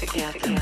together.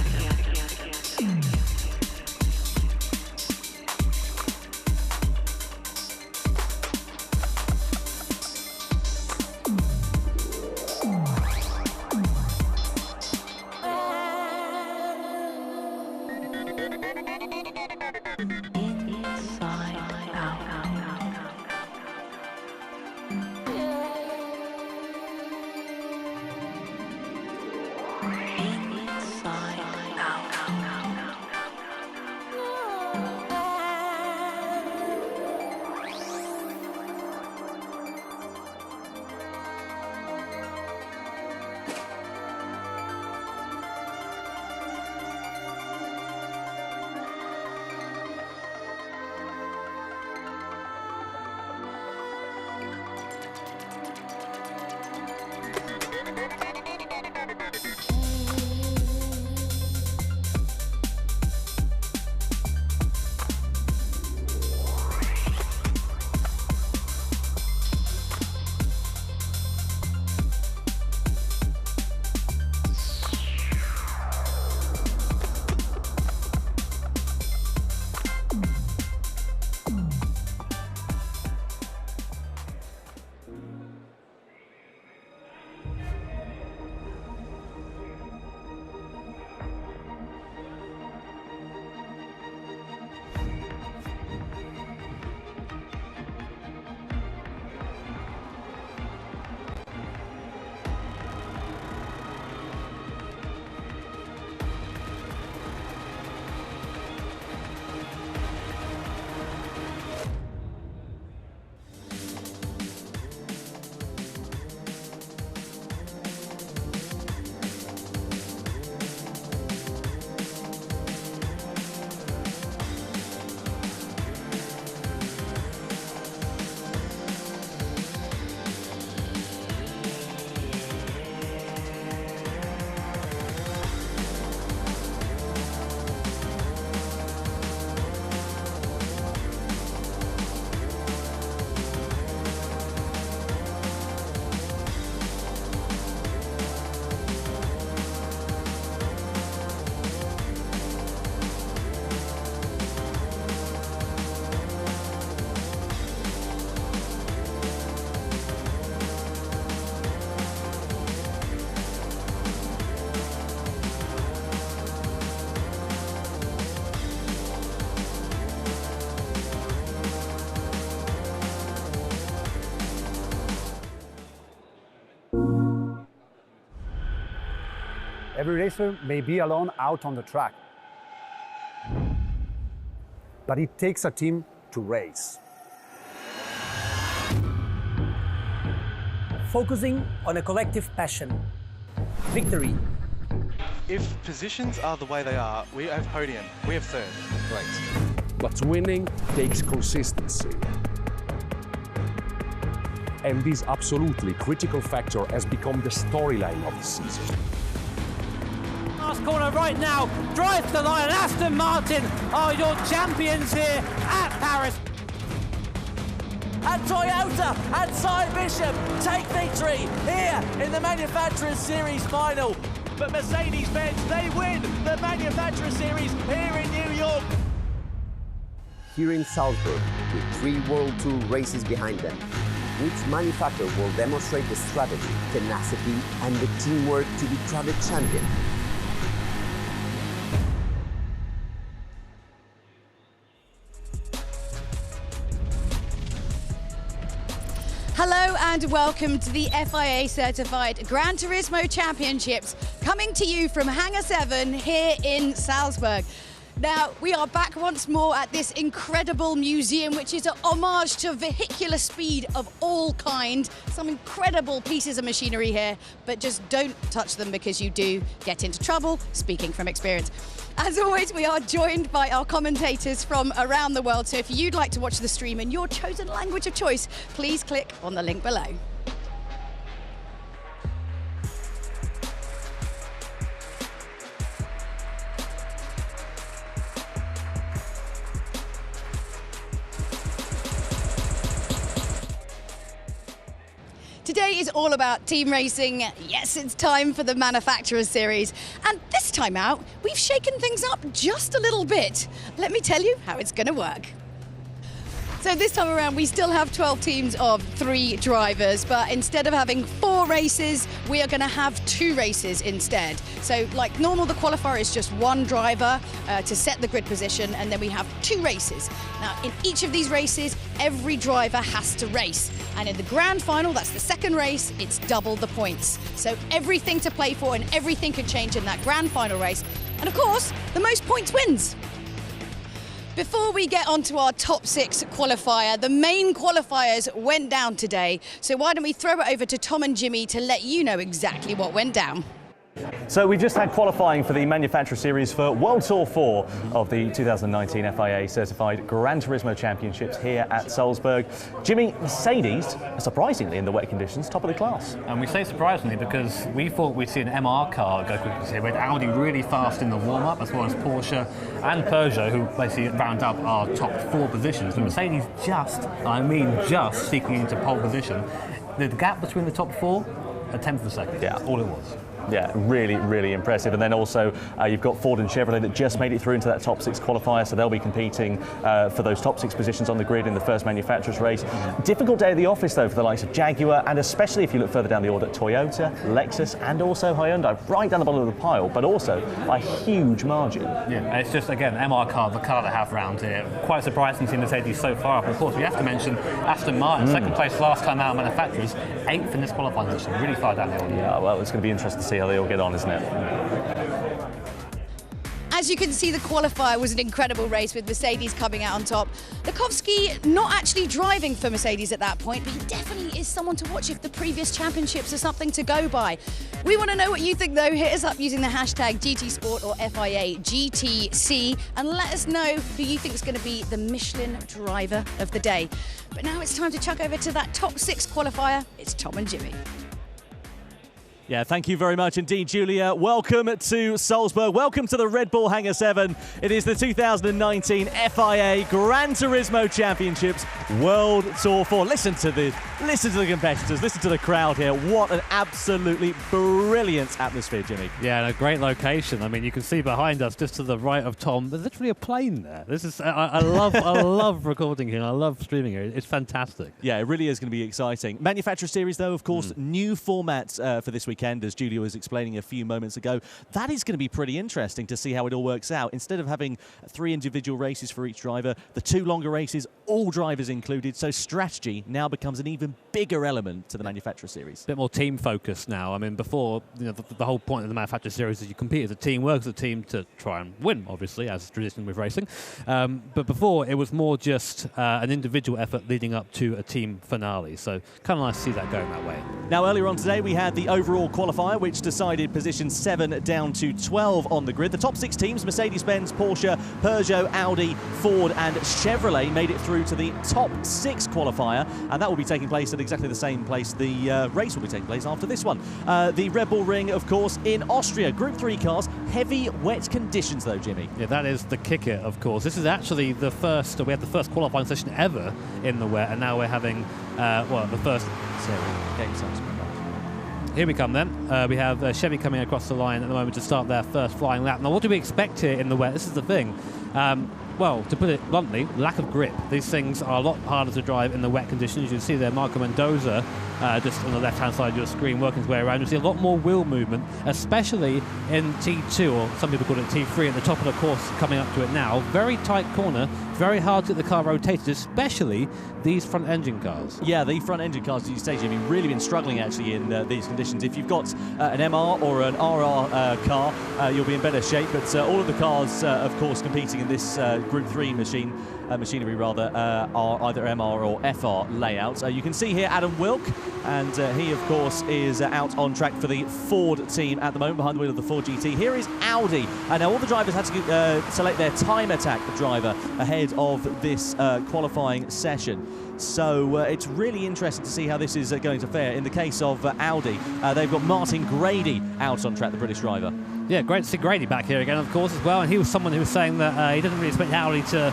Every racer may be alone out on the track, but it takes a team to race. Focusing on a collective passion. Victory. If positions are the way they are, we have podium, we have third. Right. But winning takes consistency. And this absolutely critical factor has become the storyline of the season. Last corner right now, drive to the line. Aston Martin are your champions here at Paris. And Toyota and Cy Bishop take victory here in the Manufacturers Series final. But Mercedes-Benz, they win the Manufacturers Series here in New York. Here in Salzburg, with 3 World Tour races behind them, each manufacturer will demonstrate the strategy, tenacity, and the teamwork to be crowned champion. Hello and welcome to the FIA certified Gran Turismo Championships, coming to you from Hangar-7 here in Salzburg. Now, we are back once more at this incredible museum, which is an homage to vehicular speed of all kind. Some incredible pieces of machinery here, but just don't touch them because you do get into trouble, speaking from experience. As always, we are joined by our commentators from around the world. So if you'd like to watch the stream in your chosen language of choice, please click on the link below. Today is all about team racing. Yes, it's time for the Manufacturers Series. And this time out, we've shaken things up just a little bit. Let me tell you how it's going to work. So this time around, we still have 12 teams of 3 drivers, but instead of having 4 races, we are going to have 2 races instead. So like normal, the qualifier is just 1 driver to set the grid position, and then we have 2 races. Now, in each of these races, every driver has to race. And in the grand final, that's the second race, it's double the points. So everything to play for and everything could change in that grand final race. And of course, the most points wins. Before we get onto our top 6 qualifier, the main qualifiers went down today. So why don't we throw it over to Tom and Jimmy to let you know exactly what went down. So we've just had qualifying for the Manufacturer Series for World Tour 4 of the 2019 FIA Certified Gran Turismo Championships here at Salzburg. Jimmy, Mercedes, surprisingly in the wet conditions, top of the class. And we say surprisingly because we thought we'd see an MR car go quickly here. We had Audi really fast in the warm-up, as well as Porsche and Peugeot, who basically round up our top 4 positions. But Mercedes just sneaking into pole position. The gap between the top 4, a tenth of a second. Yeah. All it was. Yeah, really, really impressive. And then also you've got Ford and Chevrolet that just made it through into that top 6 qualifier, so they'll be competing for those top 6 positions on the grid in the first manufacturers race. Difficult day at the office though for the likes of Jaguar, and especially if you look further down the order, Toyota, Lexus and also Hyundai, right down the bottom of the pile, but also by a huge margin. Yeah, it's just, again, MR car, the car they have around here. Quite surprising to see Mercedes so far up. Of course, we have to mention Aston Martin, second place last time out, manufacturers, 8th in this qualifying session, really far down the order. Yeah, well, it's going to be interesting to see how they all get on, isn't it? As you can see, the qualifier was an incredible race with Mercedes coming out on top. Lukovsky not actually driving for Mercedes at that point, but he definitely is someone to watch if the previous championships are something to go by. We want to know what you think though. Hit us up using the hashtag GTSport or FIA GTC and let us know who you think is going to be the Michelin driver of the day. But now it's time to chuck over to that top 6 qualifier. It's Tom and Jimmy. Yeah, thank you very much indeed, Julia. Welcome to Salzburg. Welcome to the Red Bull Hangar-7. It is the 2019 FIA Gran Turismo Championships World Tour 4. Listen to the competitors. Listen to the crowd here. What an absolutely brilliant atmosphere, Jimmy. Yeah, and a great location. I mean, you can see behind us, just to the right of Tom, there's literally a plane there. This is I love recording here. I love streaming here. It's fantastic. Yeah, it really is going to be exciting. Manufacturer Series, though, of course, new format for this weekend, as Julia was explaining a few moments ago. That is going to be pretty interesting to see how it all works out. Instead of having 3 individual races for each driver, the 2 longer races, all drivers included, so strategy now becomes an even bigger element to the Manufacturer Series. A bit more team focused now. I mean, before, you know, the whole point of the Manufacturer Series is you compete as a team, work as a team to try and win, obviously, as is tradition with racing. But before, it was more just an individual effort leading up to a team finale. So kind of nice to see that going that way. Now, earlier on today, we had the overall qualifier, which decided position 7 down to 12 on the grid. The top 6 teams, Mercedes-Benz, Porsche, Peugeot, Audi, Ford and Chevrolet, made it through to the top 6 qualifier, and that will be taking place at exactly the same place the race will be taking place after this one. The Red Bull Ring, of course, in Austria. Group 3 cars, heavy wet conditions though, Jimmy. Yeah, that is the kicker, of course. This is actually the first, we had the first qualifying session ever in the wet, and now we're having, the first... Here we come then. We have Chevy coming across the line at the moment to start their first flying lap. Now, what do we expect here in the wet? This is the thing. Well, to put it bluntly, lack of grip. These things are a lot harder to drive in the wet conditions. You can see there Marco Mendoza just on the left-hand side of your screen working his way around. You see a lot more wheel movement, especially in T2, or some people call it T3, at the top of the course coming up to it now. Very tight corner, very hard to get the car rotated, especially these front-engine cars. Yeah, the front-engine cars, as you say, Jimmy, really been struggling actually in these conditions. If you've got an MR or an RR car, you'll be in better shape, but all of the cars, of course, competing in this Group 3 machinery are either MR or FR layouts. You can see here Adam Wilk, and he, of course, is out on track for the Ford team at the moment, behind the wheel of the Ford GT. Here is Audi, and now all the drivers had to select their time attack driver ahead of this qualifying session. So it's really interesting to see how this is going to fare. In the case of Audi, they've got Martin Grady out on track, the British driver. Yeah, great to see Grady back here again, of course, as well. And he was someone who was saying that he didn't really expect Audi to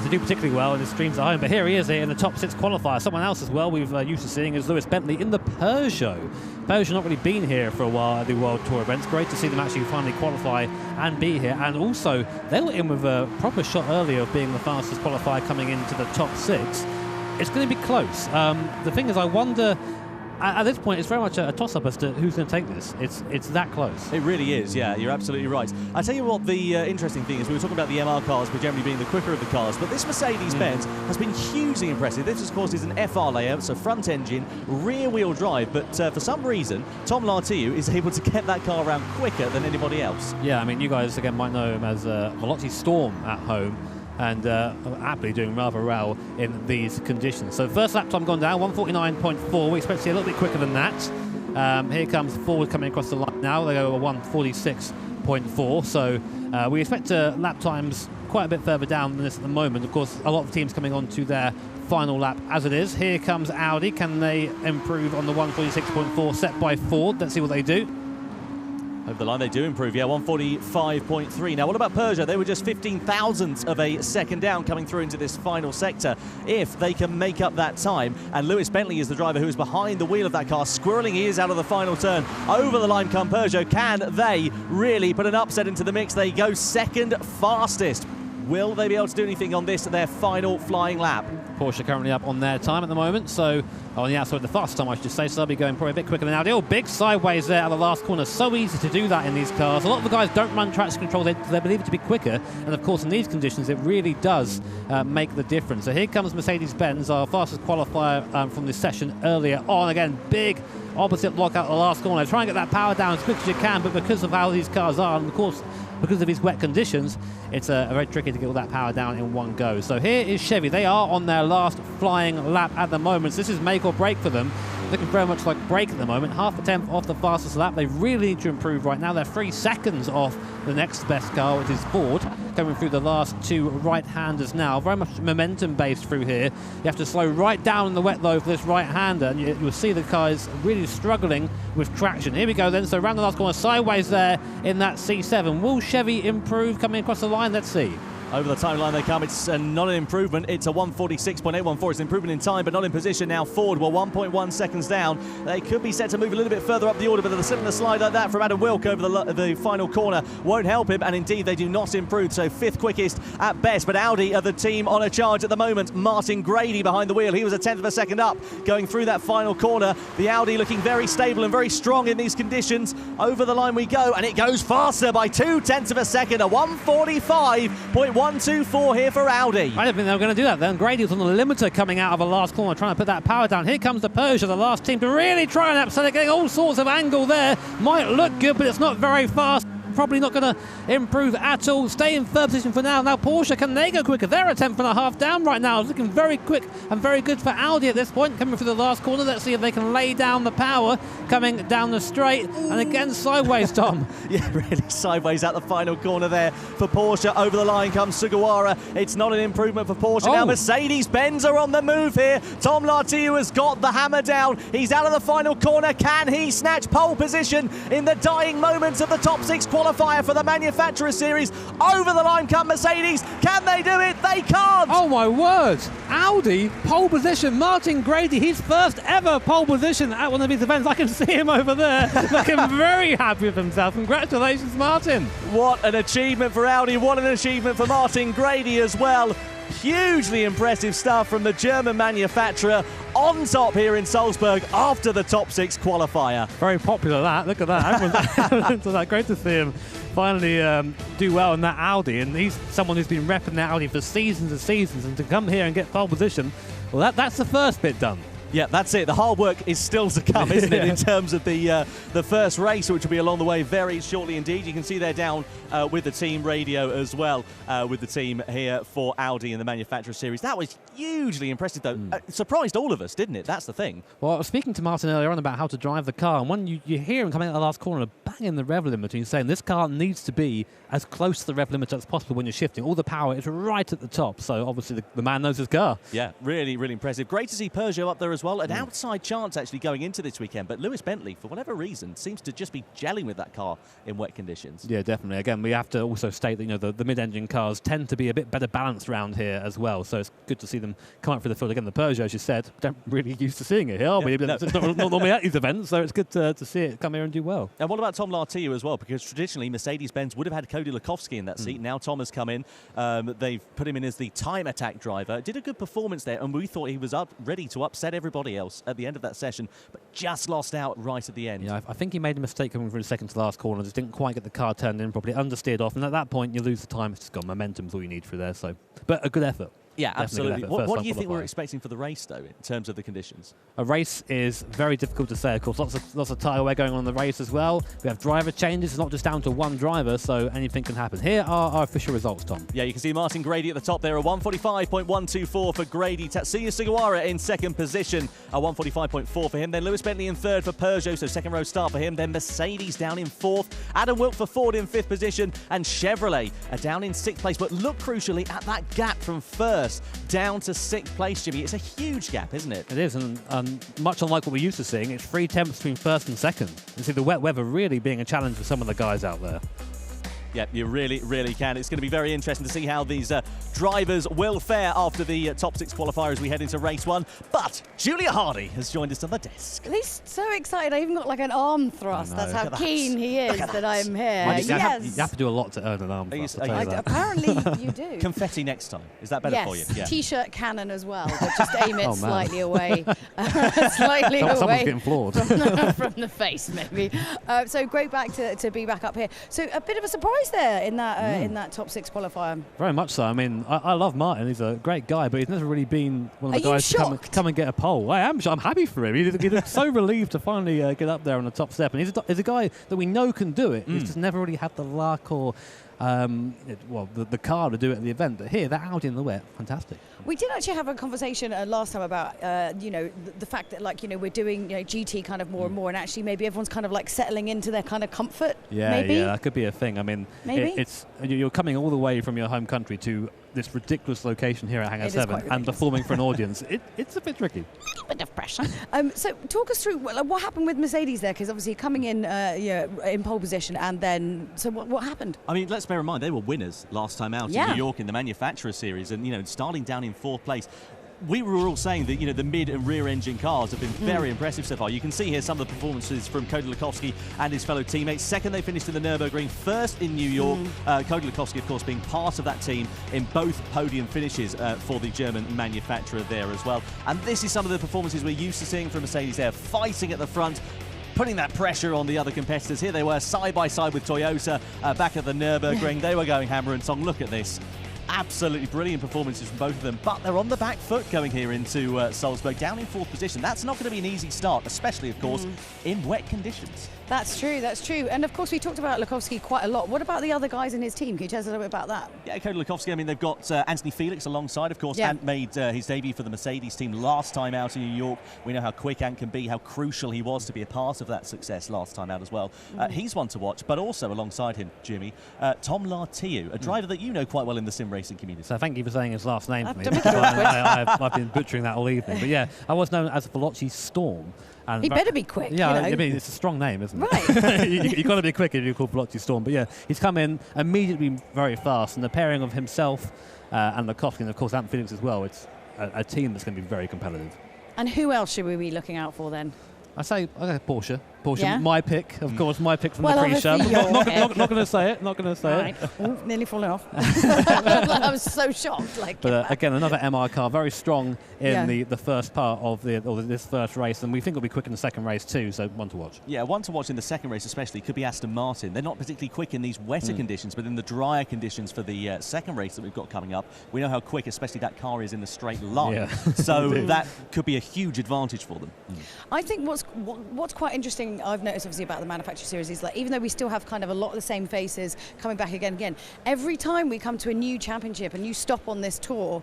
to do particularly well in his streams at home. But here he is in the top 6 qualifier. Someone else as well we've used to seeing is Lewis Bentley in the Peugeot. Peugeot not really been here for a while at the World Tour events. Great to see them actually finally qualify and be here. And also, they were in with a proper shot earlier of being the fastest qualifier coming into the top 6. It's going to be close. The thing is, I wonder, at this point, it's very much a toss-up as to who's going to take this. It's that close. It really is, yeah, you're absolutely right. I tell you what, the interesting thing is, we were talking about the MR cars generally being the quicker of the cars, but this Mercedes-Benz has been hugely impressive. This, of course, is an FR layout, so front engine, rear-wheel drive, but for some reason, Tom Lartiu is able to get that car around quicker than anybody else. Yeah, I mean, you guys, again, might know him as Veloci Storm at home, and happily doing rather well in these conditions. So first lap time gone down, 149.4. We expect to see a little bit quicker than that. Here comes Ford coming across the line now. They go 146.4. So we expect lap times quite a bit further down than this at the moment. Of course, a lot of teams coming on to their final lap as it is. Here comes Audi. Can they improve on the 146.4 set by Ford? Let's see what they do. Over the line, they do improve, yeah, 145.3. Now, what about Peugeot? They were just 15 thousandths of a second down coming through into this final sector. If they can make up that time, and Lewis Bentley is the driver who is behind the wheel of that car, squirreling ears out of the final turn. Over the line come Peugeot. Can they really put an upset into the mix? They go second fastest. Will they be able to do anything on this, their final flying lap? Porsche currently up on their time at the moment, so on the outside, the fastest time I should say, so they'll be going probably a bit quicker than Audi. Oh, big sideways there at the last corner. So easy to do that in these cars. A lot of the guys don't run traction control, they believe it to be quicker, and of course in these conditions it really does make the difference. So here comes Mercedes-Benz, our fastest qualifier from this session earlier on. Again, big opposite block out the last corner. Try and get that power down as quick as you can, but because of how these cars are, and of course because of these wet conditions, it's very tricky to get all that power down in one go. So here is Chevy. They are on their last flying lap at the moment. So this is make or break for them. Looking very much like break at the moment. Half a tenth off the fastest lap. They really need to improve right now. They're 3 seconds off the next best car, which is Ford, coming through the last 2 right-handers now. Very much momentum-based through here. You have to slow right down in the wet, though, for this right-hander, and you'll see the car is really struggling with traction. Here we go, then. So around the last corner, sideways there in that C7. Will Chevy improve coming across the line? Let's see. Over the timeline they come. It's not an improvement. It's a 146.814. It's an improvement in time, but not in position now. Ford were 1.1 seconds down. They could be set to move a little bit further up the order, but a similar slide like that from Adam Wilk over the final corner won't help him, and indeed they do not improve. So 5th quickest at best, but Audi are the team on a charge at the moment. Martin Grady behind the wheel. He was a 10th of a second up going through that final corner. The Audi looking very stable and very strong in these conditions. Over the line we go, and it goes faster by 0.2 of a second. A 145.124 here for Audi. I don't think they were going to do that then. Grady was on the limiter coming out of the last corner, trying to put that power down. Here comes the Peugeot, the last team to really try and upset it, getting all sorts of angle there. Might look good, but it's not very fast. Probably not going to improve at all. Stay in third position for now. Now Porsche, can they go quicker? They're a 10.5 down right now. It's looking very quick and very good for Audi at this point. Coming through the last corner. Let's see if they can lay down the power. Coming down the straight. And again, sideways, Tom. Yeah, really sideways at the final corner there for Porsche. Over the line comes Sugawara. It's not an improvement for Porsche. Now Mercedes-Benz are on the move here. Tom Lartiu has got the hammer down. He's out of the final corner. Can he snatch pole position in the dying moments of the top 6 qualifier for the Manufacturer Series? Over the line come Mercedes. Can they do it? They can't. Oh my word. Audi, pole position. Martin Grady, his first ever pole position at one of these events. I can see him over there looking very happy with himself. Congratulations, Martin. What an achievement for Audi. What an achievement for Martin Grady as well. Hugely impressive stuff from the German manufacturer on top here in Salzburg after the top 6 qualifier. Very popular that. Look at that. Great to see him finally do well in that Audi, and he's someone who's been repping that Audi for seasons and seasons, and to come here and get pole position, well, that's the first bit done. Yeah, that's it. The hard work is still to come, isn't it, in terms of the first race, which will be along the way very shortly indeed. You can see they're down with the team radio as well, with the team here for Audi in the Manufacturer Series. That was hugely impressive, though. It surprised all of us, didn't it? That's the thing. Well, I was speaking to Martin earlier on about how to drive the car, and when you hear him coming out the last corner and banging the rev limiter, and saying this car needs to be as close to the rev limiter as possible when you're shifting. All the power is right at the top, so obviously the man knows his car. Yeah, really, really impressive. Great to see Peugeot up there as as well. An outside chance actually going into this weekend, but Lewis Bentley, for whatever reason, seems to just be gelling with that car in wet conditions. Yeah, definitely. Again, we have to also state that the mid-engine cars tend to be a bit better balanced around here as well, so it's good to see them come up through the field. Again, the Peugeot, as you said, don't really used to seeing it here, are we? It's not normally at these events, so it's good to see it come here and do well. And what about Tom Lartiu as well? Because traditionally Mercedes-Benz would have had Cody Lukovsky in that seat. Now Tom has come in. They've put him in as the time attack driver. Did a good performance there, and we thought he was ready to upset everybody else at the end of that session, but just lost out right at the end. Yeah, I think he made a mistake coming through the second to last corner. Just didn't quite get the car turned in properly, understeered off, and at that point you lose the time. It's just got momentum's all you need through there. So, but a good effort. Yeah, absolutely. What do you think we're qualifying. expecting for the race, though, in terms of the conditions? A race is very difficult to say, of course. Lots of tyre wear going on in the race as well. We have driver changes. It's not just down to one driver, so anything can happen. Here are our official results, Tom. Yeah, you can see Martin Grady at the top there, a 145.124 for Grady. Tatsuya Sugawara in second position, a 145.4 for him. Then Lewis Bentley in third for Peugeot, so second row start for him. Then Mercedes down in fourth. Adam Wilk for Ford in fifth position. And Chevrolet are down in sixth place. But look crucially at that gap from first down to sixth place, Jimmy. It's a huge gap, isn't it? It is, and much unlike what we're used to seeing, it's 3 tenths between first and second. You see the wet weather really being a challenge for some of the guys out there. Yeah, you really, really can. It's going to be very interesting to see how these drivers will fare after the top 6 qualifier as we head into race 1. But Julia Hardy has joined us on the desk. He's so excited. I even got like an arm thrust. That's how keen he is that I'm here. You have to do a lot to earn an arm thrust. Apparently you do. Confetti next time. Is that better for you? Yes, T-shirt cannon as well, but just aim it slightly away. Slightly away. Someone's getting floored. From the face, maybe. So great to be back up here. So a bit of a surprise there in that top 6 qualifier. Very much so. I mean, I love Martin. He's a great guy, but he's never really been one of the guys to come and get a pole. I am. I'm happy for him. He looks so relieved to finally get up there on the top step. And he's a guy that we know can do it. He's just never really had the luck or the car to do it at the event. But here, they're out in the wet. Fantastic. We did actually have a conversation last time about the fact that we're doing GT kind of more and more, and actually maybe everyone's kind of like settling into their kind of comfort. Yeah, that could be a thing. I mean, you're coming all the way from your home country to this ridiculous location here at Hangar-7 and performing for an audience. It's a bit tricky. A bit of pressure. So talk us through what happened with Mercedes there, because obviously coming in in pole position, and then so what happened? I mean, let's bear in mind they were winners last time out in New York in the Manufacturer Series, and starting down in 4th place. We were all saying that the mid and rear engine cars have been very impressive so far. You can see here some of the performances from Cody Lukovsky and his fellow teammates. Second, they finished in the Nürburgring. First in New York. Cody Lukovsky, of course, being part of that team in both podium finishes for the German manufacturer there as well. And this is some of the performances we're used to seeing from Mercedes there, fighting at the front, putting that pressure on the other competitors. Here they were side by side with Toyota back at the Nürburgring. They were going hammer and song. Look at this. Absolutely brilliant performances from both of them, but they're on the back foot going here into Salzburg, down in 4th position. That's not going to be an easy start, especially, of course, in wet conditions. That's true, that's true. And of course, we talked about Lukovsky quite a lot. What about the other guys in his team? Can you tell us a little bit about that? Yeah, Cody Lukovsky, I mean, they've got Anthony Felix alongside, of course. Ant made his debut for the Mercedes team last time out in New York. We know how quick Ant can be, how crucial he was to be a part of that success last time out as well. He's one to watch, but also alongside him, Jimmy, Tom Lartiu, a driver that you know quite well in the sim racing community. So thank you for saying his last name for me. I've been butchering that all evening. But yeah, I was known as Veloci Storm. And he better be quick. Yeah, I mean, it's a strong name, isn't it? Right. You've got to be quick if you're called Veloci Storm. But yeah, he's come in immediately very fast. And the pairing of himself and Lukovsky, and of course, Ant Felix as well, it's a team that's going to be very competitive. And who else should we be looking out for then? I say Porsche. My pick, of course, my pick from the pre-show. Not going to say it. Not going to say it. Ooh, nearly falling off. I was so shocked. But again, another MR car, very strong in the first part of this first race, and we think it'll be quick in the second race too. So one to watch. Yeah, one to watch in the second race, especially could be Aston Martin. They're not particularly quick in these wetter conditions, but in the drier conditions for the second race that we've got coming up, we know how quick, especially that car is in the straight line. So that could be a huge advantage for them. I think what's quite interesting thing I've noticed obviously about the manufacturer series is, like, even though we still have kind of a lot of the same faces coming back again and again, every time we come to a new championship, a new stop on this tour,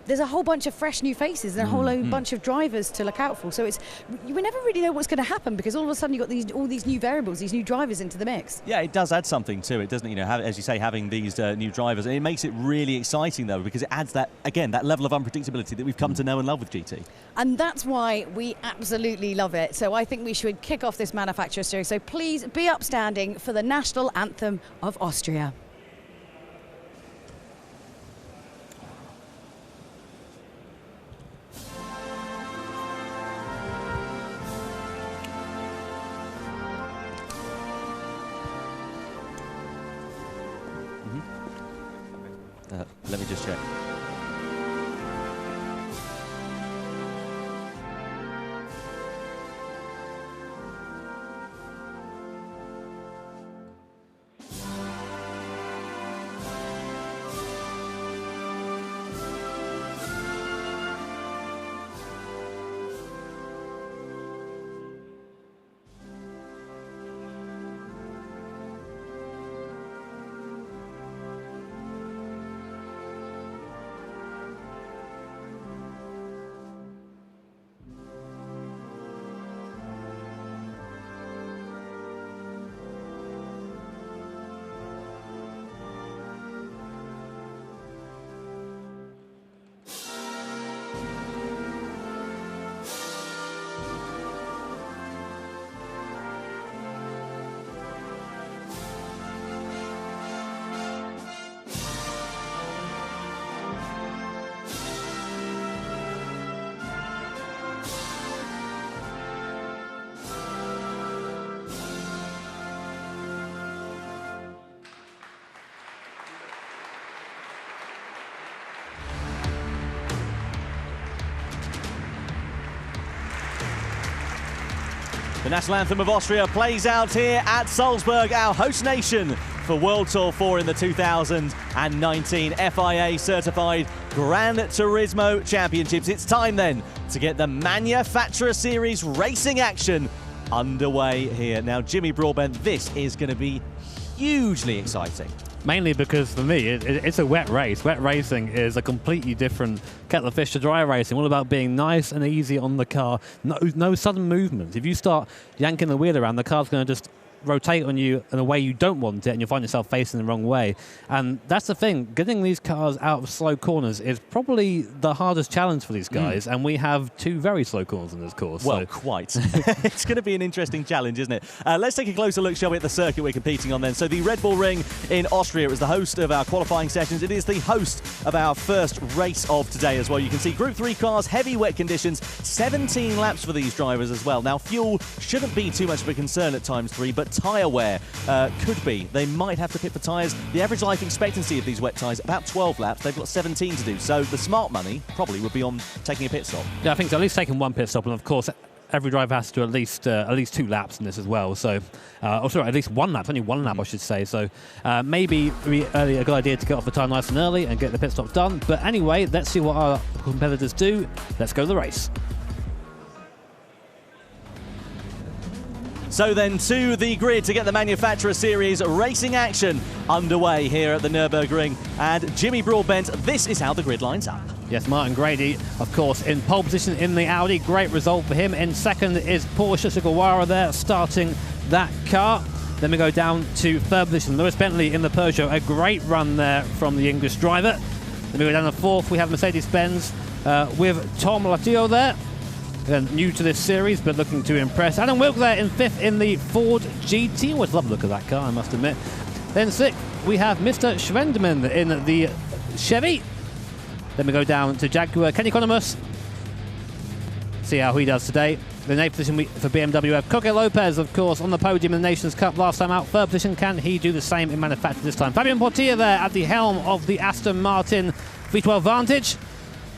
there's a whole bunch of fresh new faces and a whole bunch of drivers to look out for. So we never really know what's going to happen, because all of a sudden you've got all these new variables, these new drivers into the mix. Yeah, it does add something to it, doesn't it? As you say, having these new drivers, and it makes it really exciting though, because it adds that level of unpredictability that we've come to know and love with GT. And that's why we absolutely love it. So I think we should kick off this manufacturer series. So please be upstanding for the national anthem of Austria. Let me just check. The national anthem of Austria plays out here at Salzburg, our host nation for World Tour 4 in the 2019 FIA certified Gran Turismo Championships. It's time then to get the Manufacturer Series racing action underway here. Now, Jimmy Broadbent, this is going to be hugely exciting. Mainly because, for me, it's a wet race. Wet racing is a completely different kettle of fish to dry racing. All about being nice and easy on the car. No sudden movement. If you start yanking the wheel around, the car's going to just rotate on you in a way you don't want it, and you'll find yourself facing the wrong way. And that's the thing. Getting these cars out of slow corners is probably the hardest challenge for these guys, and we have two very slow corners in this course. Well, quite. It's going to be an interesting challenge, isn't it? Let's take a closer look, shall we, at the circuit we're competing on then. So the Red Bull Ring in Austria is the host of our qualifying sessions. It is the host of our first race of today as well. You can see Group 3 cars, heavy wet conditions, 17 laps for these drivers as well. Now, fuel shouldn't be too much of a concern at times 3, but tyre wear could be. They might have to pit for tyres. The average life expectancy of these wet tyres, about 12 laps. They've got 17 to do. So the smart money probably would be on taking a pit stop. Yeah, I think so. At least taking one pit stop, and of course, every driver has to do at least 2 laps in this as well. So, at least 1 lap. Only 1 lap, I should say. So maybe a good idea to get off the tyre nice and early and get the pit stops done. But anyway, let's see what our competitors do. Let's go to the race. So then to the grid to get the Manufacturer Series racing action underway here at the Nürburgring. And Jimmy Broadbent, this is how the grid lines up. Yes, Martin Grady, of course, in pole position in the Audi. Great result for him. In second is Porsche Sugawara there, starting that car. Then we go down to third position. Lewis Bentley in the Peugeot. A great run there from the English driver. Then we go down to fourth. We have Mercedes-Benz with Tom Latio there. Again, new to this series, but looking to impress. Adam Wilk there in fifth in the Ford GT. Always love the look of that car, I must admit. Then sixth, we have Mr. Schwendemann in the Chevy. Then we go down to Jaguar. Kenny Economos. See how he does today. The eighth position for BMW. We have Coque Lopez, of course, on the podium in the Nations Cup last time out. Third position, can he do the same in manufacture this time? Fabian Portier there at the helm of the Aston Martin V12 Vantage.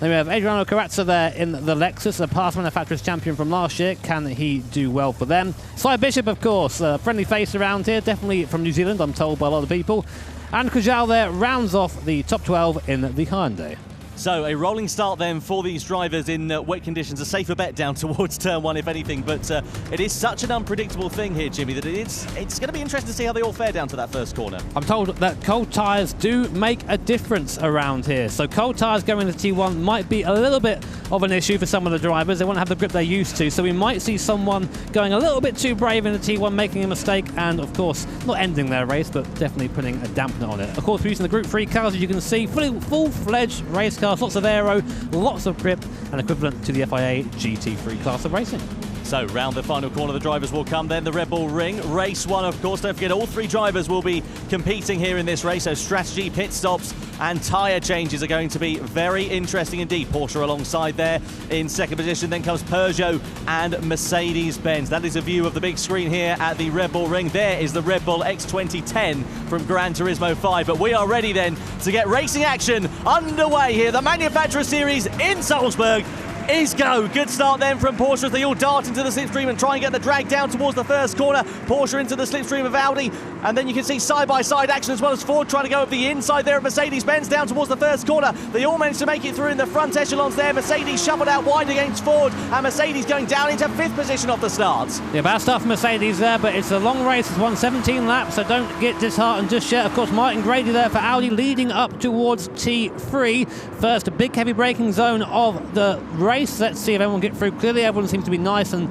Then we have Adriano Carrazza there in the Lexus, a past manufacturer's champion from last year. Can he do well for them? Sly Bishop, of course, a friendly face around here, definitely from New Zealand, I'm told by a lot of people. And Kajal there rounds off the top 12 in the Hyundai. So a rolling start then for these drivers in wet conditions, a safer bet down towards turn one, if anything. But it is such an unpredictable thing here, Jimmy, that it's going to be interesting to see how they all fare down to that first corner. I'm told that cold tyres do make a difference around here. So cold tyres going into T1 might be a little bit of an issue for some of the drivers. They won't have the grip they're used to. So we might see someone going a little bit too brave in the T1, making a mistake, and of course not ending their race, but definitely putting a dampener on it. Of course, we're using the Group 3 cars, as you can see, full-fledged race cars, lots of aero, lots of grip, and equivalent to the FIA GT3 class of racing. So round the final corner, the drivers will come then, the Red Bull Ring. Race 1, of course, don't forget all 3 drivers will be competing here in this race, so strategy, pit stops and tyre changes are going to be very interesting indeed. Porsche alongside there in second position, then comes Peugeot and Mercedes-Benz. That is a view of the big screen here at the Red Bull Ring. There is the Red Bull X2010 from Gran Turismo 5, but we are ready then to get racing action underway here. The Manufacturer Series in Salzburg is go. Good start then from Porsche as they all dart into the slipstream and try and get the drag down towards the first corner. Porsche into the slipstream of Audi, and then you can see side-by-side action as well as Ford trying to go over the inside there of Mercedes-Benz down towards the first corner. They all managed to make it through in the front echelons there. Mercedes shuffled out wide against Ford, and Mercedes going down into 5th position off the start. Yeah, bad start for Mercedes there, but it's a long race. It's won 17 laps, so don't get disheartened just yet. Of course, Martin Grady there for Audi leading up towards T3. First, big heavy braking zone of the race. Let's see if everyone get through clearly. Everyone seems to be nice and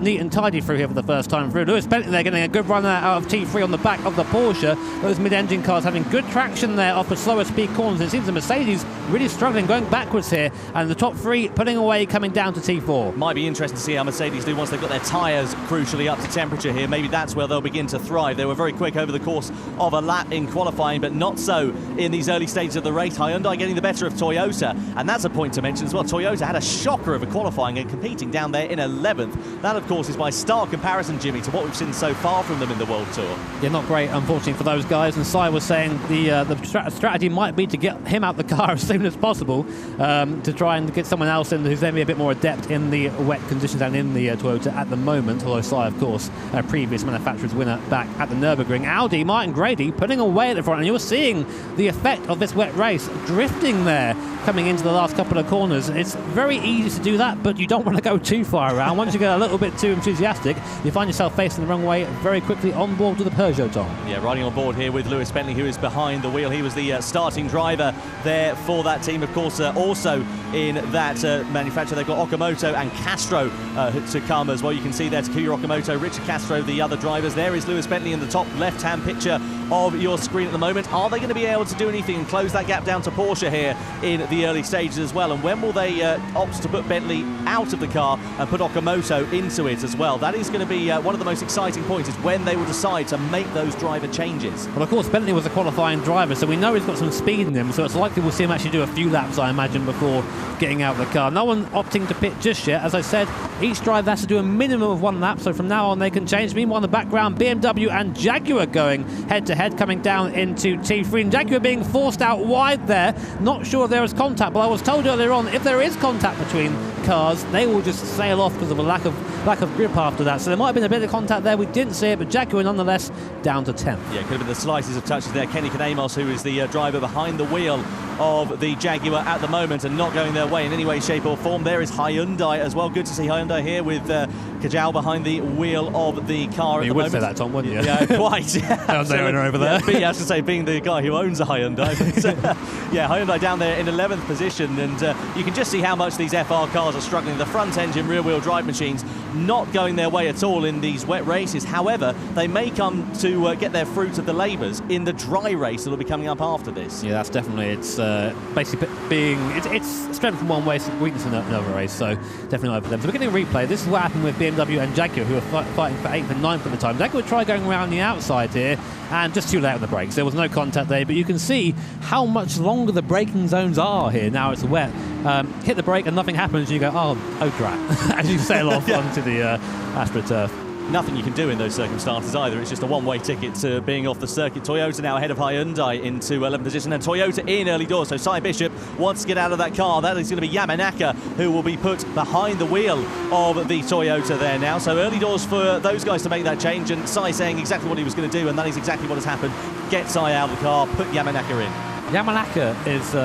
neat and tidy through here for the first time through. Lewis Bentley there getting a good run out of T3 on the back of the Porsche. Those mid-engine cars having good traction there off the slower speed corners. It seems the Mercedes really struggling, going backwards here, and the top 3 pulling away, coming down to T4. Might be interesting to see how Mercedes do once they've got their tyres crucially up to temperature here. Maybe that's where they'll begin to thrive. They were very quick over the course of a lap in qualifying, but not so in these early stages of the race. Hyundai getting the better of Toyota, and that's a point to mention as well. Toyota had a shocker of a qualifying and competing down there in 11th. That, of course, is by stark comparison, Jimmy, to what we've seen so far from them in the World Tour. Yeah, not great, unfortunately, for those guys. And Sai was saying the strategy might be to get him out the car as soon as possible to try and get someone else in who's maybe a bit more adept in the wet conditions and in the Toyota at the moment. Although Sai, of course, a previous manufacturer's winner back at the Nürburgring. Audi, Martin Grady, putting away at the front. And you're seeing the effect of this wet race, drifting there, coming into the last couple of corners. It's very easy to do that, but you don't want to go too far around. Once you get a little bit too enthusiastic, you find yourself facing the wrong way very quickly on board with the Peugeot, Tom. Yeah, riding on board here with Lewis Bentley, who is behind the wheel. He was the starting driver there for that team. Of course, also in that manufacturer, they've got Okamoto and Castro to come as well. You can see there Takuya Okamoto, Richard Castro, the other drivers. There is Lewis Bentley in the top left-hand picture of your screen at the moment. Are they going to be able to do anything and close that gap down to Porsche here in the early stages as well? And when will they opt to put Bentley out of the car and put Okamoto into it as well? That is going to be one of the most exciting points, is when they will decide to make those driver changes. Well, of course, Bentley was a qualifying driver, so we know he's got some speed in him, so it's likely we'll see him actually do a few laps, I imagine, before getting out of the car. No one opting to pit just yet. As I said, each driver has to do a minimum of 1 lap, so from now on they can change. Meanwhile, in the background, BMW and Jaguar going head-to-head, coming down into T3, and Jaguar being forced out wide there. Not sure if there is contact, but I was told earlier on, if there is contact between cars, they will just sail off because of a lack of grip after that. So there might have been a bit of contact there. We didn't see it, but Jaguar nonetheless down to 10th. Yeah, could have been the slices of touches there. Kenny Kanemos, who is the driver behind the wheel of the Jaguar at the moment, and not going their way in any way, shape or form. There is Hyundai as well. Good to see Hyundai here with Kajal behind the wheel of the car at the moment. You would say that, Tom, wouldn't you? Yeah, quite. Hyundai owner over there. Yeah, I was to say, being the guy who owns a Hyundai. But, yeah, Hyundai down there in 11th position, and you can just see how much these FR cars are struggling. The front engine rear-wheel drive machines not going their way at all in these wet races. However, they may come to get their fruit of the labours in the dry race that will be coming up after this. Yeah, that's definitely, it's basically being, it's strength in one way, weakness in another race, so definitely over them. So we're getting a replay. This is what happened with BMW and Jaguar, who were fighting for 8th and 9th at the time. Jaguar tried going around the outside here, and just too late on the brakes. There was no contact there, but you can see how much longer the braking zones are here. Now it's wet. Hit the brake and nothing happens, and you go, oh drat, as you sail off onto the AstroTurf. Nothing you can do in those circumstances either. It's just a one-way ticket to being off the circuit. Toyota now ahead of Hyundai into 11th position, and Toyota in early doors. So Cy Bishop wants to get out of that car. That is going to be Yamanaka, who will be put behind the wheel of the Toyota there now. So early doors for those guys to make that change, and Cy saying exactly what he was going to do, and that is exactly what has happened. Get Cy out of the car, put Yamanaka in. Yamanaka is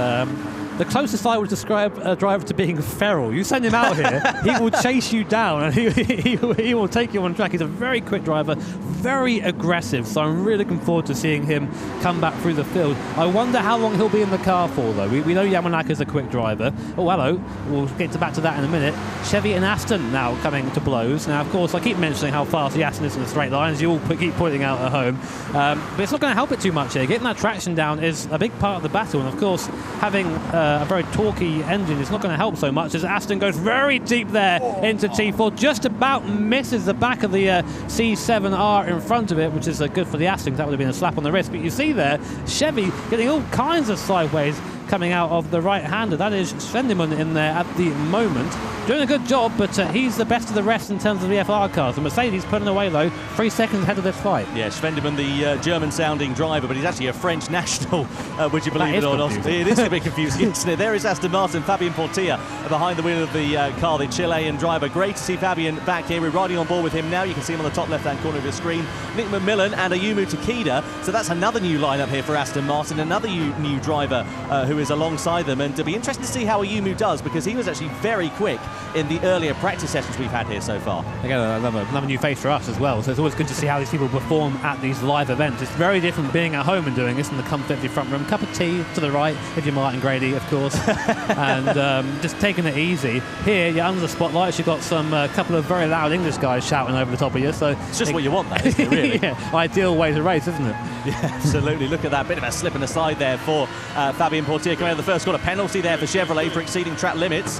the closest I would describe a driver to being feral. You send him out here, he will chase you down and he will take you on track. He's a very quick driver, very aggressive, so I'm really looking forward to seeing him come back through the field. I wonder how long he'll be in the car for, though. We know Yamanaka's a quick driver. Oh, hello. We'll get back to that in a minute. Chevy and Aston now coming to blows. Now, of course, I keep mentioning how fast the Aston is in the straight lines. You all keep pointing out at home. But it's not going to help it too much here. Getting that traction down is a big part of the battle, and of course having a very torquey engine is not going to help so much as Aston goes very deep there into T4, just about misses the back of the C7R in front of it, which is good for the Aston. That would have been a slap on the wrist, but you see there Chevy getting all kinds of sideways coming out of the right-hander. That is Schwendemann in there at the moment. Doing a good job, but he's the best of the rest in terms of the FR cars. The Mercedes putting away, though, 3 seconds ahead of this fight. Yeah, Schwendemann, the German-sounding driver, but he's actually a French national, would you believe it or not? It is a bit confusing, isn't it? There is Aston Martin, Fabien Portier, behind the wheel of the car, the Chilean driver. Great to see Fabien back here. We're riding on board with him now. You can see him on the top left-hand corner of your screen. Nick McMillan and Ayumu Takeda. So that's another new lineup here for Aston Martin, another new driver who is alongside them. And it'll be interesting to see how Ayumu does, because he was actually very quick in the earlier practice sessions we've had here so far. Again, another new face for us as well, so it's always good to see how these people perform at these live events. It's very different being at home and doing this in the comfort of your front room. Cup of tea to the right if you're Martin Grady, of course, and just taking it easy. Here, you're under the spotlights, you've got some couple of very loud English guys shouting over the top of you, so it's just what you want, that, isn't it, really? Yeah, ideal way to race, isn't it? Yeah, absolutely. Look at that, bit of a slip and a slide there for Fabien Portier coming out of the first corner. Penalty there for Chevrolet for exceeding track limits.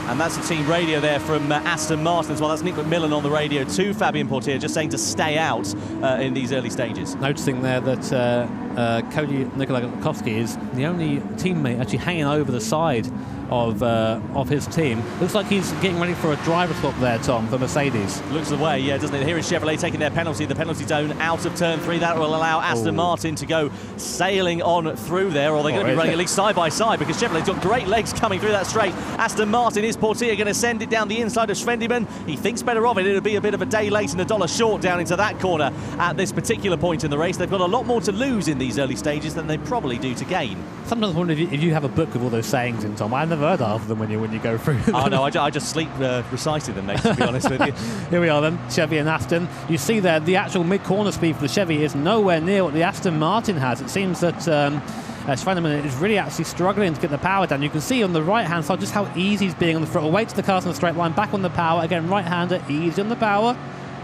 And that's the team radio there from Aston Martin as well. That's Nick McMillan on the radio to Fabien Portier, just saying to stay out in these early stages. Noticing there that Cody Nikolakowski is the only teammate actually hanging over the side of his team. Looks like he's getting ready for a driver swap there, Tom, for Mercedes. Looks the way, yeah, doesn't it? Here is Chevrolet taking their penalty, the penalty zone out of turn 3. That will allow Aston Martin to go sailing on through there, or they're going to be running at least side by side, because Chevrolet's got great legs coming through that straight. Aston Martin, is Portier going to send it down the inside of Schwendemann? He thinks better of it. It'll be a bit of a day late and $1 short down into that corner at this particular point in the race. They've got a lot more to lose in these early stages than they probably do to gain. Sometimes I wonder if you have a book with all those sayings in, Tom. I've never heard half of them when you go through them. Oh no, I just sleep reciting them, mate, to be honest with you. Here we are then, Chevy and Aston. You see there, the actual mid-corner speed for the Chevy is nowhere near what the Aston Martin has. It seems that Schwendemann is really actually struggling to get the power down. You can see on the right-hand side just how easy he's being on the throttle. Wait to the cars in the straight line, back on the power. Again, right-hander, easy on the power.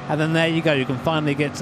And then there you go. You can finally get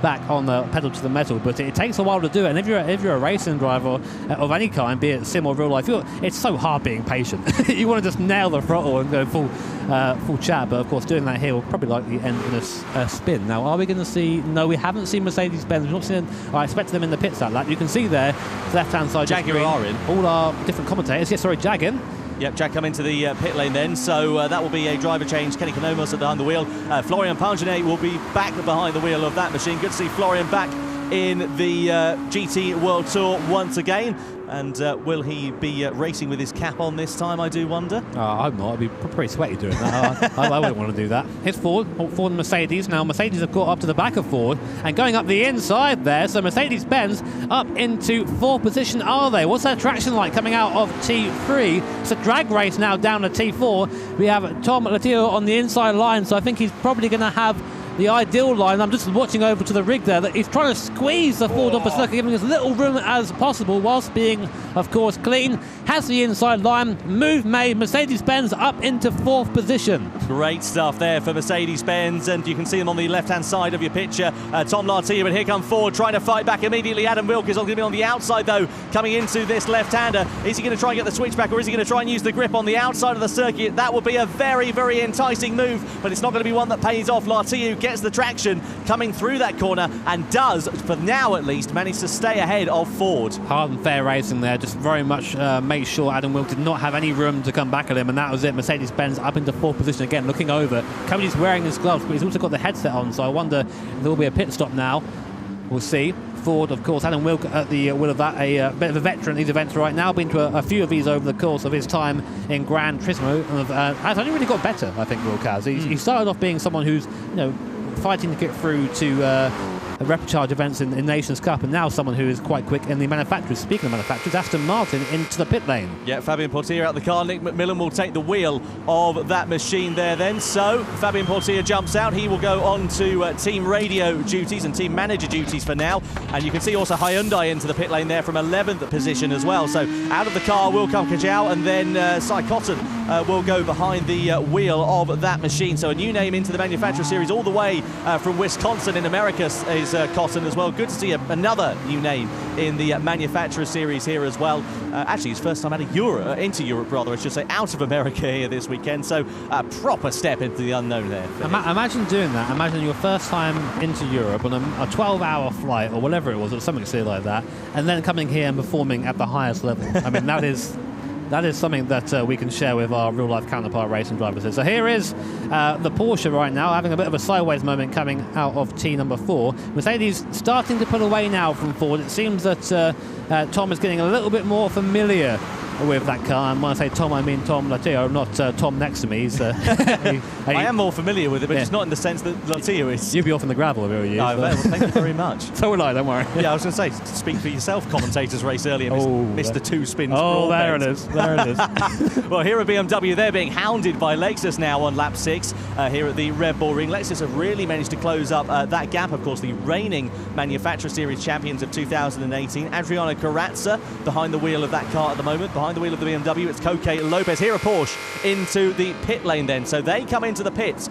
back on the pedal to the metal, but it takes a while to do it. And if you're a racing driver of any kind, be it sim or real life, it's so hard being patient. You want to just nail the throttle and go full chat, but of course doing that here will probably likely end in a spin. Now, are we going to see? No, we haven't seen Mercedes-Benz. We've not seen. I expected them in the pits that lap. You can see there, left-hand side. Jaguar are in. All our different commentators. Yes, sorry, Jaggin. Yep, Jack come into the pit lane then, so that will be a driver change. Kenny Konomos behind the wheel. Florian Pangenet will be back behind the wheel of that machine. Good to see Florian back in the GT World Tour once again. And will he be racing with his cap on this time, I do wonder? I hope not. I'd be pretty sweaty doing that. I wouldn't want to do that. Here's Ford and Mercedes. Now, Mercedes have got up to the back of Ford and going up the inside there. So Mercedes-Benz up into 4th position, are they? What's their traction like coming out of T3? It's a drag race now down to T4. We have Tom Latio on the inside line, so I think he's probably going to have the ideal line. I'm just watching over to the rig there that he's trying to squeeze the Ford off the circuit, giving as little room as possible whilst being, of course, clean. Has the inside line. Move made. Mercedes-Benz up into 4th position. Great stuff there for Mercedes-Benz, and you can see them on the left-hand side of your picture. Tom Lartier, but here come Ford trying to fight back immediately. Adam Wilk is going to be on the outside, though, coming into this left-hander. Is he going to try and get the switchback, or is he going to try and use the grip on the outside of the circuit? That would be a very, very enticing move, but it's not going to be one that pays off. Lartier gets the traction coming through that corner and does, for now at least, manage to stay ahead of Ford. Hard and fair racing there, just very much made sure Adam Wilk did not have any room to come back at him, and that was it. Mercedes-Benz up into 4th position again, looking over. Cody's wearing his gloves, but he's also got the headset on, so I wonder if there will be a pit stop now. We'll see. Ford, of course, Adam Wilk at the wheel of that, a bit of a veteran at these events right now, been to a few of these over the course of his time in Gran Turismo, and has only really got better, I think, Wilk has. He started off being someone who's, fighting to get through to repechage events in Nations Cup, and now someone who is quite quick in the manufacturers. Speaking of manufacturers, Aston Martin into the pit lane. Yeah, Fabian Portier out the car. Nick McMillan will take the wheel of that machine there then. So Fabian Portier jumps out. He will go on to team radio duties and team manager duties for now. And you can see also Hyundai into the pit lane there from 11th position as well. So out of the car will come Kajau, and then Cy Cotton will go behind the wheel of that machine. So a new name into the manufacturer series all the way from Wisconsin in America is Cotton as well. Good to see another new name in the manufacturer series here as well. Actually, his first time out of Europe, into Europe rather, I should say, out of America here this weekend. So a proper step into the unknown there. Imagine doing that. Imagine your first time into Europe on a 12-hour flight or whatever it was, or something silly like that, and then coming here and performing at the highest level. I mean, that is something that we can share with our real-life counterpart racing drivers. So here is the Porsche right now, having a bit of a sideways moment coming out of T number 4. Mercedes starting to pull away now from Ford. It seems that Tom is getting a little bit more familiar with that car. And when I say Tom, I mean Tom Latillo, not Tom next to me. He's, I am more familiar with it, but just not in the sense that Latillo is. You'd be off in the gravel if it were you. Well, thank you very much. So will I, don't worry. Yeah, I was going to say, speak for yourself, commentators race earlier, Mr. Two Spins. Oh, there it is. There it is. Well, here at BMW, they're being hounded by Lexus now on lap 6 here at the Red Bull Ring. Lexus have really managed to close up that gap. Of course, the reigning Manufacturer Series champions of 2018. Adriano Carrazza behind the wheel of that car at the moment, behind the wheel of the BMW. It's Koke Lopez. Here a Porsche into the pit lane then. So they come into the pits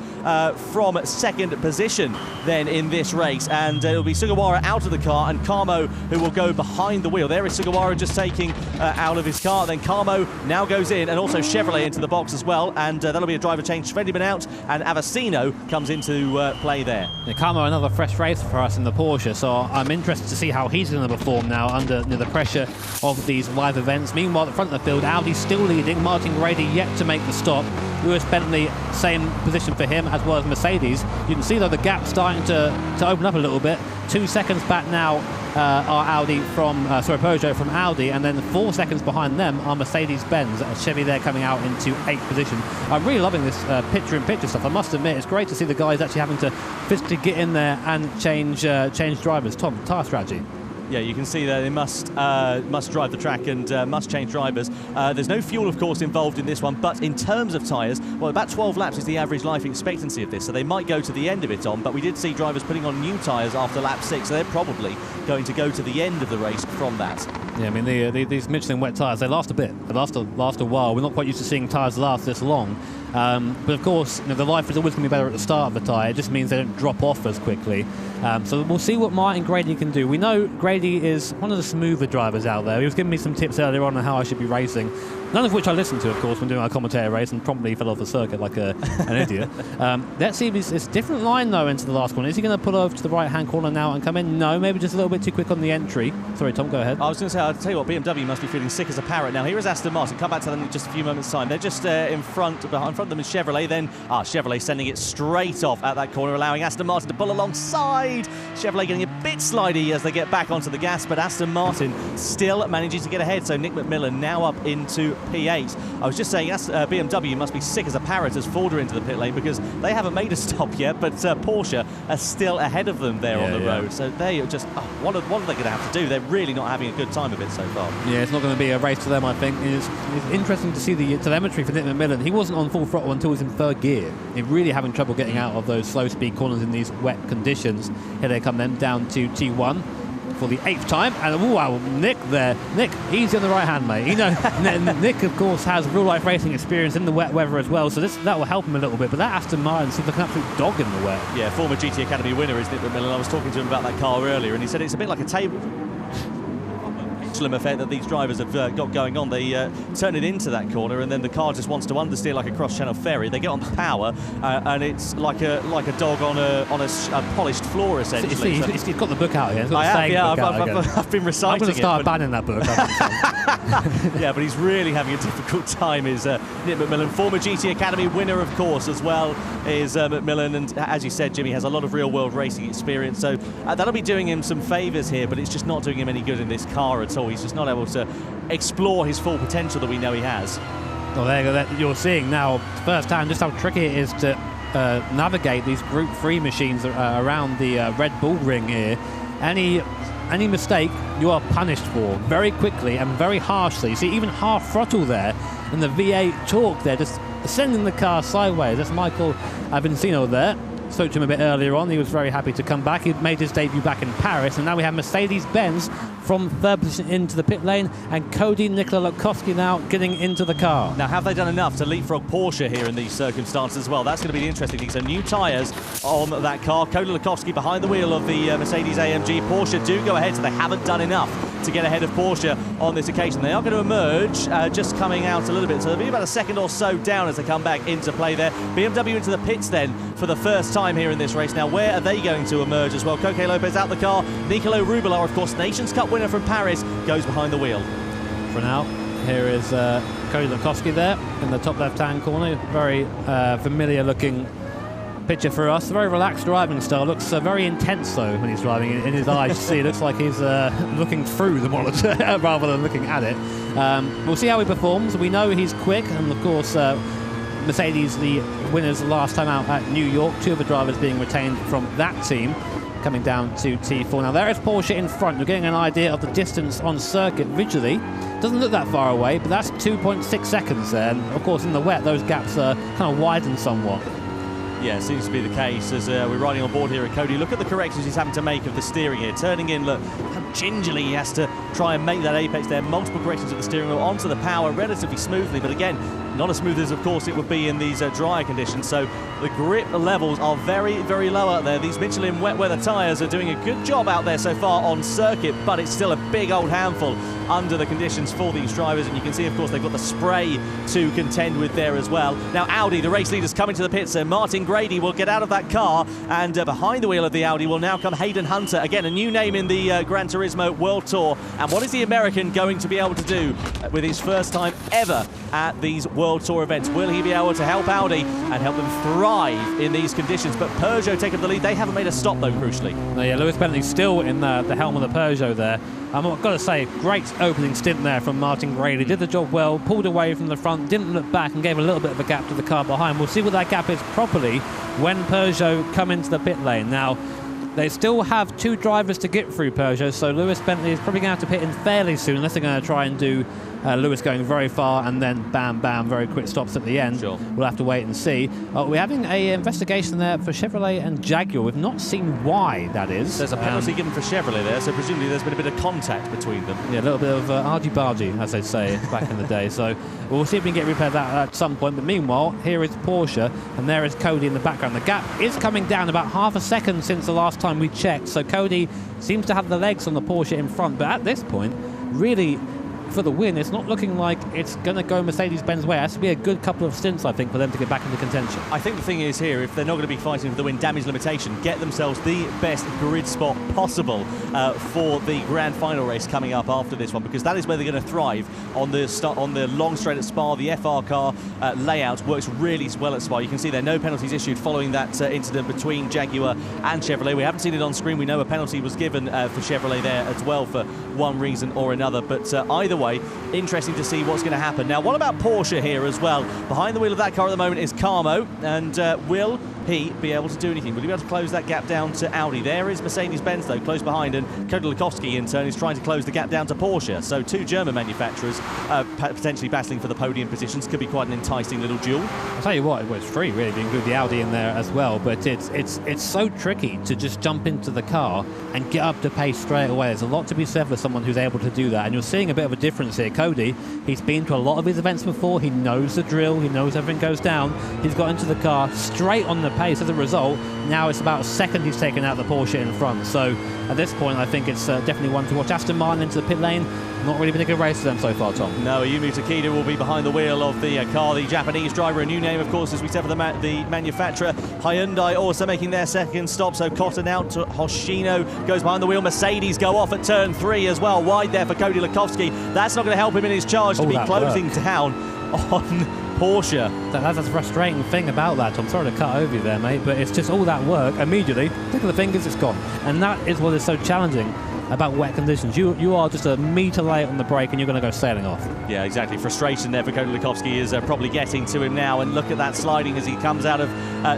from second position then in this race. And it'll be Sugawara out of the car and Carmo who will go behind the wheel. There is Sugawara just taking out of his car. Then Carmo now goes in, and also Chevrolet into the box as well. And that'll be a driver change. Svendibin out and Avicino comes into play there. Yeah, Carmo, another fresh race for us in the Porsche. So I'm interested to see how he's going to perform now under the pressure of these live events. Meanwhile, at the front of the field, Audi still leading. Martin Grady yet to make the stop. Lewis Bentley, same position for him, as well as Mercedes. You can see, though, the gap starting to open up a little bit. 2 seconds back now are Audi from, Peugeot from Audi, and then 4 seconds behind them are Mercedes-Benz. Chevy there coming out into 8th position. I'm really loving this picture-in-picture stuff. I must admit, it's great to see the guys actually having to physically get in there and change drivers. Tom, tyre strategy. Yeah, you can see that they must drive the track and must change drivers. There's no fuel, of course, involved in this one, but in terms of tyres, well, about 12 laps is the average life expectancy of this, so they might go to the end of it on, but we did see drivers putting on new tyres after lap 6, so they're probably going to go to the end of the race from that. Yeah, I mean, these Michelin wet tyres, they last a bit. They last a while. We're not quite used to seeing tyres last this long. But of course, the life is always going to be better at the start of the tyre. It just means they don't drop off as quickly. So we'll see what Martin Grady can do. We know Grady is one of the smoother drivers out there. He was giving me some tips earlier on how I should be racing, none of which I listened to, of course, when doing our commentator race, and promptly fell off the circuit like an idiot. Let's see if it's a different line, though, into the last corner. Is he going to pull over to the right-hand corner now and come in? No, maybe just a little bit too quick on the entry. Sorry, Tom, go ahead. I was going to say, I'll tell you what, BMW must be feeling sick as a parrot now. Here is Aston Martin. Come back to them in just a few moments' time. They're just in front of them is Chevrolet. Then Chevrolet sending it straight off at that corner, allowing Aston Martin to pull alongside. Chevrolet getting a bit slidey as they get back onto the gas, but Aston Martin still managing to get ahead. So Nick McMillan now up into P8. I was just saying, BMW must be sick as a parrot as Ford are into the pit lane, because they haven't made a stop yet, but Porsche are still ahead of them there on the road. So they are just, what are they going to have to do? They're really not having a good time of it so far. Yeah, it's not going to be a race for them, I think. It's interesting to see the telemetry for Nick McMillan. He wasn't on full throttle until he was in third gear. He's really having trouble getting out of those slow speed corners in these wet conditions. Here they come then down to T1 for the 8th time, and wow, Nick there. Nick, easy on the right hand, mate. You know, Nick, of course, has real life racing experience in the wet weather as well, so that will help him a little bit. But that Aston Martin seems like an absolute dog in the wet. Yeah, former GT Academy winner is Nick McMillan. I was talking to him about that car earlier, and he said it's a bit like a table effect that these drivers have got going on. They turn it into that corner, and then the car just wants to understeer like a cross-channel ferry. They get on the power, and it's like a dog on a polished floor, essentially. He's got the book out here. I've been reciting I'm going to start banning that book. Yeah, but he's really having a difficult time, is Nick McMillan. Former GT Academy winner, of course, as well, is McMillan, and as you said, Jimmy, has a lot of real-world racing experience, so that'll be doing him some favours here, but it's just not doing him any good in this car at all. He's just not able to explore his full potential that we know he has. Well, there you go. You're seeing now firsthand just how tricky it is to navigate these Group 3 machines around the Red Bull ring here. Any mistake you are punished for very quickly and very harshly. You see even half throttle there, and the V8 torque there just sending the car sideways. That's Michael Vincino there. Spoke to him a bit earlier on. He was very happy to come back. He made his debut back in Paris, and now we have Mercedes-Benz from third position into the pit lane, and Cody Nikola Lukowski now getting into the car. Now, have they done enough to leapfrog Porsche here in these circumstances as well? That's going to be the interesting thing. So new tyres on that car. Cody Lukowski behind the wheel of the Mercedes-AMG. Porsche do go ahead, so they haven't done enough to get ahead of Porsche on this occasion. They are going to emerge, just coming out a little bit, so they'll be about a second or so down as they come back into play there. BMW into the pits then for the first time here in this race. Now, where are they going to emerge as well? Coque Lopez out the car. Nicolo Rubelar, of course, Nations Cup winner from Paris, goes behind the wheel. For now, here is Cody Lukowski there in the top left-hand corner. Very familiar looking picture for us. Very relaxed driving style. Looks very intense though when he's driving. In his eyes, you see, it looks like he's looking through the monitor rather than looking at it. We'll see how he performs. We know he's quick, and of course Mercedes, the winners last time out at New York. Two of the drivers being retained from that team, coming down to T4. Now there is Porsche in front. We're getting an idea of the distance on circuit visually. Doesn't look that far away, but that's 2.6 seconds there. And of course in the wet those gaps are kind of widened somewhat. Yeah, seems to be the case as we're riding on board here at Cody. Look at the corrections he's having to make of the steering here. Turning in, look how gingerly he has to try and make that apex there. Multiple corrections of the steering wheel onto the power relatively smoothly, but again, not as smooth as, of course, it would be in these drier conditions. So the grip levels are very, very low out there. These Michelin wet weather tyres are doing a good job out there so far on circuit, but it's still a big old handful under the conditions for these drivers. And you can see, of course, they've got the spray to contend with there as well. Now, Audi, the race leaders, coming to the pits. So Martin Grady will get out of that car, and behind the wheel of the Audi will now come Hayden Hunter. Again, a new name in the Gran Turismo World Tour. And what is the American going to be able to do with his first time ever at these World Tour events? Will he be able to help Audi and help them thrive in these conditions? But Peugeot take up the lead. They haven't made a stop, though, crucially. No, yeah, Lewis Bentley still in the helm of the Peugeot there. I've got to say, great opening stint there from Martin Grady. Did the job well, pulled away from the front, didn't look back, and gave a little bit of a gap to the car behind. We'll see what that gap is properly when Peugeot come into the pit lane. Now, they still have two drivers to get through Peugeot, so Lewis Bentley is probably going to have to pit in fairly soon, unless they're going to try and do Lewis going very far and then bam, bam, very quick stops at the end. Sure. We'll have to wait and see. We're having an investigation there for Chevrolet and Jaguar. We've not seen why that is. There's a penalty given for Chevrolet there, so presumably there's been a bit of contact between them. Yeah, a little bit of argy-bargy, as they'd say back in the day. So we'll see if we can get replay of that at some point. But meanwhile, here is Porsche, and there is Cody in the background. The gap is coming down about half a second since the last time we checked. So Cody seems to have the legs on the Porsche in front. But at this point, really, for the win, it's not looking like it's going to go Mercedes-Benz way. It has to be a good couple of stints, I think, for them to get back into contention. I think the thing is here, if they're not going to be fighting for the win damage limitation, get themselves the best grid spot possible for the grand final race coming up after this one, because that is where they're going to thrive on the long straight at Spa. The FR car layout works really well at Spa. You can see there are no penalties issued following that incident between Jaguar and Chevrolet. We haven't seen it on screen. We know a penalty was given for Chevrolet there as well for one reason or another, but either way, interesting to see what's going to happen. Now, what about Porsche here as well? Behind the wheel of that car at the moment is Carmo, and will he be able to do anything? Will he be able to close that gap down to Audi? There is Mercedes-Benz, though, close behind, and Cody Lukowski, in turn, is trying to close the gap down to Porsche. So two German manufacturers potentially battling for the podium positions. Could be quite an enticing little duel. I'll tell you what, it was free, really, to include the Audi in there as well, but it's so tricky to just jump into the car and get up to pace straight away. There's a lot to be said for someone who's able to do that, and you're seeing a bit of a difference here. Cody, he's been to a lot of his events before. He knows the drill. He knows everything goes down. He's got into the car straight on the pace. As a result, now it's about a second he's taken out the Porsche in front. So at this point, I think it's definitely one to watch. Aston Martin into the pit lane. Not really been a good race for them so far, Tom. No, Ayumu Takeda will be behind the wheel of the car. The Japanese driver, a new name, of course, as we said, for the manufacturer. Hyundai also making their second stop. So Cotton out to Hoshino goes behind the wheel. Mercedes go off at turn 3 as well. Wide there for Cody Lukowski. That's not going to help him in his charge to be closing down on Porsche. That's a frustrating thing about that. I'm sorry to cut over you there, mate, but it's just all that work. Immediately, look at the fingers, it's gone. And that is what is so challenging about wet conditions. You are just a metre late on the brake and you're going to go sailing off. Yeah, exactly. Frustration there for Cody Lukowski is probably getting to him now. And look at that sliding as he comes out of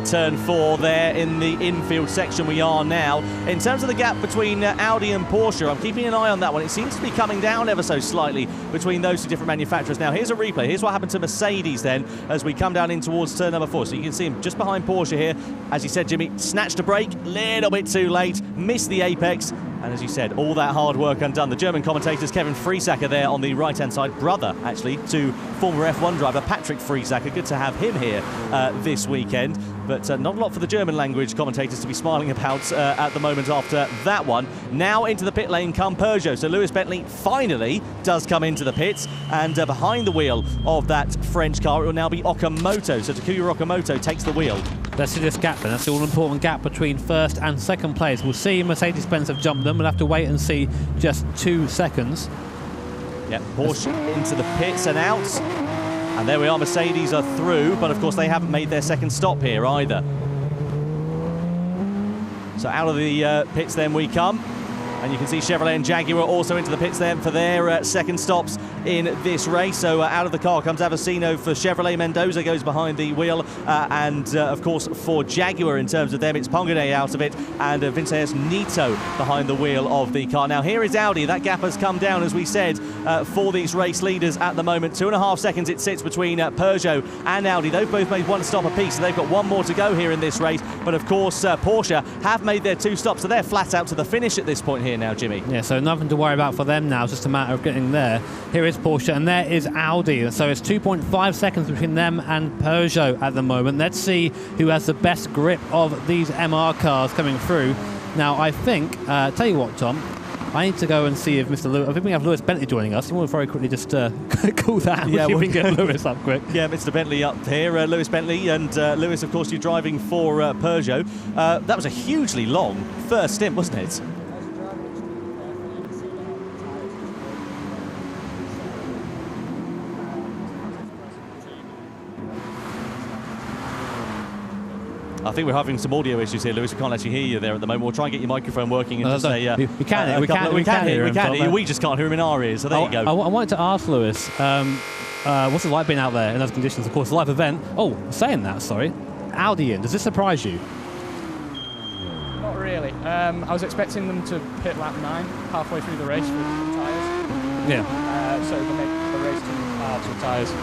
turn 4 there in the infield section we are now. In terms of the gap between Audi and Porsche, I'm keeping an eye on that one. It seems to be coming down ever so slightly between those two different manufacturers. Now, here's a replay. Here's what happened to Mercedes then as we come down in towards turn number 4. So you can see him just behind Porsche here. As you said, Jimmy, snatched a break, little bit too late, missed the apex. And as you said, all that hard work undone. The German commentators, Kevin Friesacker there on the right-hand side, brother, actually, to former F1 driver Patrick Friesacker. Good to have him here this weekend. But not a lot for the German language commentators to be smiling about at the moment after that one. Now into the pit lane come Peugeot. So Lewis Bentley finally does come into the pits. And behind the wheel of that French car, it will now be Okamoto. So Takuya Okamoto takes the wheel. Let's see this gap then. That's the all-important gap between first and second place. We'll see Mercedes-Benz have jumped them. We'll have to wait and see just 2 seconds. Yeah, Porsche into the pits and out. And there we are, Mercedes are through, but of course they haven't made their second stop here either. So out of the pits then we come. And you can see Chevrolet and Jaguar also into the pits then for their second stops in this race. So out of the car comes Avicino for Chevrolet. Mendoza goes behind the wheel. And of course for Jaguar in terms of them, it's Pongone out of it. And Vincenzo Nito behind the wheel of the car. Now here is Audi. That gap has come down, as we said, for these race leaders at the moment. 2.5 seconds it sits between Peugeot and Audi. They've both made 1 stop apiece, so they've got 1 more to go here in this race. But of course Porsche have made their 2 stops, so they're flat out to the finish at this point here now, Jimmy. Yeah, so nothing to worry about for them now. It's just a matter of getting there. Here is Porsche and there is Audi. So it's 2.5 seconds between them and Peugeot at the moment. Let's see who has the best grip of these MR cars coming through. Now, I think, tell you what, Tom, I need to go and see if Mr. Lewis, I think we have Lewis Bentley joining us. You want to very quickly just call that. Yeah, see if we can get Lewis up quick. Yeah, Mr. Bentley up here. Lewis Bentley and Lewis, of course, you're driving for Peugeot. That was a hugely long first stint, wasn't it? I think we're having some audio issues here, Lewis. We can't actually hear you there at the moment. We'll try and get your microphone working and just say... we can hear him. We just can't hear him in our ears, so there you go. I wanted to ask Lewis, what's it like being out there in those conditions? Of course, live event. Oh, saying that, sorry. Audi in, does this surprise you? Not really. I was expecting them to pit lap 9 halfway through the race with tyres. Yeah. So they make the race to halves with tyres.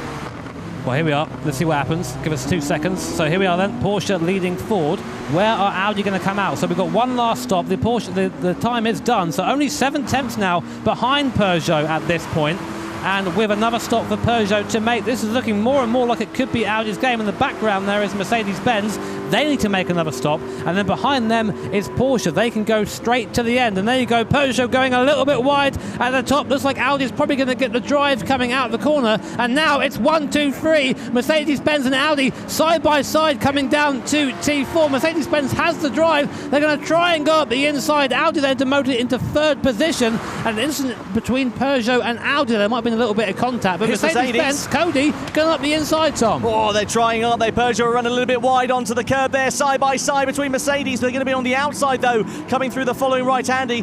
Well, here we are. Let's see what happens. Give us 2 seconds. So here we are then. Porsche leading forward. Where are Audi going to come out? So we've got 1 last stop. The Porsche, the time is done. So only 7 tenths now behind Peugeot at this point. And with another stop for Peugeot to make. This is looking more and more like it could be Audi's game. In the background there is Mercedes-Benz. They need to make another stop. And then behind them is Porsche. They can go straight to the end. And there you go, Peugeot going a little bit wide at the top. Looks like Audi's probably going to get the drive coming out of the corner. And now it's 1, 2, 3. Mercedes-Benz and Audi side by side coming down to T4. Mercedes-Benz has the drive. They're going to try and go up the inside. Audi then demoted into 3rd position. And an incident between Peugeot and Audi. There might have been a little bit of contact, but Mercedes-Benz, Cody, going up the inside, Tom. Oh, they're trying, aren't they? Peugeot are running a little bit wide onto the curb there, side by side between Mercedes. They're going to be on the outside, though, coming through the following right-hander.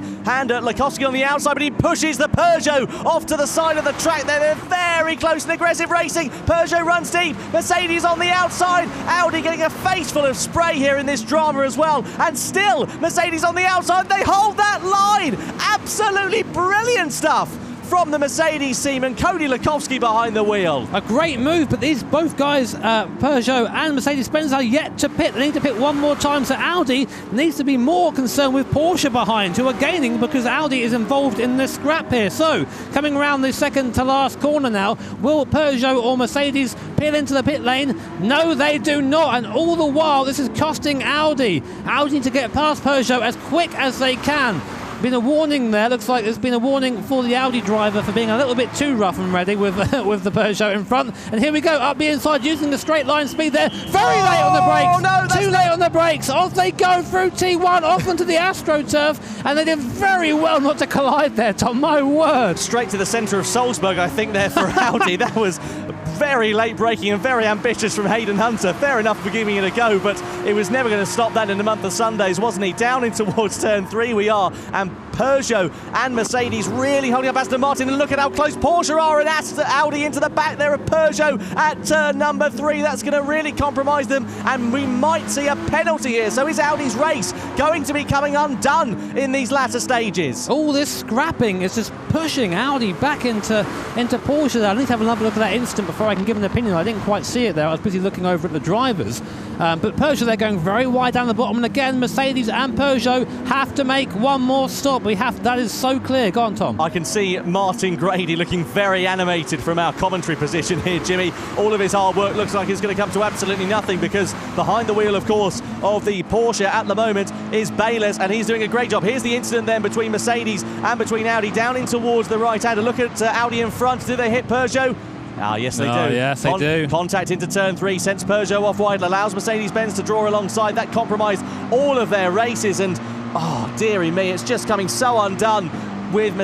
Lukowski on the outside, but he pushes the Peugeot off to the side of the track there. They're very close and aggressive racing. Peugeot runs deep. Mercedes on the outside. Audi getting a face full of spray here in this drama as well. And still, Mercedes on the outside. They hold that line. Absolutely brilliant stuff from the Mercedes team, and Cody Lukowski behind the wheel. A great move, but these both guys, Peugeot and Mercedes-Benz, are yet to pit. They need to pit 1 more time, so Audi needs to be more concerned with Porsche behind, who are gaining because Audi is involved in this scrap here. So, coming around the second to last corner now, will Peugeot or Mercedes peel into the pit lane? No, they do not, and all the while, this is costing Audi. Audi need to get past Peugeot as quick as they can. Been a warning there. Looks like there's been a warning for the Audi driver for being a little bit too rough and ready with with the Peugeot in front. And here we go, up the inside, using the straight line speed there. Very late on the brakes. No, too late on the brakes. Off they go through T1, off onto the AstroTurf, and they did very well not to collide there, Tom. My word. Straight to the centre of Salzburg, I think, there for Audi. That was very late braking and very ambitious from Hayden Hunter. Fair enough for giving it a go, but it was never going to stop that in the month of Sundays, wasn't he? Down in towards turn 3 we are, and Peugeot and Mercedes really holding up Aston Martin, and look at how close Porsche are, and Audi into the back there of Peugeot at turn number 3. That's going to really compromise them, and we might see a penalty here. So is Audi's race going to be coming undone in these latter stages? All this scrapping is just pushing Audi back into Porsche. I need to have another look at that instant before I can give an opinion. I didn't quite see it there. I was busy looking over at the drivers. But Peugeot, they're going very wide down the bottom, and again Mercedes and Peugeot have to make one more stop. That is so clear. Go on, Tom. I can see Martin Grady looking very animated from our commentary position here, Jimmy. All of his hard work looks like it's going to come to absolutely nothing, because behind the wheel, of course, of the Porsche at the moment is Bayless, and he's doing a great job. Here's the incident then between Mercedes and between Audi, down in towards the right hand. A look at Audi in front. Do they hit Peugeot? Ah, yes, they do. Yes, they do. Contact into turn 3, sends Peugeot off wide, allows Mercedes-Benz to draw alongside. That compromised all of their races, and oh, dearie me, it's just coming so undone with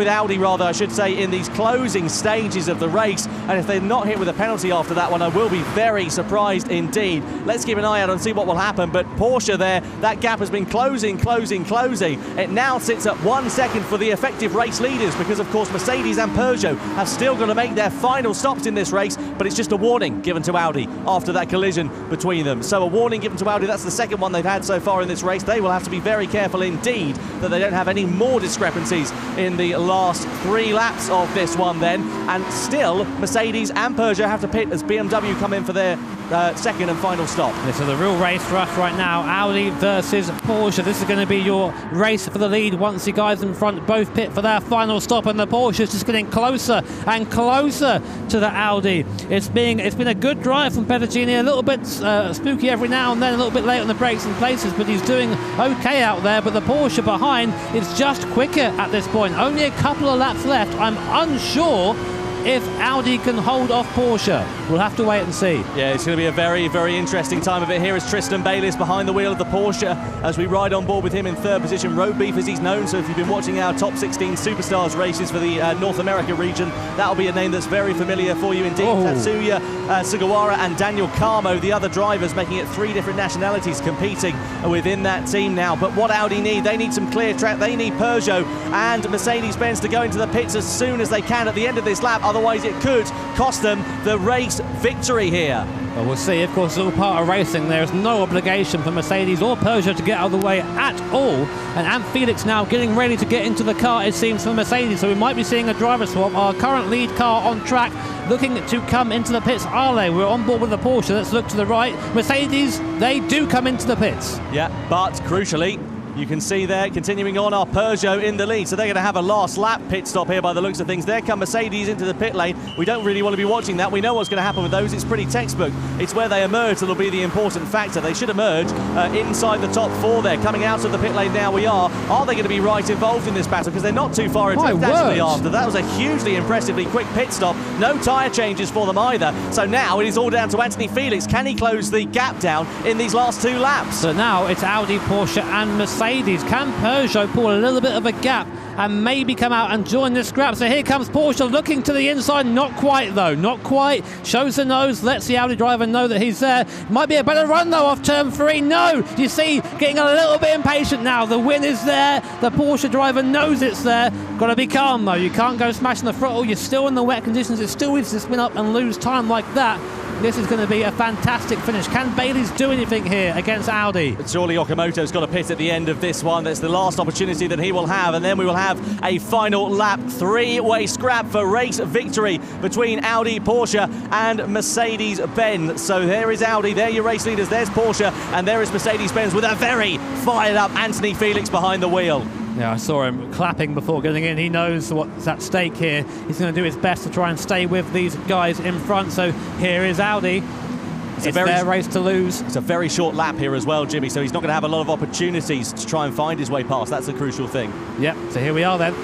Audi, I should say, in these closing stages of the race. And if they're not hit with a penalty after that one, I will be very surprised indeed. Let's keep an eye out and see what will happen. But Porsche there, that gap has been closing. It now sits at 1 second for the effective race leaders, because of course Mercedes and Peugeot have still got to make their final stops in this race, but it's just a warning given to Audi after that collision between them. So a warning given to Audi, that's the second one they've had so far in this race. They will have to be very careful indeed that they don't have any more discrepancies in the last 3 laps of this one then. And still Mercedes and Peugeot have to pit as BMW come in for their second and final stop. This is a real race for us right now. Audi versus Porsche. This is going to be your race for the lead once the guys in front both pit for their final stop, and the Porsche is just getting closer and closer to the Audi. It's been a good drive from Perugini, a little bit spooky every now and then, a little bit late on the brakes in places, but he's doing okay out there. But the Porsche behind is just quicker at this point. Only a couple of laps left. I'm unsure if Audi can hold off Porsche. We'll have to wait and see. Yeah, it's going to be a very, very interesting time of it. Here is Tristan Bayliss behind the wheel of the Porsche as we ride on board with him in third position. Road Beef, as he's known, so if you've been watching our top 16 Superstars races for the North America region, that'll be a name that's very familiar for you indeed. Tatsuya Sugawara and Daniel Carmo, the other drivers, making it 3 different nationalities competing within that team now. But what Audi need, they need some clear track. They need Peugeot and Mercedes-Benz to go into the pits as soon as they can at the end of this lap. Otherwise, it could cost them the race victory here. Well, we'll see. Of course, it's all part of racing. There is no obligation for Mercedes or Peugeot to get out of the way at all. And Felix now getting ready to get into the car, it seems, for Mercedes. So we might be seeing a driver swap. Our current lead car on track looking to come into the pits. Are they? We're on board with the Porsche. Let's look to the right. Mercedes, they do come into the pits. Yeah, but crucially, you can see there, continuing on, our Peugeot in the lead. So they're going to have a last lap pit stop here by the looks of things. There come Mercedes into the pit lane. We don't really want to be watching that. We know what's going to happen with those. It's pretty textbook. It's where they emerge that'll be the important factor. They should emerge inside the top 4 there. Coming out of the pit lane now we are. Are they going to be right involved in this battle? Because they're not too far into it actually after. That was a hugely impressively quick pit stop. No tyre changes for them either. So now it is all down to Anthony Felix. Can he close the gap down in these last 2 laps? So now it's Audi, Porsche and Mercedes. Can Peugeot pull a little bit of a gap and maybe come out and join this scrap? So here comes Porsche looking to the inside. Not quite though, not quite. Shows the nose, lets the Audi driver know that he's there. Might be a better run though off turn 3. No, you see, getting a little bit impatient now. The win is there. The Porsche driver knows it's there. Got to be calm though. You can't go smashing the throttle. You're still in the wet conditions. It's still easy to spin up and lose time like that. This is going to be a fantastic finish. Can Bayliss do anything here against Audi? Surely Okamoto's got a pit at the end of this one. That's the last opportunity that he will have, and then we will have a final lap 3-way scrap for race victory between Audi, Porsche and Mercedes-Benz. So there is Audi, there are your race leaders, there's Porsche, and there is Mercedes-Benz with a very fired up Anthony Felix behind the wheel. Yeah, I saw him clapping before getting in. He knows what's at stake here. He's going to do his best to try and stay with these guys in front. So here is Audi. It's their race to lose. It's a very short lap here as well, Jimmy, so he's not going to have a lot of opportunities to try and find his way past. That's the crucial thing. Yep, so here we are then.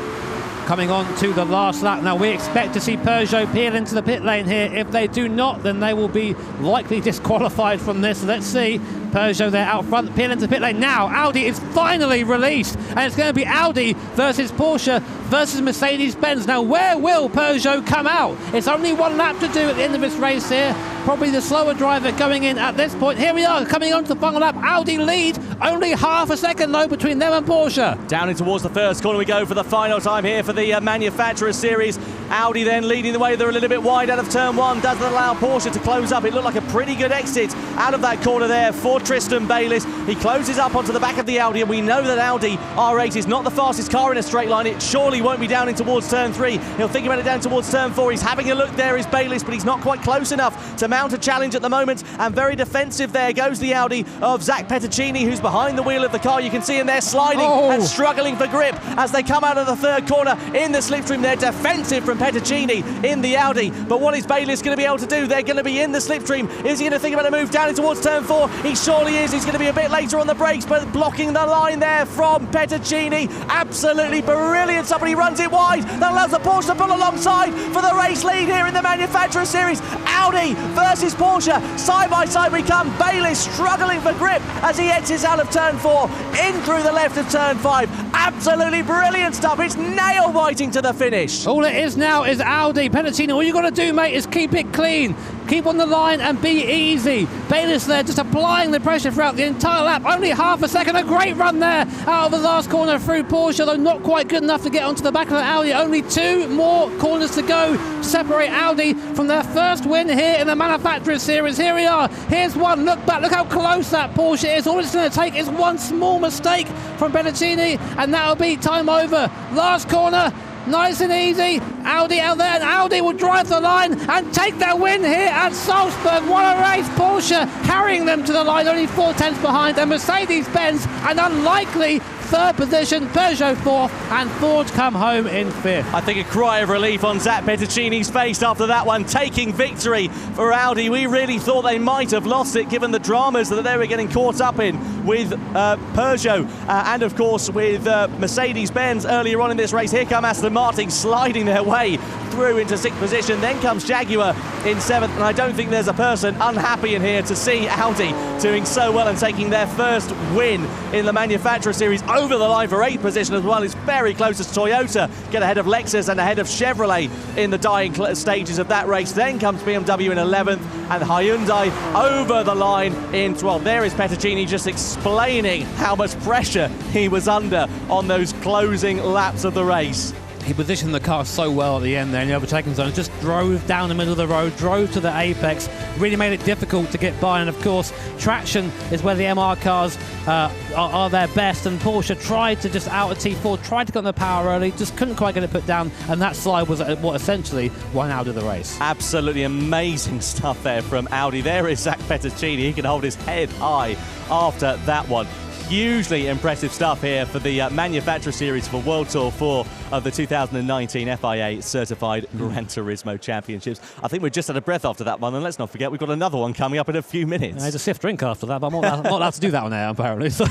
Coming on to the last lap. Now we expect to see Peugeot peel into the pit lane here. If they do not, then they will be likely disqualified from this. Let's see. Peugeot there out front, peel into the pit lane. Now Audi is finally released, and it's going to be Audi versus Porsche versus Mercedes-Benz. Now where will Peugeot come out? It's only 1 lap to do at the end of this race here. probably the slower driver going in at this point. Here we are, coming onto the final lap. Audi lead, only half a second though between them and Porsche. Down in towards the first corner we go for the final time here for the Manufacturers Series. Audi then leading the way. They're a little bit wide out of turn one. Doesn't allow Porsche to close up. It looked like a pretty good exit out of that corner there for Tristan Bayliss. He closes up onto the back of the Audi, and we know that Audi R8 is not the fastest car in a straight line. It surely won't be down in towards turn three. He'll think about it down towards turn four. He's having a look there is Bayliss, but he's not quite close enough to mount a challenge at the moment, and very defensive there goes the Audi of Zach Petruccini, who's behind the wheel of the car. You can see him there sliding and struggling for grip as they come out of the third corner in the slipstream. They're defensive from Petruccini in the Audi, but what is Bayliss going to be able to do? They're going to be in the slipstream. Is he going to think about a move down towards turn four? He surely is. He's going to be a bit later on the brakes, but blocking the line there from Petruccini. Absolutely brilliant. Somebody runs it wide. That allows the Porsche to pull alongside for the race lead here in the Manufacturer Series. Audi versus Porsche. Side by side we come. Bayliss struggling for grip as he exits out of turn four, in through the left of turn five. Absolutely brilliant stuff. It's nail biting to the finish. All it is now is Audi. Petruccini, all you got to do, mate, is keep it clean. Keep on the line and be easy. Bayliss there just applying the pressure throughout the entire lap. Only half a second. A great run there out of the last corner through Porsche, though not quite good enough to get onto the back of the Audi. Only 2 more corners to go to separate Audi from their first win here in the Manufacturers Series. Here we are. Here's one. Look back. Look how close that Porsche is. All it's going to take is one small mistake from Petruccini, and that'll be time over. Last corner. Nice and easy. Audi out there, and Audi will drive the line and take their win here at Salzburg. What a race. Porsche carrying them to the line, only 4 tenths behind, and Mercedes-Benz an unlikely third position, Peugeot fourth, and Ford come home in fifth. I think a cry of relief on Zach Petruccini's face after that one, taking victory for Audi. We really thought they might have lost it given the dramas that they were getting caught up in with Peugeot and of course with Mercedes-Benz earlier on in this race. Here come Aston Martin sliding their way through into 6th position. Then comes Jaguar in 7th, and I don't think there's a person unhappy in here to see Audi doing so well and taking their first win in the Manufacturer Series over the line for 8th position as well. It's very close as Toyota get ahead of Lexus and ahead of Chevrolet in the dying stages of that race. Then comes BMW in 11th and Hyundai over the line in 12th. There is Petruccini just explaining how much pressure he was under on those closing laps of the race. He positioned the car so well at the end there in the overtaking zone, just drove down the middle of the road, drove to the apex, really made it difficult to get by. And of course, traction is where the MR cars are their best, and Porsche tried to just out of T4, tried to get on the power early, just couldn't quite get it put down, and that slide was what essentially won out of the race. Absolutely amazing stuff there from Audi. There is Zach Petruccini. He can hold his head high after that one. Hugely impressive stuff here for the Manufacturer Series for World Tour 4 of the 2019 FIA Certified Gran Turismo Championships. I think we're just out of breath after that one, and let's not forget we've got another one coming up in a few minutes. There's a stiff drink after that, but I'm not allowed to do that on air, apparently. So,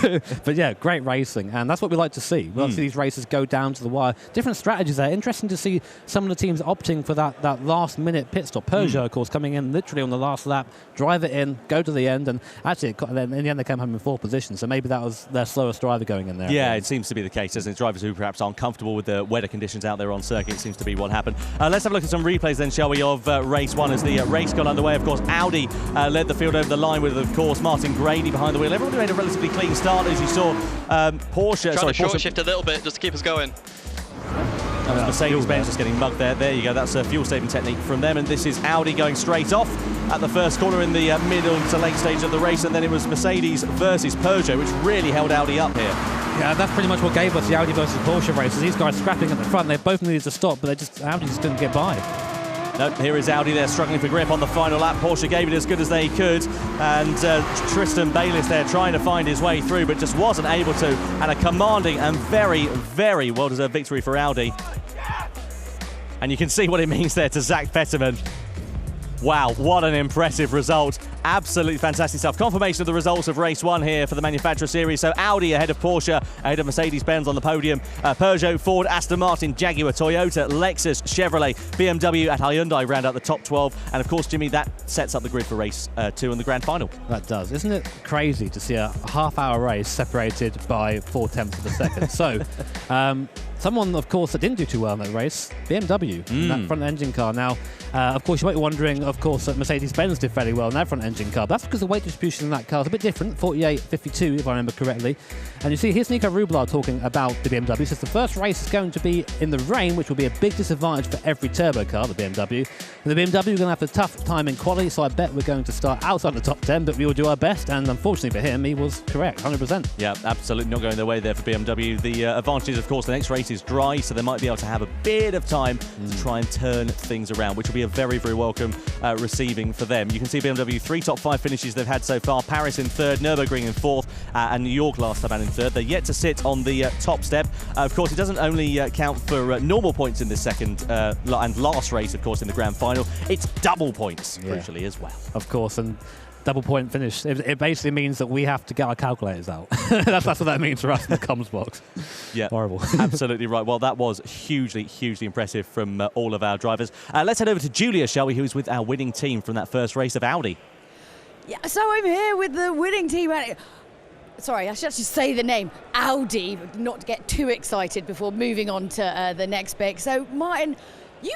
but yeah, great racing, and that's what we like to see. We like to see these races go down to the wire. Different strategies there. Interesting to see some of the teams opting for that last-minute pit stop. Peugeot, of course, coming in literally on the last lap, drive it in, go to the end, and actually, in the end, they came home in 4th position, so maybe that was their slowest driver going in there. Yeah, it seems to be the case, doesn't it? Drivers who perhaps aren't comfortable with the weather conditions out there on circuit seems to be what happened. Let's have a look at some replays then, shall we, of race one as the race got underway. Of course, Audi led the field over the line with, of course, Martin Grady behind the wheel. Everybody made a relatively clean start, as you saw. Porsche... Trying to short shift a little bit just to keep us going. Mercedes-Benz just getting mugged there. There you go. That's a fuel-saving technique from them. And this is Audi going straight off at the first corner in the middle to late stage of the race. And then it was Mercedes versus Peugeot, which really held Audi up here. Yeah, that's pretty much what gave us the Audi versus Porsche races. These guys scrapping at the front. They both needed to stop, but Audi just couldn't get by. No, here is Audi there struggling for grip on the final lap. Porsche gave it as good as they could, and Tristan Bayliss there trying to find his way through, but just wasn't able to. And a commanding and very, very well-deserved victory for Audi. And you can see what it means there to Zach Petterman. Wow, what an impressive result. Absolutely fantastic stuff. Confirmation of the results of race one here for the Manufacturer Series. So Audi ahead of Porsche, ahead of Mercedes-Benz on the podium. Peugeot, Ford, Aston Martin, Jaguar, Toyota, Lexus, Chevrolet, BMW and Hyundai round out the top 12. And of course, Jimmy, that sets up the grid for race 2 and the grand final. That does. Isn't it crazy to see a half-hour race separated by 4 tenths of a second? So, someone, of course, that didn't do too well in that race, BMW, that front engine car. Now, of course, you might be wondering, of course, that Mercedes-Benz did fairly well in that front engine car. But that's because the weight distribution in that car is a bit different, 48-52, if I remember correctly. And you see, here's Nico Rublar talking about the BMW. He says the first race is going to be in the rain, which will be a big disadvantage for every turbo car, the BMW. And the BMW are going to have a tough time in quality, so I bet we're going to start outside the top 10, but we will do our best. And unfortunately for him, he was correct, 100%. Yeah, absolutely not going their way there for BMW. The advantage is, of course, the next race is dry, so they might be able to have a bit of time to try and turn things around, which will be a very, very welcome receiving for them. You can see BMW 3 top 5 finishes they've had so far. Paris in 3rd, Nürburgring in 4th, and New York last time out in 3rd. They're yet to sit on the top step. Of course, it doesn't only count for normal points in this second and last race, of course, in the grand final. It's double points, crucially, as well. Of course, and double point finish. It basically means that we have to get our calculators out. that's what that means for us in the comms box. Yeah, horrible. Absolutely right. Well, that was hugely, hugely impressive from all of our drivers. Let's head over to Julia, shall we, who's with our winning team from that first race of Audi. Yeah, so I'm here with the winning team. Sorry, I should actually say the name, Audi, but not to get too excited before moving on to the next bit. So, Martin, you're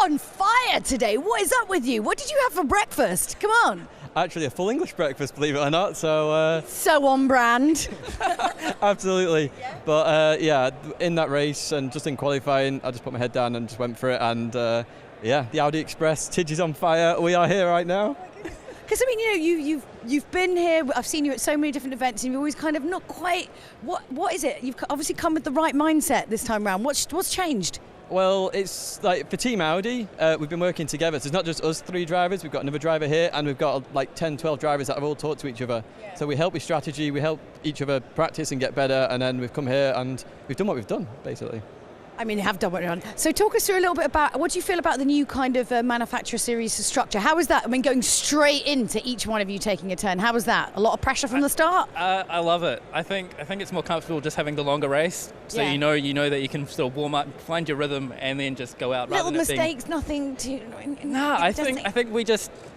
on fire today. What is up with you? What did you have for breakfast? Come on. Actually, a full English breakfast, believe it or not. So on brand. Absolutely. Yeah. But yeah, in that race and just in qualifying, I just put my head down and just went for it. And yeah, the Audi Express, Tidge is on fire. We are here right now. Because I mean, you know, you've been here. I've seen you at so many different events, and you've always kind of not quite. What is it? You've obviously come with the right mindset this time around. What's changed? Well, it's like for Team Audi, we've been working together. So it's not just us 3 drivers, we've got another driver here, and we've got like 10, 12 drivers that have all talked to each other. Yeah. So we help with strategy, we help each other practice and get better, and then we've come here and we've done what we've done, basically. I mean, you have done what you've done. So talk us through a little bit about, what do you feel about the new kind of manufacturer series structure? How is that? I mean, going straight into each one of you taking a turn, how was that? A lot of pressure from the start? I love it. I think it's more comfortable just having the longer race. So you know that you can sort of warm up, find your rhythm, and then just go out. Little mistakes, nothing to... No, I think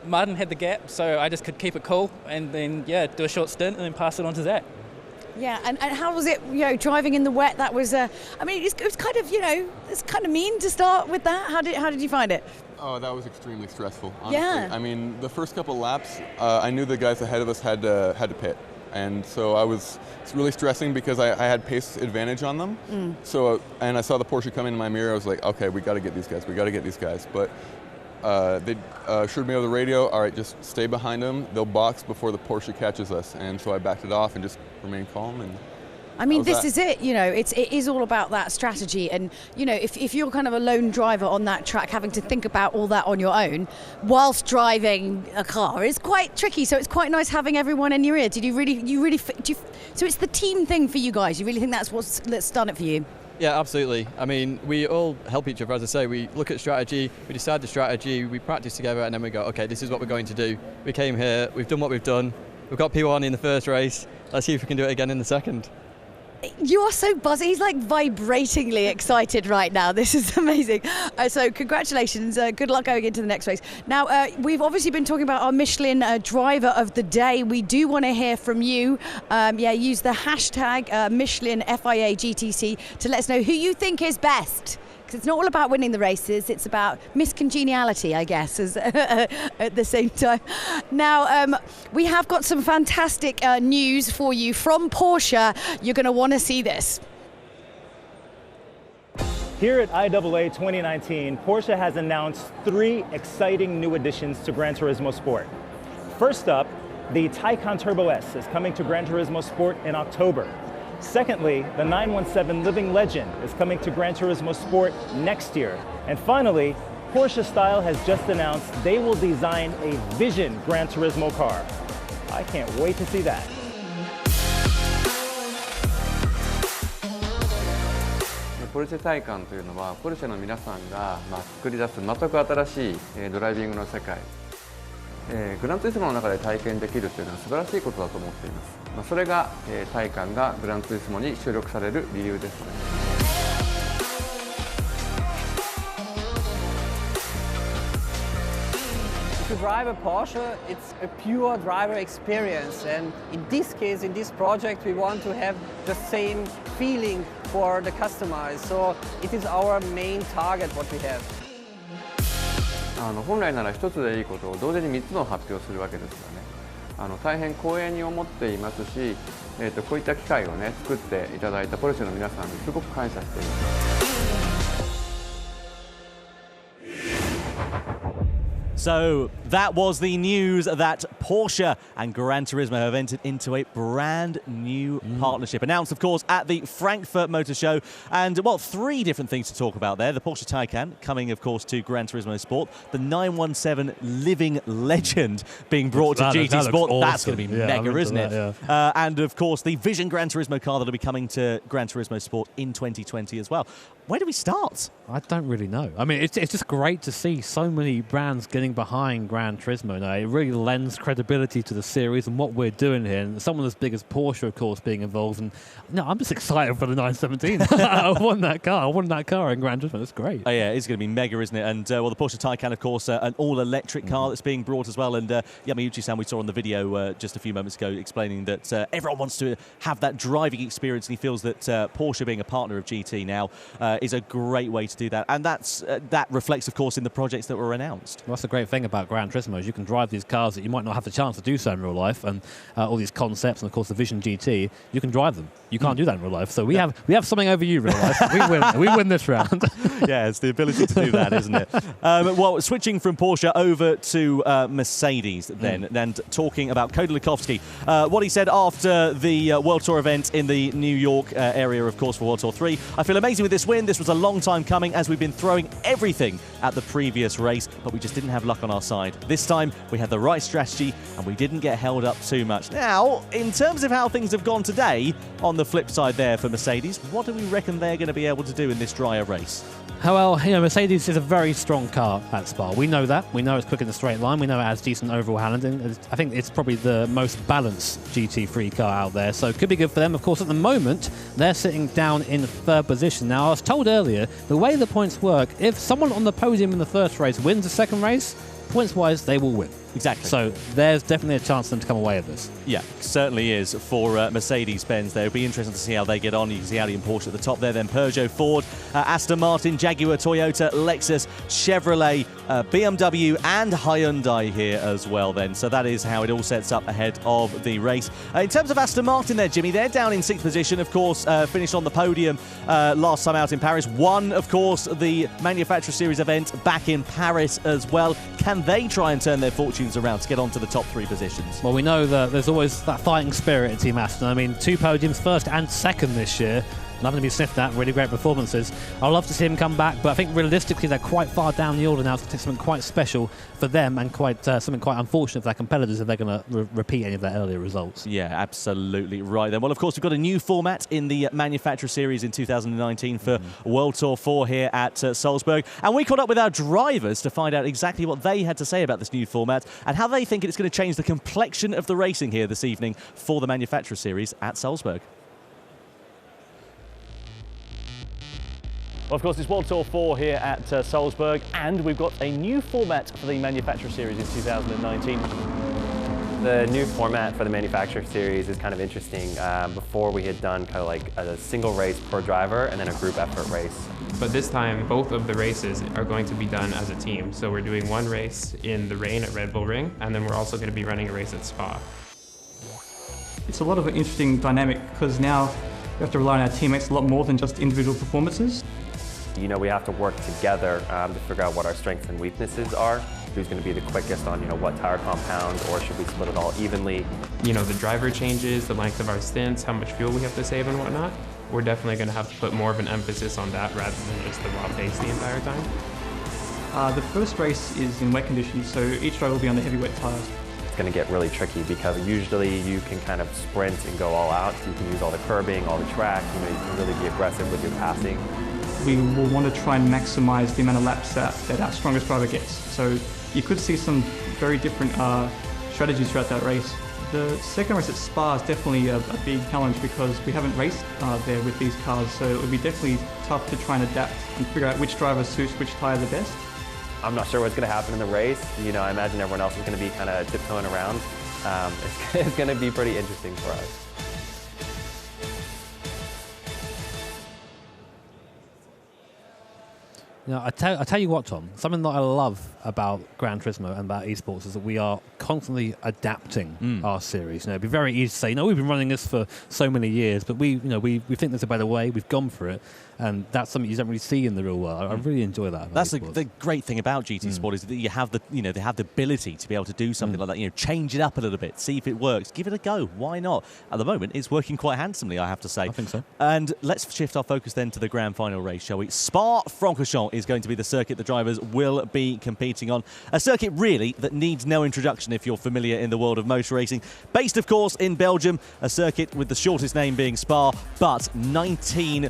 Martin had the gap, so I just could keep it cool, and then, do a short stint, and then pass it on to Zach. Yeah, and how was it, driving in the wet? That was, I mean, it was kind of, it's kind of mean to start with that. How did you find it? Oh, that was extremely stressful, honestly. Yeah. I mean, the first couple laps, I knew the guys ahead of us had to pit. And so it's really stressing because I had pace advantage on them. So, and I saw the Porsche come in my mirror, I was like, okay, we got to get these guys, But they assured me over the radio, all right, just stay behind them. They'll box before the Porsche catches us. And so I backed it off and just remained calm. And I mean, this is it. It is all about that strategy. And, if you're kind of a lone driver on that track, having to think about all that on your own whilst driving a car is quite tricky. So it's quite nice having everyone in your ear. So it's the team thing for you guys. You really think that's what's done it for you? Yeah, absolutely. I mean, we all help each other. As I say, we look at strategy, we decide the strategy, we practice together, and then we go, okay, this is what we're going to do. We came here, we've done what we've done. We've got P1 in the first race. Let's see if we can do it again in the second. You are so buzzy. He's like vibratingly excited right now. This is amazing. So congratulations. Good luck going into the next race. Now, we've obviously been talking about our Michelin driver of the day. We do want to hear from you. Use the hashtag Michelin FIA GTC to let us know who you think is best. It's not all about winning the races, it's about miscongeniality, I guess, at the same time. Now, we have got some fantastic news for you from Porsche. You're going to want to see this. Here at IAA 2019, Porsche has announced 3 exciting new additions to Gran Turismo Sport. First up, the Taycan Turbo S is coming to Gran Turismo Sport in October. Secondly, the 917 Living Legend is coming to Gran Turismo Sport next year. And finally, Porsche Style has just announced they will design a Vision Gran Turismo car. I can't wait to see that. Porsche Taycan というのは、ポルシェの皆さんが作り出す全く新しいドライビングの世界。グランツーリスモの中で体験できるというのは素晴らしいことだと思っています。それがタイカンがグランツーリスモに収録される理由ですね。To drive a Porsche, it's a pure driver experience, and in this case, in this project, we want to have the same feeling for the customized. So it is our main target what we have. 本来なら一つでいいことを同時に3つの発表をするわけですよね。大変光栄に思っていますし、こういった機会をね作っていただいたポルシェの皆さんにすごく感謝しています。 So that was the news that Porsche and Gran Turismo have entered into a brand new partnership. Announced, of course, at the Frankfurt Motor Show. And, well, 3 different things to talk about there. The Porsche Taycan coming, of course, to Gran Turismo Sport. The 917 living legend being brought to GT Sport. Awesome. That's going to be mega, isn't it? Yeah. And, of course, the Vision Gran Turismo car that will be coming to Gran Turismo Sport in 2020 as well. Where do we start? I don't really know. I mean, it's just great to see so many brands getting behind Gran Turismo now. It really lends credibility to the series and what we're doing here. And someone as big as Porsche, of course, being involved. And no, I'm just excited for the 917. I want that car. I want that car in Gran Turismo. That's great. Oh, yeah, it's going to be mega, isn't it? And, well, the Porsche Taycan, of course, an all-electric car that's being brought as well. And Yamauchi-san, we saw on the video just a few moments ago explaining that everyone wants to have that driving experience, and he feels that Porsche being a partner of GT now is a great way to do that. And that reflects, of course, in the projects that were announced. Well, that's the great thing about Gran Turismo is you can drive these cars that you might not have the chance to do so in real life, and all these concepts, and of course the Vision GT, you can drive them. You can't do that in real life. So we have something over you, real life. We win this round. Yeah, it's the ability to do that, isn't it? Well, switching from Porsche over to Mercedes then, and talking about Koda Lukovsky. What he said after the World Tour event in the New York area, of course, for World Tour 3. I feel amazing with this win. This was a long time coming, as we've been throwing everything at the previous race, but we just didn't have luck on our side. This time, we had the right strategy, and we didn't get held up too much. Now, in terms of how things have gone today, on the flip side there for Mercedes, what do we reckon they're going to be able to do in this drier race? Well, Mercedes is a very strong car at Spa. We know that. We know it's quick in the straight line. We know it has decent overall handling. I think it's probably the most balanced GT3 car out there, so it could be good for them. Of course, at the moment, they're sitting down in 3rd position. Now, I was told earlier, the way the points work, if someone on the podium in the first race wins the second race, points-wise, they will win. Exactly. So there's definitely a chance for them to come away with this. Yeah, certainly is for Mercedes-Benz. It'll be interesting to see how they get on. You can see Audi and Porsche at the top there, then Peugeot, Ford, Aston Martin, Jaguar, Toyota, Lexus, Chevrolet, BMW and Hyundai here as well then. So that is how it all sets up ahead of the race. In terms of Aston Martin there, Jimmy, they're down in 6th position, of course, finished on the podium last time out in Paris. Won, of course, the Manufacturer Series event back in Paris as well. Can they try and turn their fortunes around to get onto the top 3 positions? Well, we know that there's always that fighting spirit at Team Aston. I mean, 2 podiums, 1st and 2nd this year. Nothing to be sniffed at, really great performances. I'd love to see him come back, but I think realistically they're quite far down the order now to take something quite special for them and quite something quite unfortunate for their competitors if they're going to repeat any of their earlier results. Yeah, absolutely right then. Well, of course, we've got a new format in the Manufacturer Series in 2019 for World Tour 4 here at Salzburg. And we caught up with our drivers to find out exactly what they had to say about this new format and how they think it's going to change the complexion of the racing here this evening for the Manufacturer Series at Salzburg. Well, of course, it's World Tour 4 here at Salzburg, and we've got a new format for the Manufacturer Series in 2019. The new format for the Manufacturer Series is kind of interesting. Before we had done kind of like a single race per driver and then a group effort race. But this time, both of the races are going to be done as a team. So we're doing one race in the rain at Red Bull Ring, and then we're also going to be running a race at Spa. It's a lot of an interesting dynamic because now we have to rely on our teammates a lot more than just individual performances. You know, we have to work together to figure out what our strengths and weaknesses are. Who's going to be the quickest on, what tire compound, or should we split it all evenly? The driver changes, the length of our stints, how much fuel we have to save and whatnot. We're definitely going to have to put more of an emphasis on that rather than just the raw pace the entire time. The first race is in wet conditions, so each driver will be on the heavyweight tires. It's going to get really tricky because usually you can kind of sprint and go all out. You can use all the curbing, all the track, you can really be aggressive with your passing. We will want to try and maximize the amount of laps that our strongest driver gets. So you could see some very different strategies throughout that race. The second race at Spa is definitely a big challenge because we haven't raced there with these cars, so it would be definitely tough to try and adapt and figure out which driver suits which tyre the best. I'm not sure what's going to happen in the race. I imagine everyone else is going to be kind of tiptoeing around. It's going to be pretty interesting for us. You know, I tell you what, Tom, something that I love about Gran Turismo and about esports is that we are constantly adapting our series. You know, it'd be very easy to say, we've been running this for so many years, but we think there's a better way. We've gone for it, and that's something you don't really see in the real world. I really enjoy that. That's the great thing about GT Sport is that you have they have the ability to be able to do something like that. You know, change it up a little bit, see if it works, give it a go. Why not? At the moment, it's working quite handsomely, I have to say. I think so. And let's shift our focus then to the grand final race, shall we? Spa-Francorchamps is going to be the circuit the drivers will be competing on. A circuit really that needs no introduction if you're familiar in the world of motor racing. Based, of course, in Belgium, a circuit with the shortest name being Spa, but 19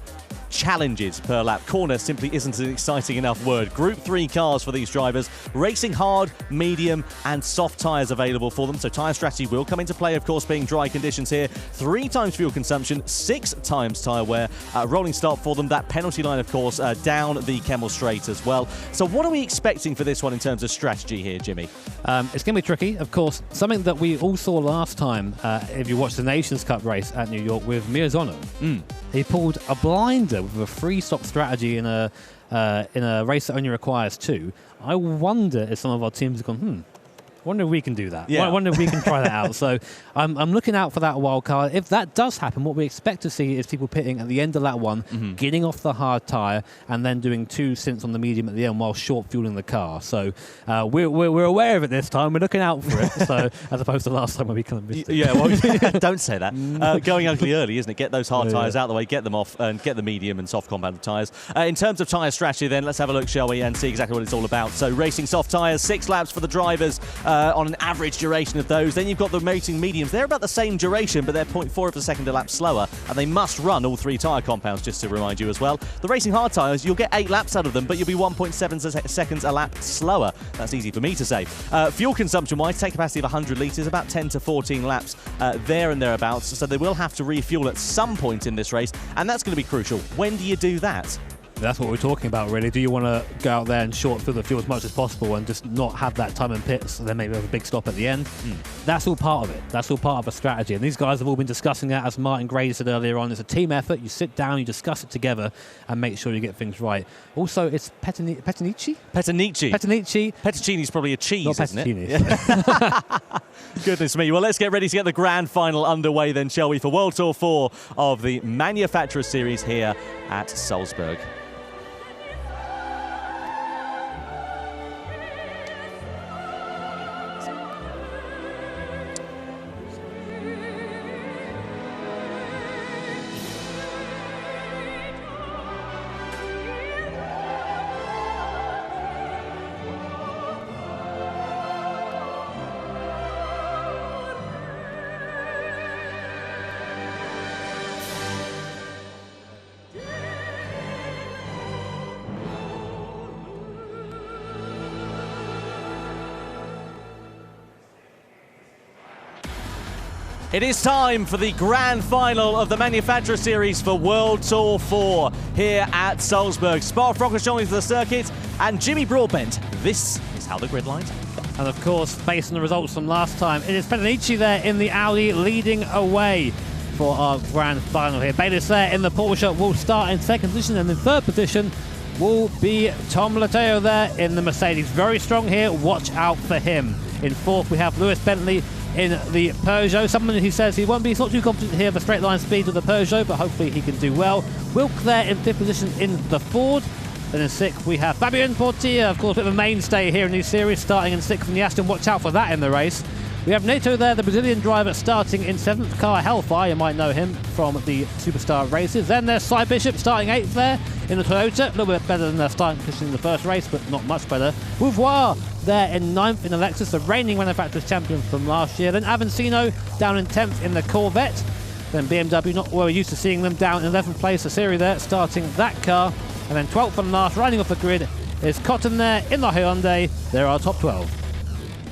challenges per lap. Corner simply isn't an exciting enough word. Group 3 cars for these drivers, racing hard, medium and soft tyres available for them, so tyre strategy will come into play, of course, being dry conditions here. 3 times fuel consumption, 6 times tyre wear, rolling start for them. That penalty line, of course, down the Kemmel Straight as well. So what are we expecting for this one in terms of strategy here, Jimmy? It's going to be tricky, of course. Something that we all saw last time, if you watched the Nations Cup race at New York with Miyazono. He pulled a blinder with a free-stop strategy in a race that only requires 2. I wonder if some of our teams have gone, I wonder if we can do that. Yeah. I wonder if we can try that out. So I'm looking out for that wild card. If that does happen, what we expect to see is people pitting at the end of lap 1, getting off the hard tyre, and then doing 2 stints on the medium at the end while short fueling the car. So we're aware of it this time. We're looking out for it. So as opposed to last time when we kind of missed it. Yeah, well, don't say that. Going ugly early, isn't it? Get those hard tyres out of the way, get them off, and get the medium and soft compound tyres. In terms of tyre strategy, then let's have a look, shall we, and see exactly what it's all about. So racing soft tyres, 6 laps for the drivers. On an average duration of those. Then you've got the racing mediums. They're about the same duration, but they're 0.4 of a second a lap slower, and they must run all 3 tyre compounds, just to remind you as well. The racing hard tyres, you'll get 8 laps out of them, but you'll be 1.7 seconds a lap slower. That's easy for me to say. Fuel consumption-wise, tank capacity of 100 litres, about 10 to 14 laps there and thereabouts, so they will have to refuel at some point in this race, and that's going to be crucial. When do you do that? That's what we're talking about, really. Do you want to go out there and short fill the fuel as much as possible and just not have that time in pits, and then maybe have a big stop at the end? That's all part of it. That's all part of a strategy. And these guys have all been discussing that, as Martin Gray said earlier on. It's a team effort. You sit down, you discuss it together, and make sure you get things right. Also, it's Petanici? Fettuccini's probably a cheese, not isn't it? Goodness me. Well, let's get ready to get the grand final underway then, shall we, for World Tour 4 of the Manufacturers Series here at Salzburg. It is time for the grand final of the Manufacturer Series for World Tour 4 here at Salzburg. Spa-Francorchamps is the circuit, and Jimmy Broadbent, this is how the grid lines up. And of course, based on the results from last time, it is Petanici there in the Audi leading away for our grand final here. Bayliss there in the Porsche will start in 2nd position, and in 3rd position will be Tom Lateo there in the Mercedes. Very strong here, watch out for him. In 4th, we have Lewis Bentley in the Peugeot. Someone who says he's not too confident here of the straight line speed of the Peugeot, but hopefully he can do well. Wilk there in 5th position in the Ford. Then in 6th we have Fabien Portier, of course, a bit of a mainstay here in these series, starting in 6th in the Aston. Watch out for that in the race. We have Neto there, the Brazilian driver, starting in 7th. Car Hellfire, you might know him from the Superstar races. Then there's Cy Bishop starting 8th there in the Toyota. A little bit better than their starting position in the first race, but not much better. Beauvoir there in 9th in the Lexus, the reigning manufacturers champion from last year. Then Avancino down in 10th in the Corvette. Then BMW, not where we're used to seeing them, down in 11th place. Asiri there starting that car. And then 12th and last, riding off the grid, is Cotton there in the Hyundai. There are top 12.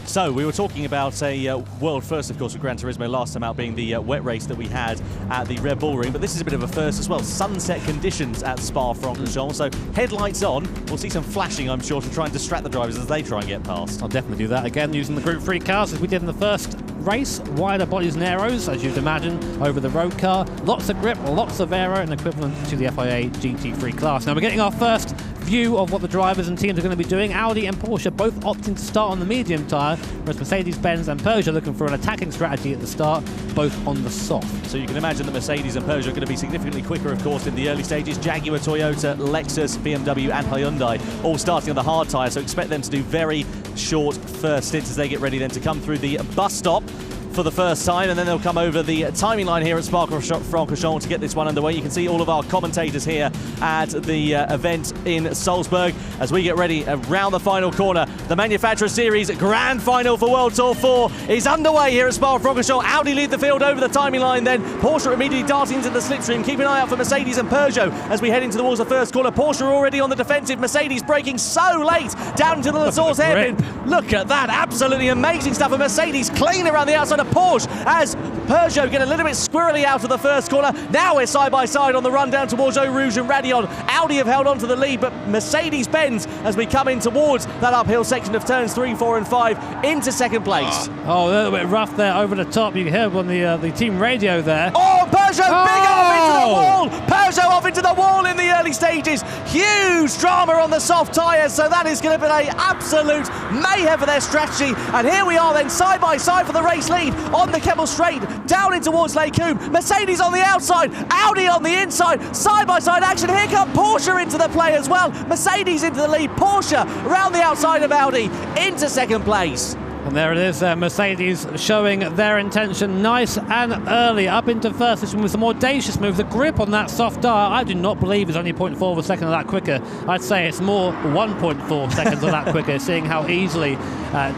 So we were talking about a world first, of course, with Gran Turismo last time out being the wet race that we had at the Red Bull Ring, but this is a bit of a first as well. Sunset conditions at Spa-Francorchamps, so headlights on. We'll see some flashing, I'm sure, to try and distract the drivers as they try and get past. I'll definitely do that again, using the Group 3 cars as we did in the first race. Wider bodies and aeros, as you'd imagine, over the road car. Lots of grip, lots of aero, and equivalent to the FIA GT3 class. Now we're getting our first view of what the drivers and teams are going to be doing. Audi and Porsche both opting to start on the medium tyre, whereas Mercedes-Benz and Peugeot looking for an attacking strategy at the start, both on the soft. So you can imagine that Mercedes and Peugeot are going to be significantly quicker, of course, in the early stages. Jaguar, Toyota, Lexus, BMW and Hyundai all starting on the hard tyre, so expect them to do very short first stints as they get ready then to come through the bus stop for the first time, and then they'll come over the timing line here at Spa-Francorchamps to get this one underway. You can see all of our commentators here at the event in Salzburg as we get ready around the final corner. The Manufacturer Series Grand Final for World Tour 4 is underway here at Spa-Francorchamps. Audi lead the field over the timing line, then Porsche immediately darting into the slipstream. Keep an eye out for Mercedes and Peugeot as we head into towards the first corner. Porsche are already on the defensive. Mercedes braking so late down into the Lasource hairpin. Look at that, absolutely amazing stuff. And Mercedes clean around the outside of Porsche as Peugeot get a little bit squirrely out of the first corner. Now we're side by side on the run down towards Eau Rouge and Radion. Audi have held on to the lead, but Mercedes-Benz, as we come in towards that uphill section of turns 3, 4 and 5, into second place. Oh, a little bit rough there over the top. You can hear on the team radio there. Oh, Peugeot big off into the wall. Peugeot off into the wall in the early stages. Huge drama on the soft tyres, so that is going to be an absolute mayhem for their strategy. And here we are then side by side for the race lead on the Keppel Straight, down in towards Lake Combe. Mercedes on the outside, Audi on the inside, side by side action. Here come Porsche into the play as well. Mercedes into the lead, Porsche around the outside of Audi into second place. And there it is, Mercedes showing their intention nice and early up into first position with some audacious move. The grip on that soft tyre, I do not believe is only 0.4 of a second of that quicker. I'd say it's more 1.4 seconds of that quicker, seeing how easily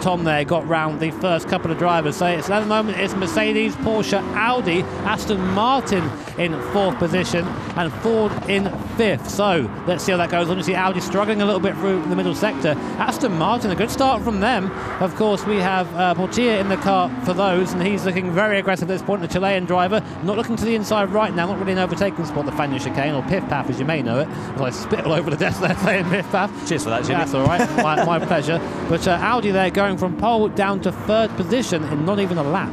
Tom there got round the first couple of drivers. So it's, at the moment it's Mercedes, Porsche, Audi, Aston Martin in fourth position and Ford in fifth. So let's see how that goes. Obviously Audi struggling a little bit through the middle sector. Aston Martin, a good start from them. Of course, we have Portier in the car for those, and he's looking very aggressive at this point, the Chilean driver. Not looking to the inside right now, not really an overtaking spot, the Fania chicane, or Piff Paff as you may know it. As I spit all over the desk there saying Piff Paff. Cheers for that, Jimmy. Yeah, that's all right, my pleasure. But Audi there going from pole down to third position in not even a lap.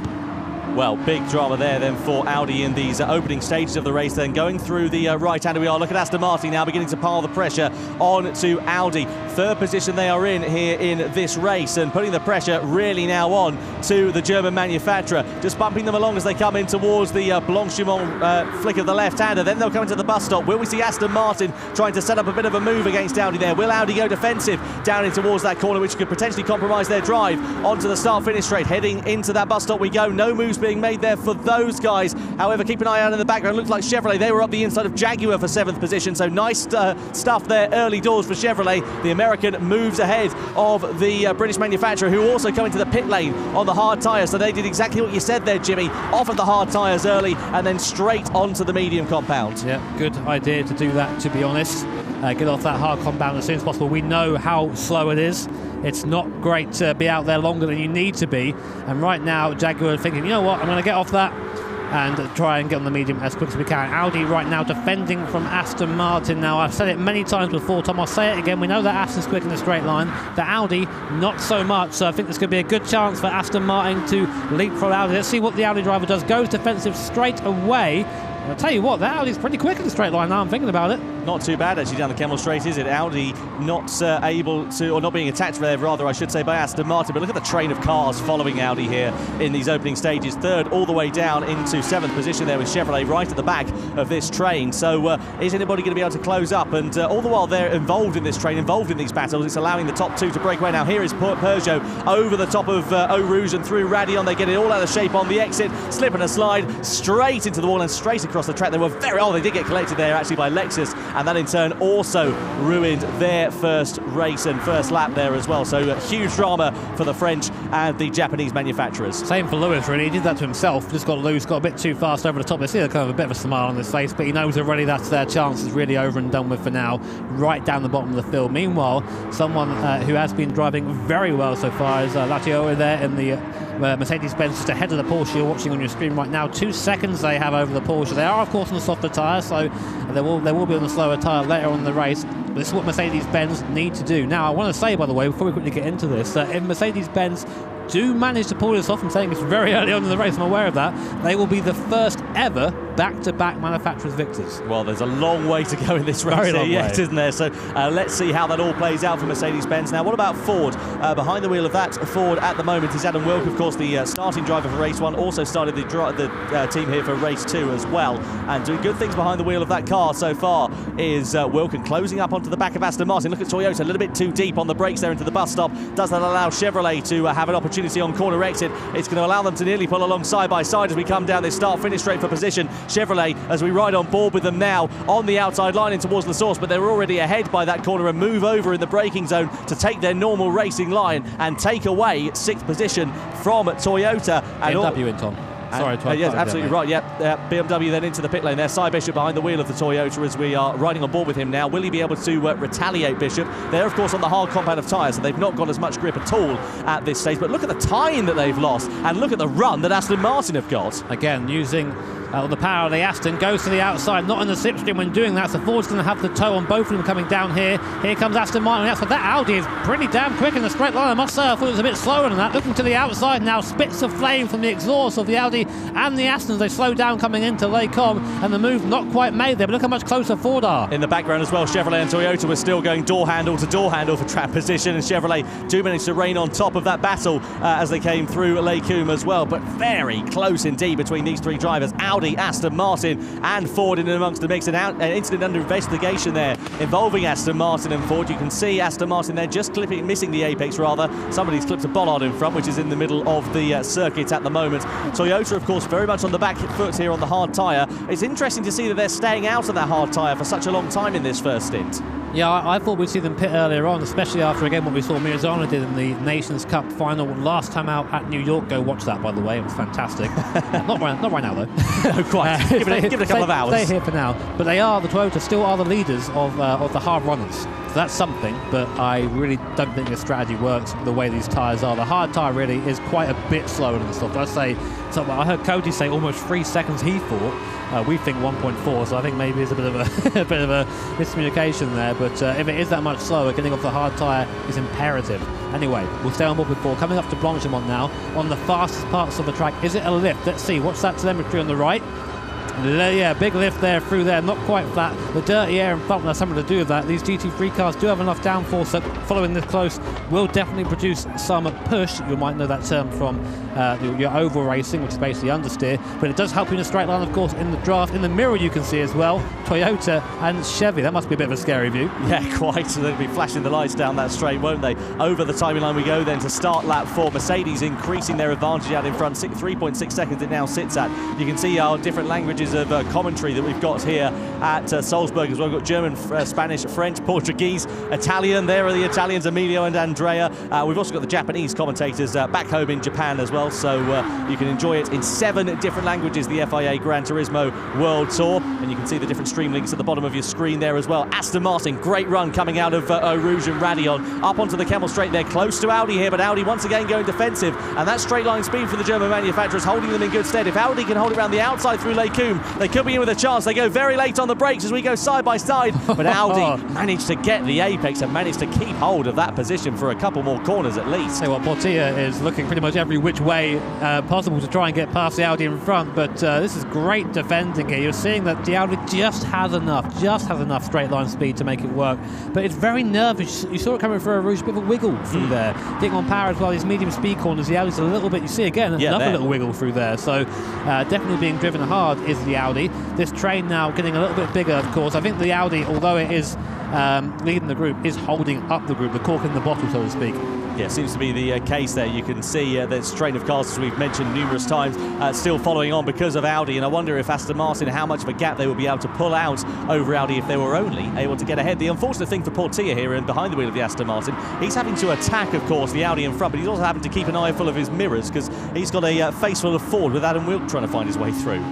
Well, big drama there then for Audi in these opening stages of the race, then going through the right-hander we are. Look at Aston Martin now beginning to pile the pressure on to Audi. Third position they are in here in this race, and putting the pressure really now on to the German manufacturer, just bumping them along as they come in towards the Blanchimont flick of the left-hander. Then they'll come into the bus stop. Will we see Aston Martin trying to set up a bit of a move against Audi there? Will Audi go defensive down in towards that corner, which could potentially compromise their drive onto the start-finish straight? Heading into that bus stop we go. No moves being made there for those guys. However, keep an eye out in the background. Looks like Chevrolet, they were up the inside of Jaguar for 7th position, so nice stuff there early doors for Chevrolet. The American moves ahead of the British manufacturer, who also come into the pit lane on the hard tyres. So they did exactly what you said there, Jimmy, off of the hard tyres early and then straight onto the medium compound. Yeah, good idea to do that, to be honest. Get off that hard compound as soon as possible. We know how slow it is. It's not great to be out there longer than you need to be. And right now, Jaguar are thinking, you know what, I'm going to get off that and try and get on the medium as quick as we can. Audi right now defending from Aston Martin. Now, I've said it many times before, Tom, I'll say it again. We know that Aston's quick in the straight line. The Audi, not so much. So I think there's going to be a good chance for Aston Martin to leapfrog Audi. Let's see what the Audi driver does. Goes defensive straight away. I'll tell you what, that Audi's pretty quick in the straight line now I'm thinking about it. Not too bad actually down the Keppel Straight, is it? Audi not able to, or not being attacked there, rather I should say, by Aston Martin. But look at the train of cars following Audi here in these opening stages. Third all the way down into 7th position there with Chevrolet right at the back of this train. So is anybody going to be able to close up? And all the while they're involved in this train, involved in these battles, it's allowing the top two to break away. Now here is Peugeot over the top of Eau Rouge and through Radion. They get it all out of shape on the exit, slip and a slide straight into the wall and straight across the track. They were they did get collected there actually by Lexus, and that in turn also ruined their first race and first lap there as well. So huge drama for the French and the Japanese manufacturers. Same for Lewis, really. He did that to himself, just got loose, got a bit too fast over the top. They see kind of a bit of a smile on his face, but he knows already that's their chance is really over and done with for now, right down the bottom of the field. Meanwhile, someone who has been driving very well so far is Latio there in the Mercedes-Benz, just ahead of the Porsche you're watching on your screen right now. 2 seconds they have over the Porsche. They are, of course, on the softer tyre, so they will be on the slower tyre later on in the race. But this is what Mercedes-Benz need to do. Now, I want to say, by the way, before we quickly get into this, if Mercedes-Benz do manage to pull this off, I'm saying it's very early on in the race, I'm aware of that, they will be the first ever back-to-back manufacturers' victors. Well, there's a long way to go in this race, Very long yet, way. isn't there? So let's see how that all plays out for Mercedes-Benz. Now, what about Ford? Behind the wheel of that Ford at the moment is Adam Wilk, of course, the starting driver for race 1. Also started the team here for race 2 as well. And doing good things behind the wheel of that car so far is Wilken, closing up onto the back of Aston Martin. Look at Toyota, a little bit too deep on the brakes there into the bus stop. Does that allow Chevrolet to have an opportunity on corner exit? It's going to allow them to nearly pull along side by side as we come down this start-finish straight for position. Chevrolet, as we ride on board with them now, on the outside line in towards the source, but they're already ahead by that corner and move over in the braking zone to take their normal racing line and take away 6th position from Toyota. And BMW in, Tom. Sorry, yes, absolutely right. BMW then into the pit lane there. Cy Bishop behind the wheel of the Toyota as we are riding on board with him now. Will he be able to retaliate, Bishop? They're, of course, on the hard compound of tyres, so they've not got as much grip at all at this stage. But look at the time that they've lost, and look at the run that Aston Martin have got. Again, using the power of the Aston, goes to the outside, not in the slipstream when doing that, so Ford's going to have the toe on both of them coming down here. Here comes Aston Martin on the outside. That Audi is pretty damn quick in the straight line, I must say. I thought it was a bit slower than that. Looking to the outside now, spits of flame from the exhaust of the Audi and the Aston as they slow down coming into Les Combes, and the move not quite made there, but look how much closer Ford are. In the background as well, Chevrolet and Toyota were still going door handle to door handle for track position, and Chevrolet do manage to reign on top of that battle as they came through Les Combes as well, but very close indeed between these 3 drivers. Audi, Aston Martin and Ford in amongst the mix. An incident under investigation there involving Aston Martin and Ford. You can see Aston Martin there just missing the apex rather. Somebody's clipped a bollard in front, which is in the middle of the circuit at the moment. Toyota, of course, very much on the back foot here on the hard tyre. It's interesting to see that they're staying out of that hard tyre for such a long time in this first stint. Yeah, I thought we'd see them pit earlier on, especially after, again, what we saw Mirzana did in the Nations Cup final last time out at New York. Go watch that, by the way. It was fantastic. not right now, though. No, quite. Give it a couple of hours. Stay here for now. But the Toyota still are the leaders of the hard runners. So that's something, but I really don't think this strategy works the way these tyres are. The hard tyre really is quite a bit slower than the soft. I'd say, so I heard Cody say almost 3 seconds he thought. We think 1.4, so I think maybe it's a bit of a miscommunication there. But if it is that much slower, getting off the hard tyre is imperative. Anyway, we'll stay on board with 4. Coming up to Blanchimont now, on the fastest parts of the track. Is it a lift? Let's see. What's that telemetry on the right? Yeah, big lift there through there, not quite flat. The dirty air in front will have something to do with that. These GT3 cars do have enough downforce, so following this close will definitely produce some push. You might know that term from your oval racing, which is basically understeer, but it does help you in a straight line, of course, in the draft. In the mirror you can see as well, Toyota and Chevy. That must be a bit of a scary view. Yeah, quite. So they'll be flashing the lights down that straight, won't they? Over the timing line we go then to start lap 4. Mercedes increasing their advantage out in front. 3.6 seconds it now sits at. You can see our different languages of commentary that we've got here at Salzburg as well. We've got German, Spanish, French, Portuguese, Italian. There are the Italians, Emilio and Andrea. We've also got the Japanese commentators back home in Japan as well, so you can enjoy it in 7 different languages, the FIA Gran Turismo World Tour, and you can see the different stream links at the bottom of your screen there as well. Aston Martin, great run coming out of Eau Rouge and Raidillon, up onto the Kemmel Straight. They're close to Audi here, but Audi once again going defensive, and that straight line speed for the German manufacturers holding them in good stead. If Audi can hold it around the outside through Les Combes, they could be in with a chance. They go very late on the brakes as we go side by side, but Audi managed to get the apex and managed to keep hold of that position for a couple more corners at least. Say what, Portilla is looking pretty much every which way possible to try and get past the Audi in front, but this is great defending here. You're seeing that the Audi just has enough straight line speed to make it work, but it's very nervous. You saw it coming through a Rouge, a bit of a wiggle through there. Getting on power as well, these medium speed corners, the Audi's a little bit, you see again, another little wiggle through there, so definitely being driven hard is the Audi. This train now getting a little bit bigger, of course. I think the Audi, although it is leading the group, is holding up the group, the cork in the bottle, so to speak. Yeah, seems to be the case there. You can see this train of cars, as we've mentioned numerous times, still following on because of Audi, and I wonder if Aston Martin, how much of a gap they will be able to pull out over Audi if they were only able to get ahead. The unfortunate thing for Portilla here and behind the wheel of the Aston Martin, he's having to attack, of course, the Audi in front, but he's also having to keep an eye full of his mirrors because he's got a face full of Ford with Adam Wilk trying to find his way through.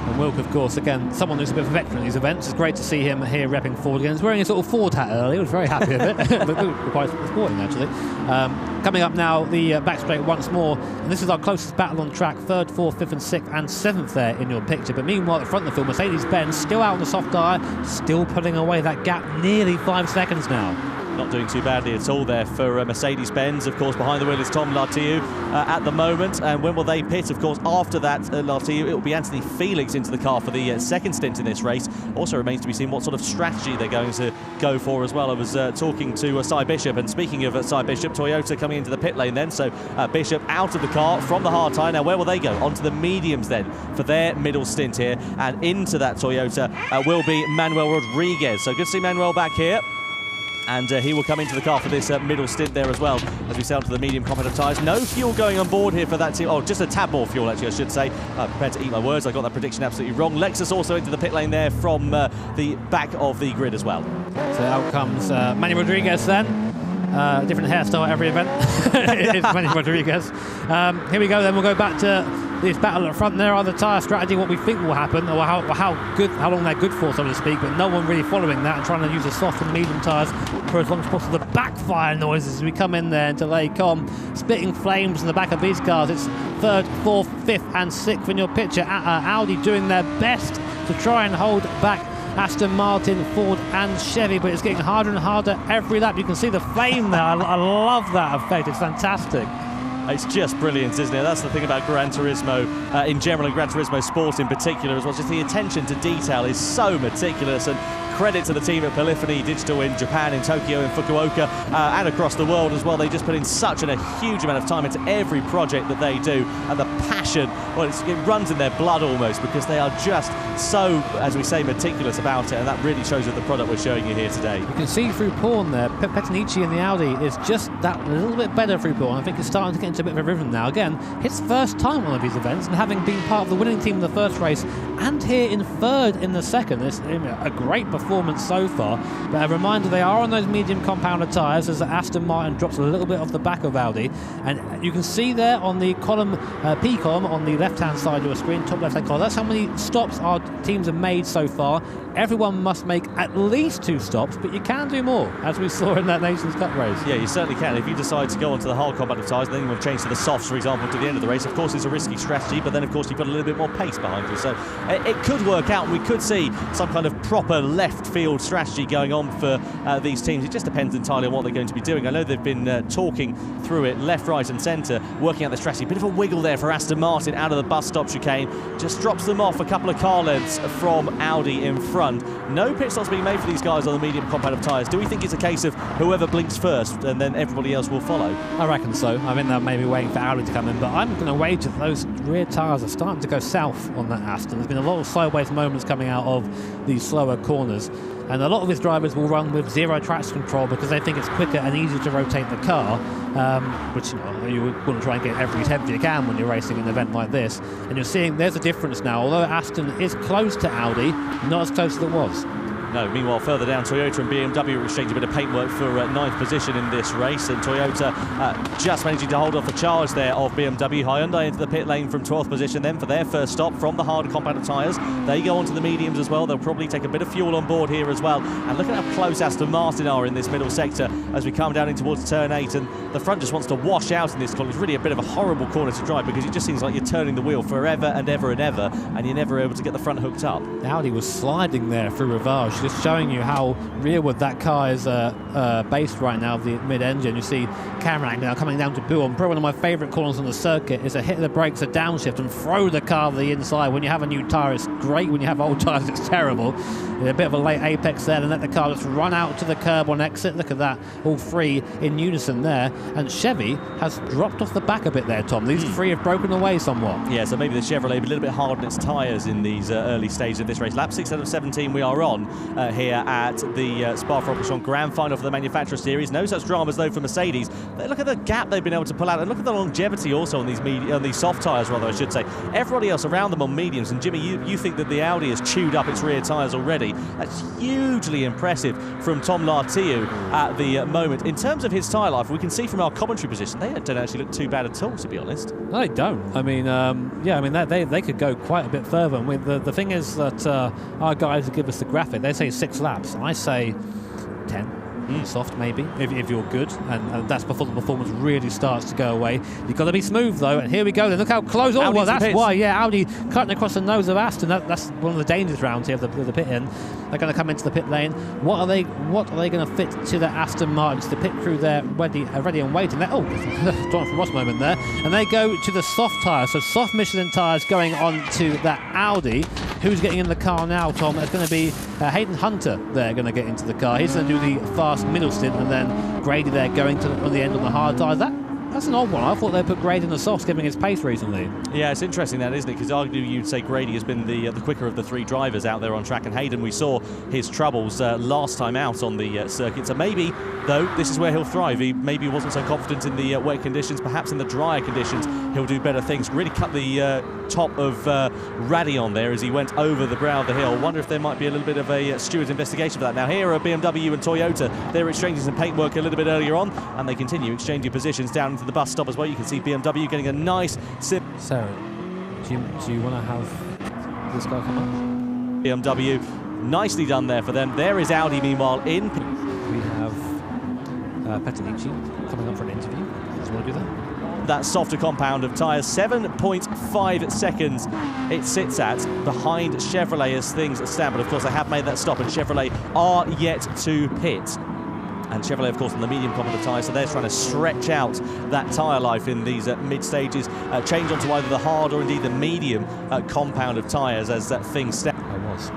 And Wilk, of course, again, someone who's a bit of a veteran at these events. It's great to see him here repping Ford again. He's wearing a sort of Ford hat earlier. I was very happy with it. Looked quite sporting, actually. Coming up now, the back straight once more. And this is our closest battle on track. 3rd, 4th, 5th and 6th and 7th there in your picture. But meanwhile, at the front of the field, Mercedes-Benz still out on the soft tyre, still putting away that gap, nearly 5 seconds now. Not doing too badly at all there for Mercedes-Benz. Of course, behind the wheel is Tom Lartiu at the moment. And when will they pit? Of course, after that, Lartiu, it will be Anthony Felix into the car for the second stint in this race. Also remains to be seen what sort of strategy they're going to go for as well. I was talking to Cy Bishop, and speaking of Cy Bishop, Toyota coming into the pit lane then. So Bishop out of the car from the hard tyre. Now, where will they go? Onto the mediums then for their middle stint here. And into that Toyota will be Manuel Rodriguez. So good to see Manuel back here. And he will come into the car for this middle stint there as well, as we sail to the medium compact tyres. No fuel going on board here for that team. Oh, just a tad more fuel, actually, I should say. Prepared to eat my words. I got that prediction absolutely wrong. Lexus also into the pit lane there from the back of the grid as well. So out comes Manuel Rodriguez then. Different hairstyle at every event. It's Manuel Rodriguez. Here we go then. We'll go back to this battle at front. There are the tyre strategy, what we think will happen, or how long they're good for, so to speak, but no one really following that and trying to use the soft and medium tyres for as long as possible. The backfire noises as we come in there into Lake Com, spitting flames in the back of these cars. It's 3rd, 4th, 5th and 6th in your picture. Audi doing their best to try and hold back Aston Martin, Ford and Chevy, but it's getting harder and harder every lap. You can see the flame there. I love that effect. It's fantastic. It's just brilliant, isn't it? That's the thing about Gran Turismo in general, and Gran Turismo Sport in particular as well. Just the attention to detail is so meticulous, and credit to the team at Polyphony Digital in Japan, in Tokyo, in Fukuoka, and across the world as well. They just put in such a huge amount of time into every project that they do, and the passion, well, it runs in their blood almost, because they are just so, as we say, meticulous about it, and that really shows with the product we're showing you here today. You can see through Porn there, Petanici in the Audi is just that little bit better through Porn. I think it's starting to get into a bit of a rhythm now. Again, his first time on one of these events, and having been part of the winning team in the first race, and here in 3rd in the second. It's a great performance so far, but a reminder, they are on those medium compounder tyres as Aston Martin drops a little bit off the back of Audi, and you can see there on the column, P column on the left-hand side of your screen, top left-hand column, that's how many stops our teams have made so far. Everyone must make at least 2 stops, but you can do more, as we saw in that Nations Cup race. Yeah, you certainly can. If you decide to go onto the hard combat of tyres, then you will change to the softs, for example, to the end of the race. Of course, it's a risky strategy, but then, of course, you've got a little bit more pace behind you. So it could work out, and we could see some kind of proper left field strategy going on for these teams. It just depends entirely on what they're going to be doing. I know they've been talking through it left, right and centre, working out the strategy. Bit of a wiggle there for Aston Martin out of the bus stop chicane. Just drops them off a couple of car lengths from Audi in front. No pit stops being made for these guys on the medium compound of tyres. Do we think it's a case of whoever blinks first and then everybody else will follow? I reckon so. I think they're maybe waiting for Audi to come in, but I'm going to wager that those rear tyres are starting to go south on that Aston. There's been a lot of sideways moments coming out of these slower corners, and a lot of his drivers will run with 0 traction control because they think it's quicker and easier to rotate the car, which you want to try and get every tenth you can when you're racing an event like this. And you're seeing there's a difference now. Although Aston is close to Audi, not as close as it was. No, meanwhile, further down, Toyota and BMW are exchanging a bit of paintwork for 9th position in this race, and Toyota just managing to hold off the charge there of BMW. Hyundai into the pit lane from 12th position then for their first stop from the hard compound tyres. They go onto the mediums as well. They'll probably take a bit of fuel on board here as well. And look at how close Aston Martin are in this middle sector as we come down in towards turn 8, and the front just wants to wash out in this corner. It's really a bit of a horrible corner to drive because it just seems like you're turning the wheel forever and ever and ever, and you're never able to get the front hooked up. Audi was sliding there through Rivage, just showing you how rearward that car is based right now, the mid-engine. You see camera angle now coming down to Bull. Probably one of my favourite corners on the circuit is a hit of the brakes, a downshift, and throw the car to the inside. When you have a new tyre, it's great. When you have old tyres, it's terrible. A bit of a late apex there, and let the car just run out to the curb on exit. Look at that, all 3 in unison there. And Chevy has dropped off the back a bit there, Tom. These 3 have broken away somewhat. Yeah, so maybe the Chevrolet a little bit hard on its tyres in these early stages of this race. Lap 6 out of 17 we are on here at the Spa-Francorchamps Grand Final for the Manufacturer Series. No such dramas though for Mercedes. Look at the gap they've been able to pull out, and look at the longevity also on these soft tyres, rather I should say. Everybody else around them on mediums, and Jimmy, you think that the Audi has chewed up its rear tyres already. That's hugely impressive from Tom Lartiu at the moment. In terms of his tyre life, we can see from our commentary position, they don't actually look too bad at all, to be honest. No, they don't. I mean, yeah, I mean, they could go quite a bit further. I mean, the thing is that our guys who give us the graphic, they say 6 laps. I say 10. soft maybe, if you're good, and that's before the performance really starts to go away. You've got to be smooth though, and here we go. Then look how close. Oh, well, that's why. Yeah, Audi cutting across the nose of Aston. That's one of the dangers rounds here of the pit in. They're going to come into the pit lane. What are they going to fit to the Aston Martins? The pit crew there ready and waiting. Oh, Jonathan Ross moment there, and they go to the soft tyres. So soft Michelin tyres going on to that Audi. Who's getting in the car now, Tom? It's going to be Hayden Hunter there going to get into the car. He's going to do the fast middle stint, and then Grady there going on the end on the hard tyres. That's an odd one. I thought they put Grady in the softs, giving his pace recently. Yeah, it's interesting that, isn't it? Because arguably you'd say Grady has been the quicker of the three drivers out there on track, and Hayden, we saw his troubles last time out on the circuit. So maybe, though, this is where he'll thrive. He maybe wasn't so confident in the wet conditions. Perhaps in the drier conditions, he'll do better things. Really cut the top of Radion there as he went over the brow of the hill. Wonder if there might be a little bit of a steward's investigation for that. Now here are BMW and Toyota. They're exchanging some paintwork a little bit earlier on, and they continue exchanging positions down into the bus stop as well. You can see BMW getting a nice sip. Sarah, do you want to have this guy come up? BMW, nicely done there for them. There is Audi, meanwhile, in. We have Petanici coming up for an interview. Does he want to do that? That softer compound of tyres, 7.5 seconds it sits at behind Chevrolet as things stand. But of course they have made that stop, and Chevrolet are yet to pit. And Chevrolet, of course, on the medium compound of tyres, so they're trying to stretch out that tyre life in these mid stages, change onto either the hard or indeed the medium compound of tyres as things stand.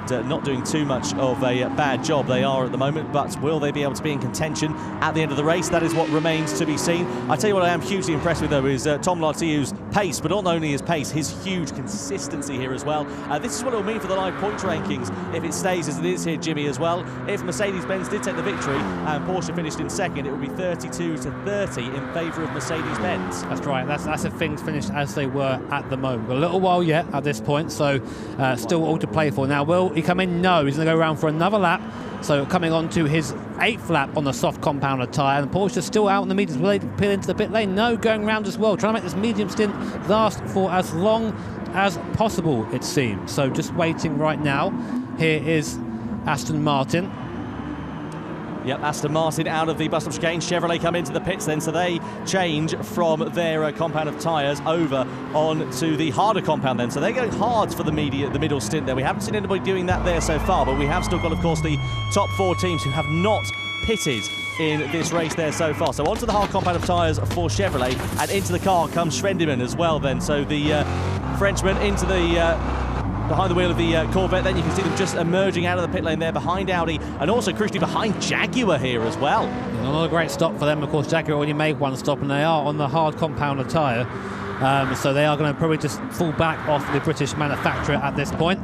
Not doing too much of a bad job they are at the moment, but will they be able to be in contention at the end of the race? That is what remains to be seen. I tell you what I am hugely impressed with, though, is Tom Lartiu's pace, but not only his pace, his huge consistency here as well. This is what it will mean for the live points rankings if it stays as it is here, Jimmy, as well. If Mercedes-Benz did take the victory and Porsche finished in second, it would be 32-30 in favour of Mercedes-Benz. That's right. That's if things finished as they were at the moment. A little while yet at this point, so still all to play for. Now, will he come in? No, he's going to go around for another lap. So coming on to his 8th lap on the soft compounder tyre, and Porsche's still out in the mediums. Will they peel into the pit lane? No, going round as well, trying to make this medium stint last for as long as possible, it seems. So just waiting right now. Here is Aston Martin. Yep, Aston Martin out of the bus stop chicane. Chevrolet come into the pits then, so they change from their compound of tyres over on to the harder compound then. So they're going hard for the middle stint there. We haven't seen anybody doing that there so far, but we have still got, of course, the top 4 teams who have not pitted in this race there so far. So onto the hard compound of tyres for Chevrolet, and into the car comes Schwendemann as well then. So the Frenchman into the behind the wheel of the Corvette. Then you can see them just emerging out of the pit lane there behind Audi, and also crucially behind Jaguar here as well. Not a great stop for them. Of course, Jaguar already made one stop, and they are on the hard compounder tyre. So they are going to probably just fall back off the British manufacturer at this point.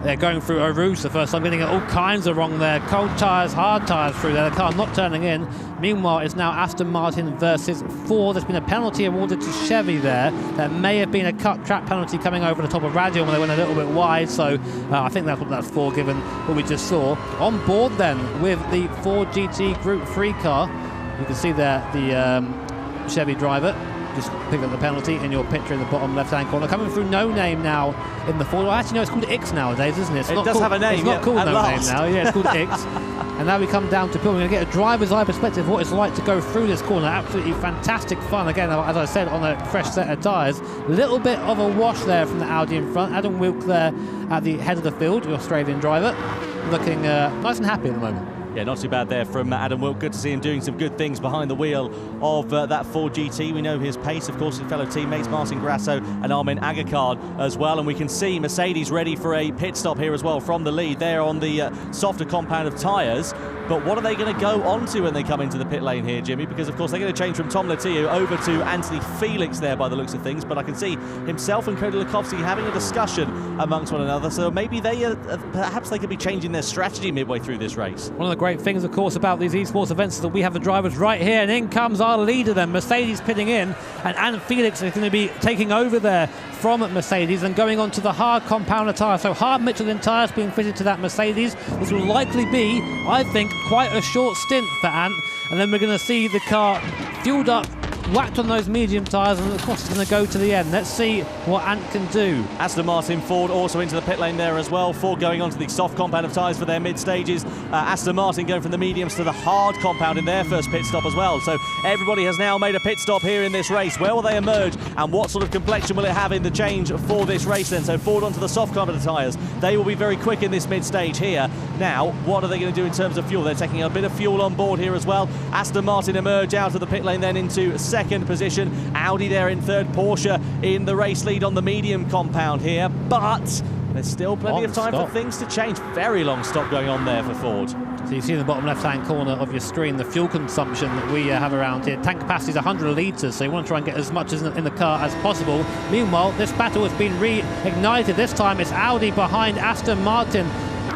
They're going through Eau Rouge the first time, getting it all kinds of wrong there. Cold tyres, hard tyres through there. The car not turning in. Meanwhile, it's now Aston Martin versus Ford. There's been a penalty awarded to Chevy there. There may have been a cut track penalty coming over the top of Radion when they went a little bit wide. So I think that's what that's for, given what we just saw. On board then with the Ford GT Group 3 car. You can see there the Chevy driver just pick up the penalty in your picture in the bottom left-hand corner. Coming through No Name now in the Ford. Well, actually, no, it's called X nowadays, isn't it? It's it not does called, have a name. It's not called No last. Name now. Yeah, it's called X. And now we come down to Bill. We're going to get a driver's eye perspective of what it's like to go through this corner. Absolutely fantastic fun. Again, as I said, on a fresh set of tyres. A little bit of a wash there from the Audi in front. Adam Wilk there at the head of the field, the Australian driver, looking nice and happy at the moment. Yeah, not too bad there from Adam Wilk. Good to see him doing some good things behind the wheel of that Ford GT. We know his pace, of course, his fellow teammates Martin Grasso and Armin Agacard as well. And we can see Mercedes ready for a pit stop here as well from the lead. They're on the softer compound of tyres. But what are they going to go on to when they come into the pit lane here, Jimmy? Because, of course, they're going to change from Tom Latiu over to Anthony Felix there by the looks of things. But I can see himself and Cody Lukovsky having a discussion amongst one another. So maybe they perhaps they could be changing their strategy midway through this race. One of the great things, of course, about these esports events is that we have the drivers right here. And in comes our leader then, Mercedes pitting in. And Ant Felix is going to be taking over there from Mercedes and going on to the hard compounder tyre. So hard Michelin tyres being fitted to that Mercedes. This will likely be, I think, quite a short stint for Ant. And then we're going to see the car fueled up whacked on those medium tyres, and of course it's going to go to the end. Let's see what Ant can do. Aston Martin, Ford also into the pit lane there as well. Ford going on to the soft compound of tyres for their mid stages. Aston Martin going from the mediums to the hard compound in their first pit stop as well. So everybody has now made a pit stop here in this race. Where will they emerge, and what sort of complexion will it have in the change for this race then? So Ford onto the soft compound of tyres. They will be very quick in this mid stage here. Now, what are they going to do in terms of fuel? They're taking a bit of fuel on board here as well. Aston Martin emerge out of the pit lane then into second position. Audi there in third. Porsche in the race lead on the medium compound here, but there's still plenty of time for things to change. Very long stop going on there for Ford. So you see in the bottom left-hand corner of your screen the fuel consumption that we have around here. Tank capacity is 100 litres, so you want to try and get as much in the car as possible. Meanwhile, this battle has been reignited. This time it's Audi behind Aston Martin.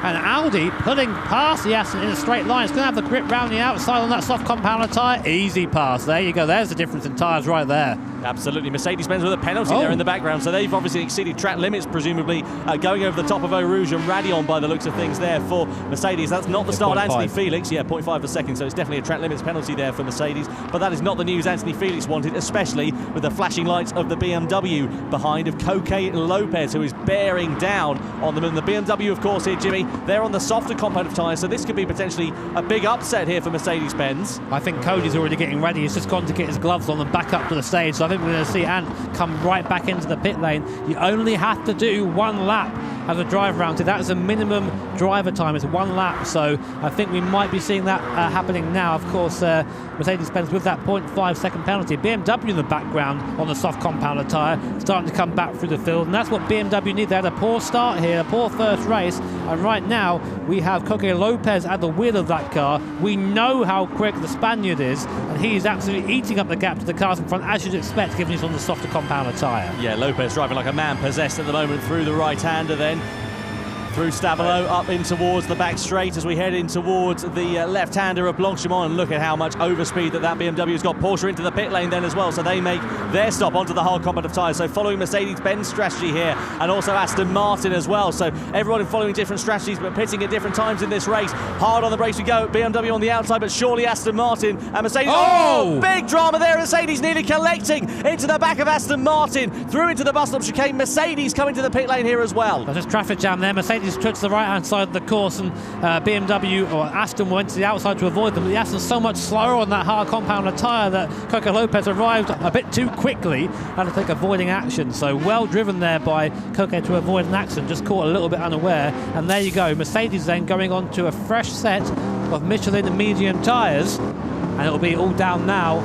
And Audi pulling past the Aston in a straight line. It's going to have the grip round the outside on that soft compounder tyre. Easy pass. There you go. There's the difference in tyres right there. Absolutely. Mercedes-Benz with a penalty there in the background. So they've obviously exceeded track limits, presumably going over the top of Eau Rouge and Raidillon by the looks of things there for Mercedes. That's not the start of Anthony Felix. Yeah, 0.5 per second. So it's definitely a track limits penalty there for Mercedes. But that is not the news Anthony Felix wanted, especially with the flashing lights of the BMW behind of Coque Lopez, who is bearing down on them. And the BMW, of course, here, Jimmy, they're on the softer compound of tyres. So this could be potentially a big upset here for Mercedes-Benz. I think Cody's already getting ready. He's just gone to get his gloves on and back up to the stage. So I think we're going to see Ant come right back into the pit lane. You only have to do one lap as a drive round. That is a minimum driver time. It's one lap. So I think we might be seeing that happening now. Of course, Mercedes-Benz with that 0.5 second penalty. BMW in the background on the soft compounder tyre, starting to come back through the field. And that's what BMW need. They had a poor start here, a poor first race. And right now, we have Coque Lopez at the wheel of that car. We know how quick the Spaniard is, and he is absolutely eating up the gap to the cars in front, as you'd expect, given he's on the softer compounder tyre. Yeah, Lopez driving like a man possessed at the moment through the right-hander then. Through Stavelot, up in towards the back straight as we head in towards the left-hander of Blanchimont. And look at how much overspeed that BMW's got. Porsche into the pit lane then as well, so they make their stop onto the hard compound of tyres. So following Mercedes-Benz strategy here, and also Aston Martin as well. So everyone following different strategies, but pitting at different times in this race. Hard on the brakes we go. BMW on the outside, but surely Aston Martin and Mercedes. Oh, big drama there. Mercedes nearly collecting into the back of Aston Martin. Through into the bus stop chicane. Mercedes coming to the pit lane here as well. There's just traffic jam there. Mercedes took to the right-hand side of the course, and BMW or Aston went to the outside to avoid them. But the Aston's so much slower on that hard compounder tyre that Coque Lopez arrived a bit too quickly and I think avoiding action. So well driven there by Coque to avoid an accident, just caught a little bit unaware. And there you go. Mercedes then going on to a fresh set of Michelin medium tyres, and it'll be all down now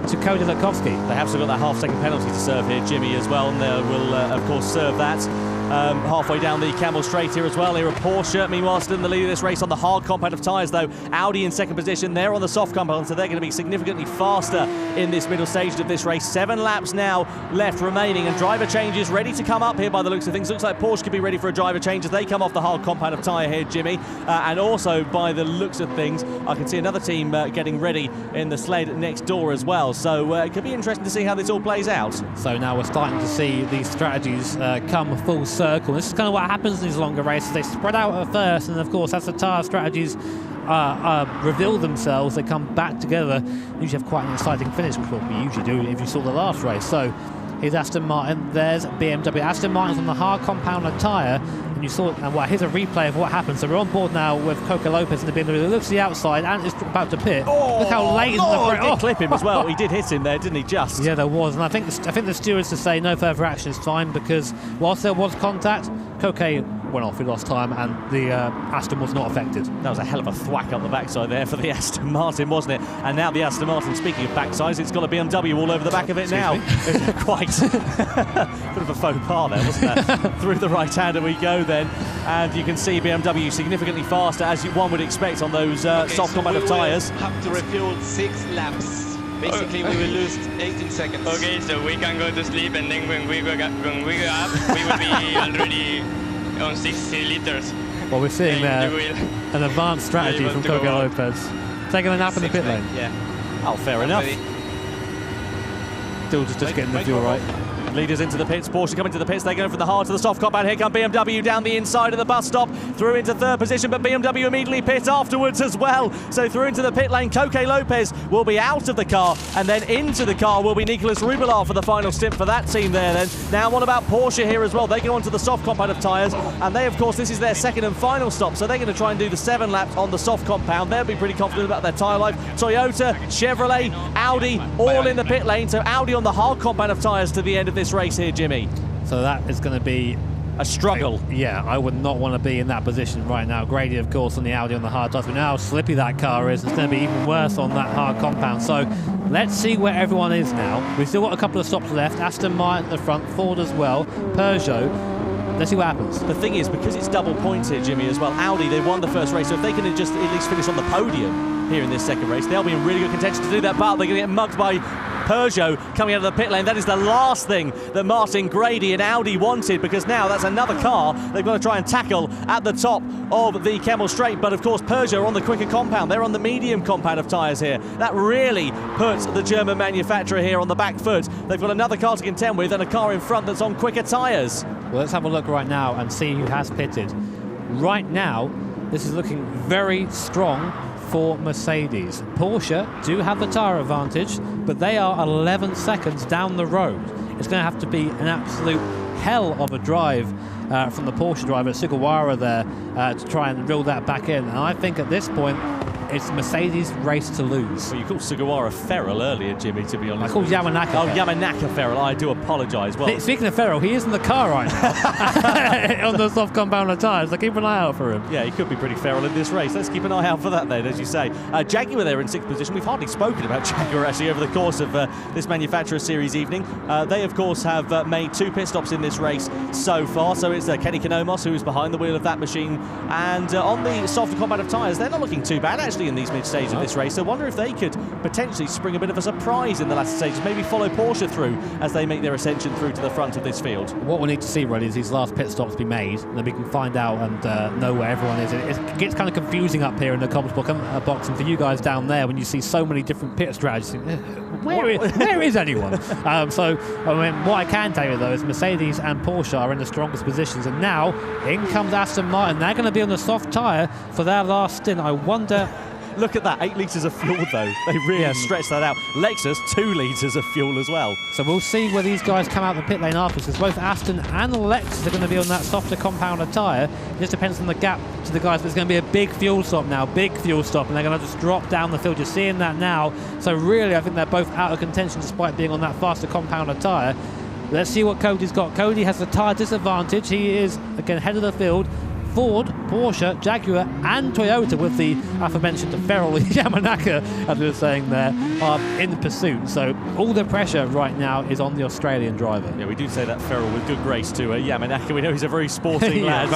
to Cody Lutkowski. They have still got that half-second penalty to serve here, Jimmy, as well, and they will, of course, serve that. Halfway down the Camel Straight here as well. Here are Porsche, meanwhile, still in the lead of this race on the hard compound of tyres, though. Audi in second position. They're on the soft compound, so they're going to be significantly faster in this middle stage of this race. 7 laps now left remaining, and driver changes ready to come up here by the looks of things. Looks like Porsche could be ready for a driver change as they come off the hard compound of tyre here, Jimmy. And also, by the looks of things, I can see another team getting ready in the sled next door as well. So it could be interesting to see how this all plays out. So now we're starting to see these strategies come full circle. This is kind of what happens in these longer races. They spread out at first, and of course, as the tyre strategies reveal themselves, they come back together. Usually have quite an exciting finish, which is what we usually do if you saw the last race. So here's Aston Martin, there's BMW. Aston Martin's on the hard compounder tyre, and you saw, and well, here's a replay of what happened. So we're on board now with Coque Lopez in the BMW. It looks to the outside, and is about to pit. Look how late in the break. He did clip him as well. He did hit him there, didn't he? Just. Yeah, there was, and I think the stewards to say no further action is fine, because whilst there was contact, Coque went off. He lost time, and the Aston was not affected. That was a hell of a thwack up the backside there for the Aston Martin, wasn't it? And now the Aston Martin, speaking of backsides, it's got a BMW all over the back of it now. Quite bit of a faux pas there, wasn't that? Through the right-hander we go then, and you can see BMW significantly faster, as one would expect on those soft compound of tyres. Have to refuel 6 laps. Basically, we will lose 18 seconds. Okay, so we can go to sleep, and then when we wake up, we will be already on 60 liters. Well, we're seeing there an advanced strategy from Coque Lopez. Taking a nap in the pit lane. Yeah. Oh, fair enough. Still just getting the fuel right. Leaders into the pits, Porsche coming to the pits, they're going from the hard to the soft compound. Here come BMW down the inside of the bus stop, through into third position, but BMW immediately pit afterwards as well. So through into the pit lane, Coque Lopez will be out of the car, and then into the car will be Nicolas Rubelar for the final stint for that team there then. Now what about Porsche here as well? They go onto the soft compound of tyres, and they, of course, this is their second and final stop, so they're going to try and do the 7 laps on the soft compound. They'll be pretty confident about their tyre life. Toyota, Chevrolet, Audi, all in the pit lane, so Audi on the hard compound of tyres to the end of this race here, Jimmy. So that is going to be a struggle. Yeah, I would not want to be in that position right now. Grady, of course, on the Audi on the hard tyres. We know how slippy that car is. It's going to be even worse on that hard compound. So let's see where everyone is now. We've still got a couple of stops left. Aston Martin at the front, Ford as well, Peugeot. Let's see what happens. The thing is, because it's double points here, Jimmy, as well, Audi, they won the first race, so if they can just at least finish on the podium here in this second race, they'll be in really good contention to do that, but they're going to get mugged by Peugeot coming out of the pit lane. That is the last thing that Martin Grady and Audi wanted, because now that's another car they've got to try and tackle at the top of the Kemmel Straight. But of course Peugeot are on the quicker compound, they're on the medium compound of tyres here. That really puts the German manufacturer here on the back foot. They've got another car to contend with and a car in front that's on quicker tyres. Well, let's have a look right now and see who has pitted. Right now this is looking very strong for Mercedes. Porsche do have the tyre advantage, but they are 11 seconds down the road. It's going to have to be an absolute hell of a drive from the Porsche driver, Sugawara there, to try and reel that back in. And I think at this point, it's Mercedes' race to lose. Well, you called Sugawara feral earlier, Jimmy, to be honest. I called Yamanaka feral. Yamanaka feral. I do apologise. Well, speaking of feral, he is in the car right now on the soft compound of tyres, so keep an eye out for him. Yeah, he could be pretty feral in this race. Let's keep an eye out for that then, as you say. Jaguar there in 6th position. We've hardly spoken about Jaguar actually over the course of this Manufacturer Series evening. They, of course, have made 2 pit stops in this race so far. So it's Kenny Konomos who's behind the wheel of that machine. And on the soft compound of tyres, they're not looking too bad actually in these mid-stages of this race. So I wonder if they could potentially spring a bit of a surprise in the latter stages, maybe follow Porsche through as they make their ascension through to the front of this field. What we need to see really is these last pit stops be made, and then we can find out and know where everyone is. It gets kind of confusing up here in the comms box, and for you guys down there, when you see so many different pit strategies, where is anyone? So I mean, what I can tell you though is Mercedes and Porsche are in the strongest positions, and now in comes Aston Martin. They're going to be on the soft tyre for their last stint. I wonder. Look at that, 8 litres of fuel though. They really stretch that out. Lexus, 2 litres of fuel as well. So we'll see where these guys come out the pit lane afterwards, because both Aston and Lexus are going to be on that softer compound of tyre. It just depends on the gap to the guys, but it's going to be a big fuel stop now, and they're going to just drop down the field. You're seeing that now. So really, I think they're both out of contention despite being on that faster compound of tyre. Let's see what Cody's got. Cody has the tyre disadvantage. He is, again, head of the field. Ford, Porsche, Jaguar and Toyota, with the aforementioned feral Yamanaka, as we were saying there, are in pursuit. So all the pressure right now is on the Australian driver. Yeah, we do say that feral with good grace to Yamanaka. We know he's a very sporting lad.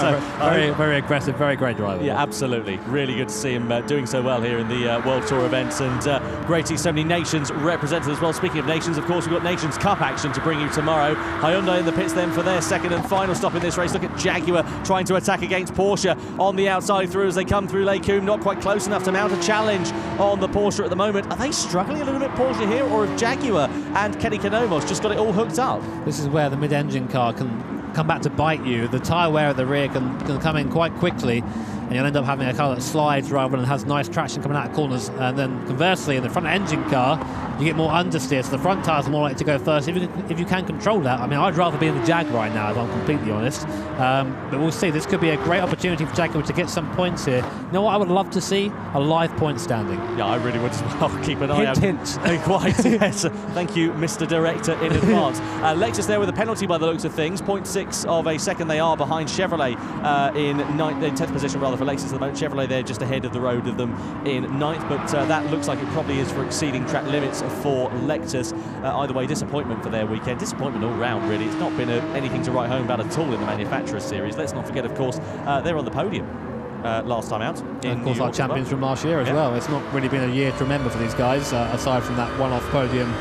Very aggressive, very great driver. Yeah, absolutely. Really good to see him doing so well here in the World Tour events, and great to see so many nations represented as well. Speaking of nations, of course, we've got Nations Cup action to bring you tomorrow. Hyundai in the pits then for their second and final stop in this race. Look at Jaguar trying to attack against Porsche on the outside through as they come through Lake Coombe, not quite close enough to mount a challenge on the Porsche at the moment. Are they struggling a little bit, Porsche here, or have Jaguar and Kenny Konomos just got it all hooked up? This is where the mid-engine car can come back to bite you. The tyre wear at the rear can come in quite quickly, and you'll end up having a car that slides rather than has nice traction coming out of corners. And then conversely, in the front engine car, you get more understeer, so the front tyres are more likely to go first. If you can control that, I mean, I'd rather be in the Jag right now, if I'm completely honest. But we'll see. This could be a great opportunity for Jaguar to get some points here. You know what I would love to see? A live point standing. Yeah, I really would as well. Keep an eye out. Hint. Quite, yes. Thank you, Mr. Director, in advance. Lexus there with a penalty by the looks of things. 0.6 of a second they are behind Chevrolet in 10th position rather for Lexus at the moment. Chevrolet there just ahead of the road of them in 9th, but that looks like it probably is for exceeding track limits for Lexus. Either way, disappointment for their weekend. Disappointment all round, really. It's not been anything to write home about at all in the Manufacturer Series. Let's not forget, of course, they're on the podium last time out. And of course, our champions from last year as well. It's not really been a year to remember for these guys, aside from that one-off podium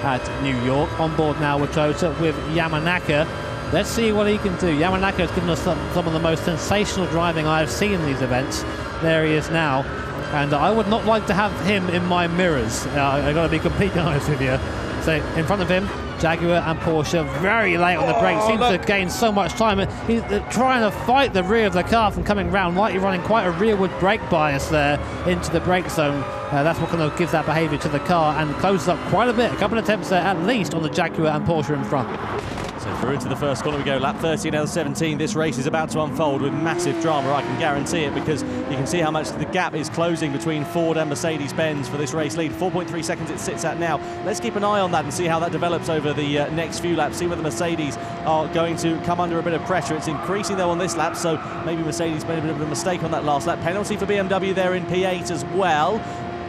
at New York. On board now with Toyota with Yamanaka. Let's see what he can do. Yamanaka has given us some of the most sensational driving I have seen in these events. There he is now. and I would not like to have him in my mirrors. I've got to be completely honest with you. So in front of him, Jaguar and Porsche very late on the brakes, seems to gain so much time. He's trying to fight the rear of the car from coming round, likely running quite a rearward brake bias there into the brake zone. That's what kind of gives that behaviour to the car and closes up quite a bit. A couple of attempts there at least on the Jaguar and Porsche in front. So through into the first corner we go, lap 13 L17. This race is about to unfold with massive drama, I can guarantee it, because you can see how much the gap is closing between Ford and Mercedes-Benz for this race lead. 4.3 seconds it sits at now. Let's keep an eye on that and see how that develops over the next few laps, see whether Mercedes are going to come under a bit of pressure. It's increasing though on this lap, so maybe Mercedes made a bit of a mistake on that last lap. Penalty for BMW there in P8 as well.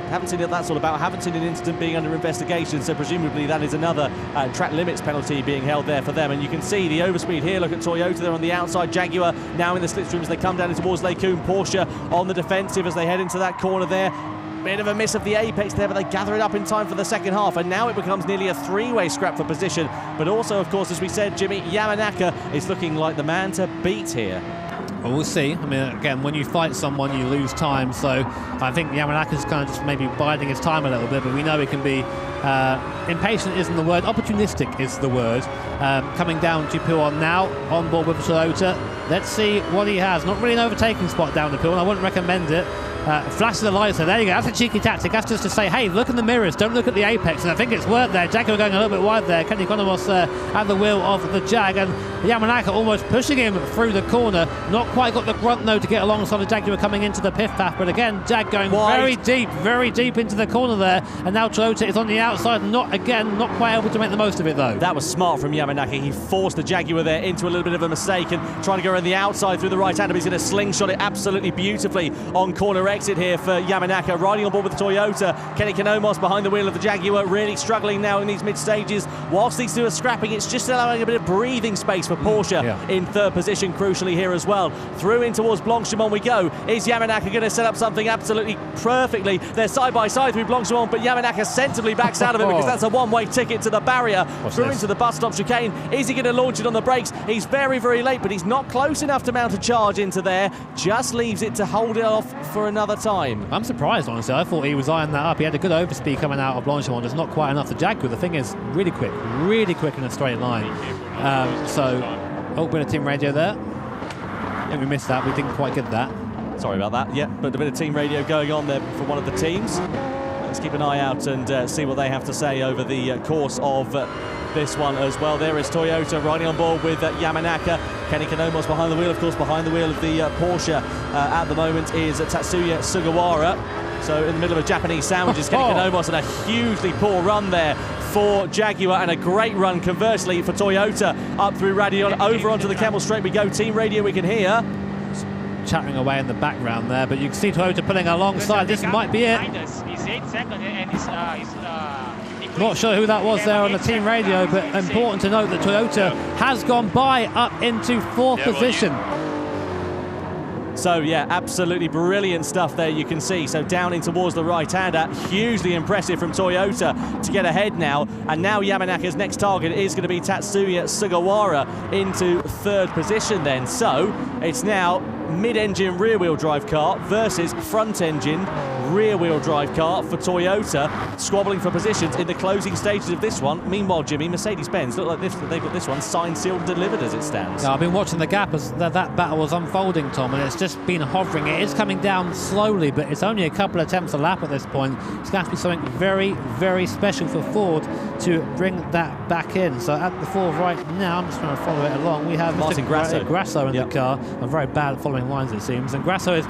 Haven't seen what that's all about, haven't seen an incident being under investigation, so presumably that is another track limits penalty being held there for them. And you can see the overspeed here. Look at Toyota there on the outside, Jaguar now in the slipstream as they come down towards Lake Coon. Porsche on the defensive as they head into that corner there. Bit of a miss of the apex there, but they gather it up in time for the second half, and now it becomes nearly a three-way scrap for position. But also, of course, as we said, Jimmy, Yamanaka is looking like the man to beat here. Well, we'll see. I mean, again, when you fight someone, you lose time. So I think Yamanaka's kind of just maybe biding his time a little bit, but we know he can be impatient isn't the word, opportunistic is the word. Coming down to P1 now, on board with Toyota. Let's see what he has. Not really an overtaking spot down the P1. I wouldn't recommend it. Flash of the lights, so there you go. That's a cheeky tactic. That's just to say, hey, look in the mirrors, don't look at the apex. And I think it's worked there. Jaguar going a little bit wide there. Kenny Economos at the wheel of the Jag, and Yamanaka almost pushing him through the corner. Not quite got the grunt though to get alongside the Jaguar coming into the pit path. But again, Jag going very deep into the corner there. And now Toyota is on the outside. Not quite able to make the most of it though. That was smart from Yamanaka. He forced the Jaguar there into a little bit of a mistake and trying to go around the outside through the right hand. He's going to slingshot it absolutely beautifully on corner exit here for Yamanaka, riding on board with the Toyota. Kenny Economos behind the wheel of the Jaguar, really struggling now in these mid stages. Whilst these two are scrapping, it's just allowing a bit of breathing space for Porsche in third position, crucially here as well. Through in towards Blanchimont we go. Is Yamanaka going to set up something absolutely perfectly? They're side by side through Blanchimont, but Yamanaka sensibly backs out of it because that's a one-way ticket to the barrier. Through into the bus stop chicane. Is he going to launch it on the brakes? He's very, very late, but he's not close enough to mount a charge into there. Just leaves it to hold it off for another time. I'm surprised, honestly. I thought he was eyeing that up. He had a good overspeed coming out of Blanchimont. It's not quite enough. The Jaguar, the thing is, really quick in a straight line. Bit of team radio there. I think we missed that. We didn't quite get that. Sorry about that. Yeah, but a bit of team radio going on there for one of the teams. Let's keep an eye out and see what they have to say over the course of this one as well. There is Toyota riding on board with Yamanaka. Kenny Economos behind the wheel, of course. Behind the wheel of the Porsche at the moment is Tatsuya Sugawara. So in the middle of a Japanese sandwiches, Kenny Economos, and a hugely poor run there for Jaguar, and a great run conversely for Toyota up through Radion, over onto the Kemmel Straight we go. Team radio we can hear. Chattering away in the background there, but you can see Toyota pulling alongside. This might be it. Not sure who that was there on the team radio, but important to note that Toyota has gone by up into fourth position. So yeah, absolutely brilliant stuff there, you can see. So down in towards the right-hander, hugely impressive from Toyota to get ahead now. And now Yamanaka's next target is going to be Tatsuya Sugawara into third position then. So it's now mid-engine rear-wheel drive car versus front-engine rear-wheel drive car for Toyota, squabbling for positions in the closing stages of this one. Meanwhile, Jimmy, Mercedes-Benz look like they've got this one signed, sealed, delivered as it stands. Yeah, I've been watching the gap as that battle was unfolding, Tom, and it's just been hovering. It is coming down slowly, but it's only a couple of attempts a lap at this point. It's going to have to be something very, very special for Ford to bring that back in. So at the fore right now, I'm just trying to follow it along. We have Martin Grasso in the car. I'm very bad at following lines, it seems. And Grasso has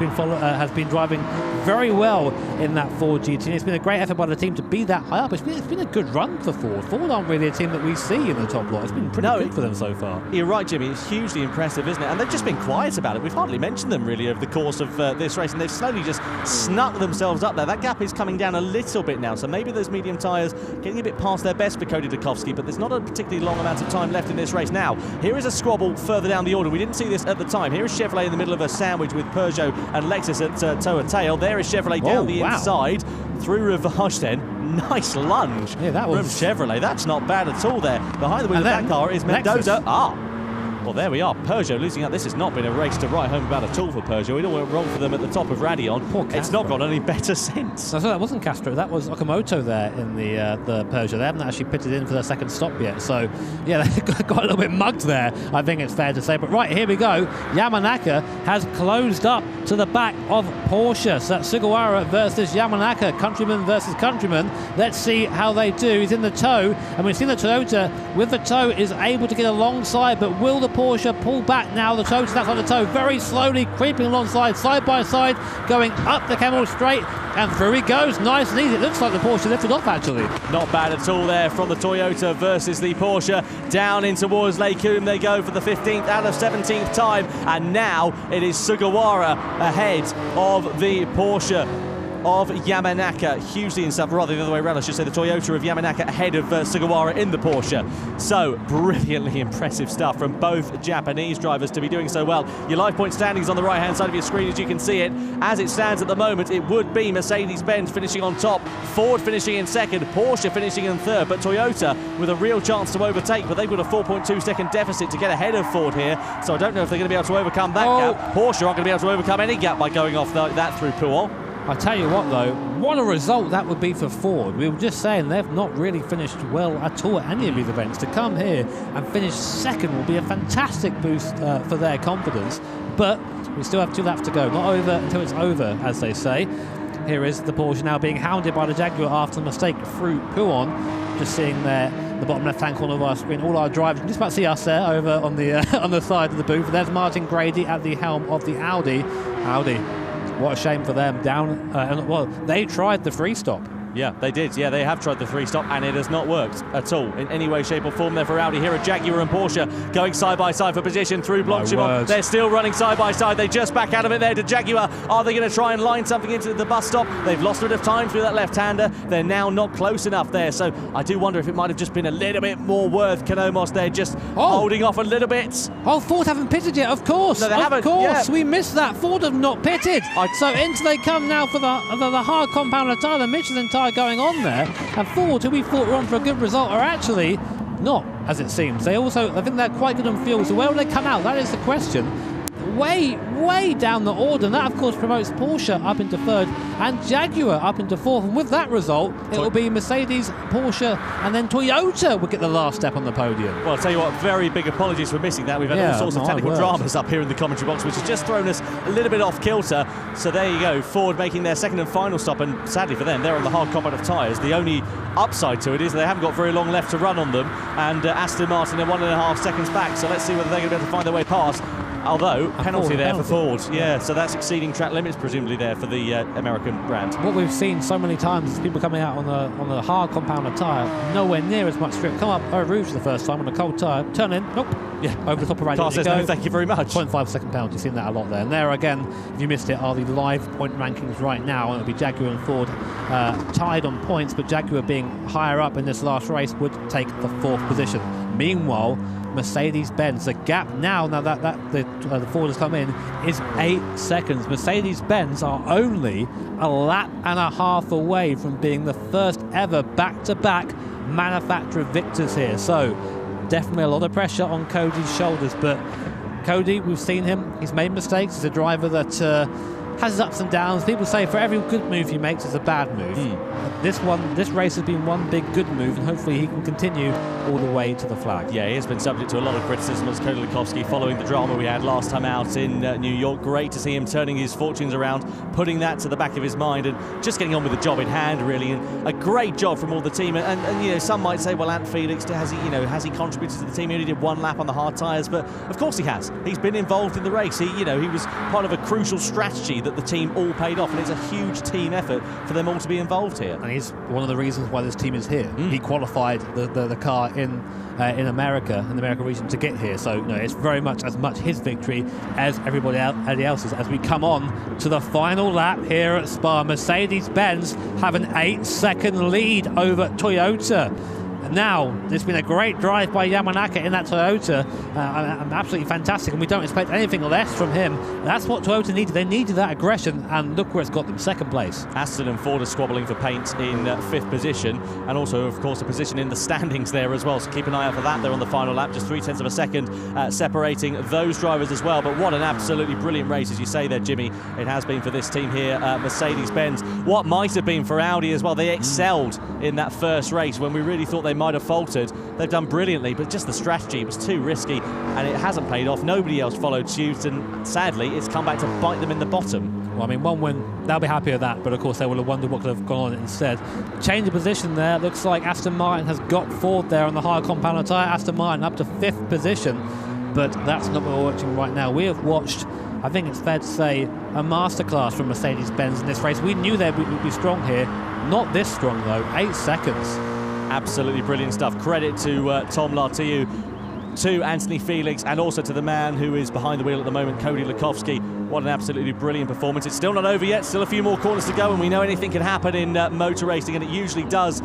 been driving very well in that Ford GT. It's been a great effort by the team to be that high up. It's been a good run for Ford. Ford aren't really a team that we see in the top lot. It's been pretty good for them so far. You're right, Jimmy. It's hugely impressive, isn't it? And they've just been quiet about it. We've hardly mentioned them really over the course of this race, and they've slowly just snuck themselves up there. That gap is coming down a little bit now, so maybe those medium tyres getting a bit past their best for Cody Dukowski, but there's not a particularly long amount of time left in this race. Now, here is a squabble further down the order. We didn't see this at the time. Here is Chevrolet in the middle of a sandwich with Peugeot and Lexus at toe and tail. There is Chevrolet down the inside. Through Rivage then. Nice lunge from Chevrolet. That's not bad at all there. Behind the wheel of that car is Mendoza. Well, there we are. Peugeot losing out. This has not been a race to write home about at all for Peugeot. It all went wrong for them at the top of Radion. It's not gone any better since. No, so that wasn't Castro. That was Okamoto there in the Peugeot. They haven't actually pitted in for their second stop yet. So, yeah, they got a little bit mugged there, I think it's fair to say. But right, here we go. Yamanaka has closed up to the back of Porsche. So that's Sugawara versus Yamanaka. Countryman versus countryman. Let's see how they do. He's in the tow. And we've seen the Toyota with the tow is able to get alongside. But will the Porsche pull back now? The Toyota's outside the tow. Very slowly creeping alongside, side by side, going up the Camel Straight. And through he goes, nice and easy. It looks like the Porsche lifted off, actually. Not bad at all there from the Toyota versus the Porsche. Down in towards Lake Coombe they go for the 15th out of 17th time. And now it is Sugawara ahead of the Porsche of Yamanaka, hugely rather the other way around, I should say, the Toyota of Yamanaka ahead of Sugawara in the Porsche. So brilliantly impressive stuff from both Japanese drivers to be doing so well. Your live point standings on the right hand side of your screen as you can see it. As it stands at the moment, it would be Mercedes-Benz finishing on top, Ford finishing in second, Porsche finishing in third, but Toyota with a real chance to overtake, but they've got a 4.2 second deficit to get ahead of Ford here, so I don't know if they're going to be able to overcome that gap. Porsche aren't going to be able to overcome any gap by going off that through Pouhon. I tell you what, though, what a result that would be for Ford. We were just saying they've not really finished well at all at any of these events. To come here and finish second will be a fantastic boost for their confidence. But we still have 2 laps to go. Not over until it's over, as they say. Here is the Porsche now being hounded by the Jaguar after a mistake through Pouhon. Just seeing there the bottom left-hand corner of our screen, all our drivers. Just about to see us there over on the on the side of the booth. There's Martin Grady at the helm of the Audi. What a shame for them. Well, they tried the free stop. Yeah, they did. Yeah, they have tried the three stop and it has not worked at all in any way, shape or form there for Audi. Here are Jaguar and Porsche going side by side for position through Blanchimont. They're still running side by side. They just back out of it there to Jaguar. Are they going to try and line something into the bus stop? They've lost a bit of time through that left-hander. They're now not close enough there. So I do wonder if it might have just been a little bit more worth Kanomos there, just holding off a little bit. Oh, Ford haven't pitted yet, of course. No, they haven't. Of course, we missed that. Ford have not pitted. So into they come now for the hard compounder tyre, the Michelin tyre going on there. And Ford, who we thought were on for a good result, are actually not, as it seems. I think they're quite good on fuel. So where will they come out? That is the question. Way down the order. And that, of course, promotes Porsche up into third and Jaguar up into fourth. And with that result, it will be Mercedes, Porsche, and then Toyota will get the last step on the podium. Well, I'll tell you what, very big apologies for missing that. We've had all sorts of technical dramas up here in the commentary box, which has just thrown us a little bit off kilter. So there you go, Ford making their second and final stop, and sadly for them, they're on the hard compound of tyres. The only upside to it is they haven't got very long left to run on them, and Aston Martin are 1.5 seconds back, so let's see whether they're going to be able to find their way past. Although, penalty there for Ford. Yeah, so that's exceeding track limits, presumably, there for the American brand. What we've seen so many times is people coming out on the hard compounder tyre, nowhere near as much grip. Come up over Rouge for the first time on a cold tyre, turn in, nope, yeah, over the top of Randy. Car says no, thank you very much. 0.5 second penalty, seen that a lot there. And there again, if you missed it, are the live point rankings right now. And it'll be Jaguar and Ford tied on points, but Jaguar being higher up in this last race would take the fourth position. Meanwhile, Mercedes-Benz, the gap now that the Ford has come in, is 8 seconds. Mercedes-Benz are only a lap and a half away from being the first ever back-to-back manufacturer victors here. So definitely a lot of pressure on Cody's shoulders, but Cody, we've seen him, he's made mistakes. He's a driver that has his ups and downs. People say for every good move he makes is a bad move. This race has been one big good move, and hopefully he can continue all the way to the flag. Yeah, he has been subject to a lot of criticism as Cody Lukowski following the drama we had last time out in New York. Great to see him turning his fortunes around, putting that to the back of his mind and just getting on with the job in hand, really. And a great job from all the team. And you know, some might say, well, Ant Felix, has he contributed to the team? He only did one lap on the hard tyres, but of course he has. He's been involved in the race. He was part of a crucial strategy that the team all paid off, and it's a huge team effort for them all to be involved here. And he's one of the reasons why this team is here. He qualified the car in America, in the American region, to get here. So it's very much as much his victory as everybody else's. As we come on to the final lap here at Spa, Mercedes-Benz have an 8-second lead over Toyota. Now, it's been a great drive by Yamanaka in that Toyota, absolutely fantastic, and we don't expect anything less from him. That's what Toyota needed. They needed that aggression, and look where it's got them, second place. Aston and Ford are squabbling for paint in 5th position, and also, of course, a position in the standings there as well, so keep an eye out for that. They're on the final lap, just 0.3 of a second separating those drivers as well. But what an absolutely brilliant race, as you say there, Jimmy, it has been for this team here, Mercedes-Benz. What might have been for Audi as well. They excelled in that first race when we really thought they might have faltered. They've done brilliantly, but just the strategy was too risky, and it hasn't paid off. Nobody else followed suit, and sadly, it's come back to bite them in the bottom. Well, I mean, one win, they'll be happy with that, but of course they will have wondered what could have gone on instead. Change of position there. Looks like Aston Martin has got Ford there on the higher compound tyre. Aston Martin up to 5th position, but that's not what we're watching right now. We have watched, I think it's fair to say, a masterclass from Mercedes-Benz in this race. We knew they would be strong here. Not this strong, though. 8 seconds. Absolutely brilliant stuff. Credit to Tom Lartiu, to Anthony Felix, and also to the man who is behind the wheel at the moment, Cody Lukowski. What an absolutely brilliant performance. It's still not over yet, still a few more corners to go, and we know anything can happen in motor racing, and it usually does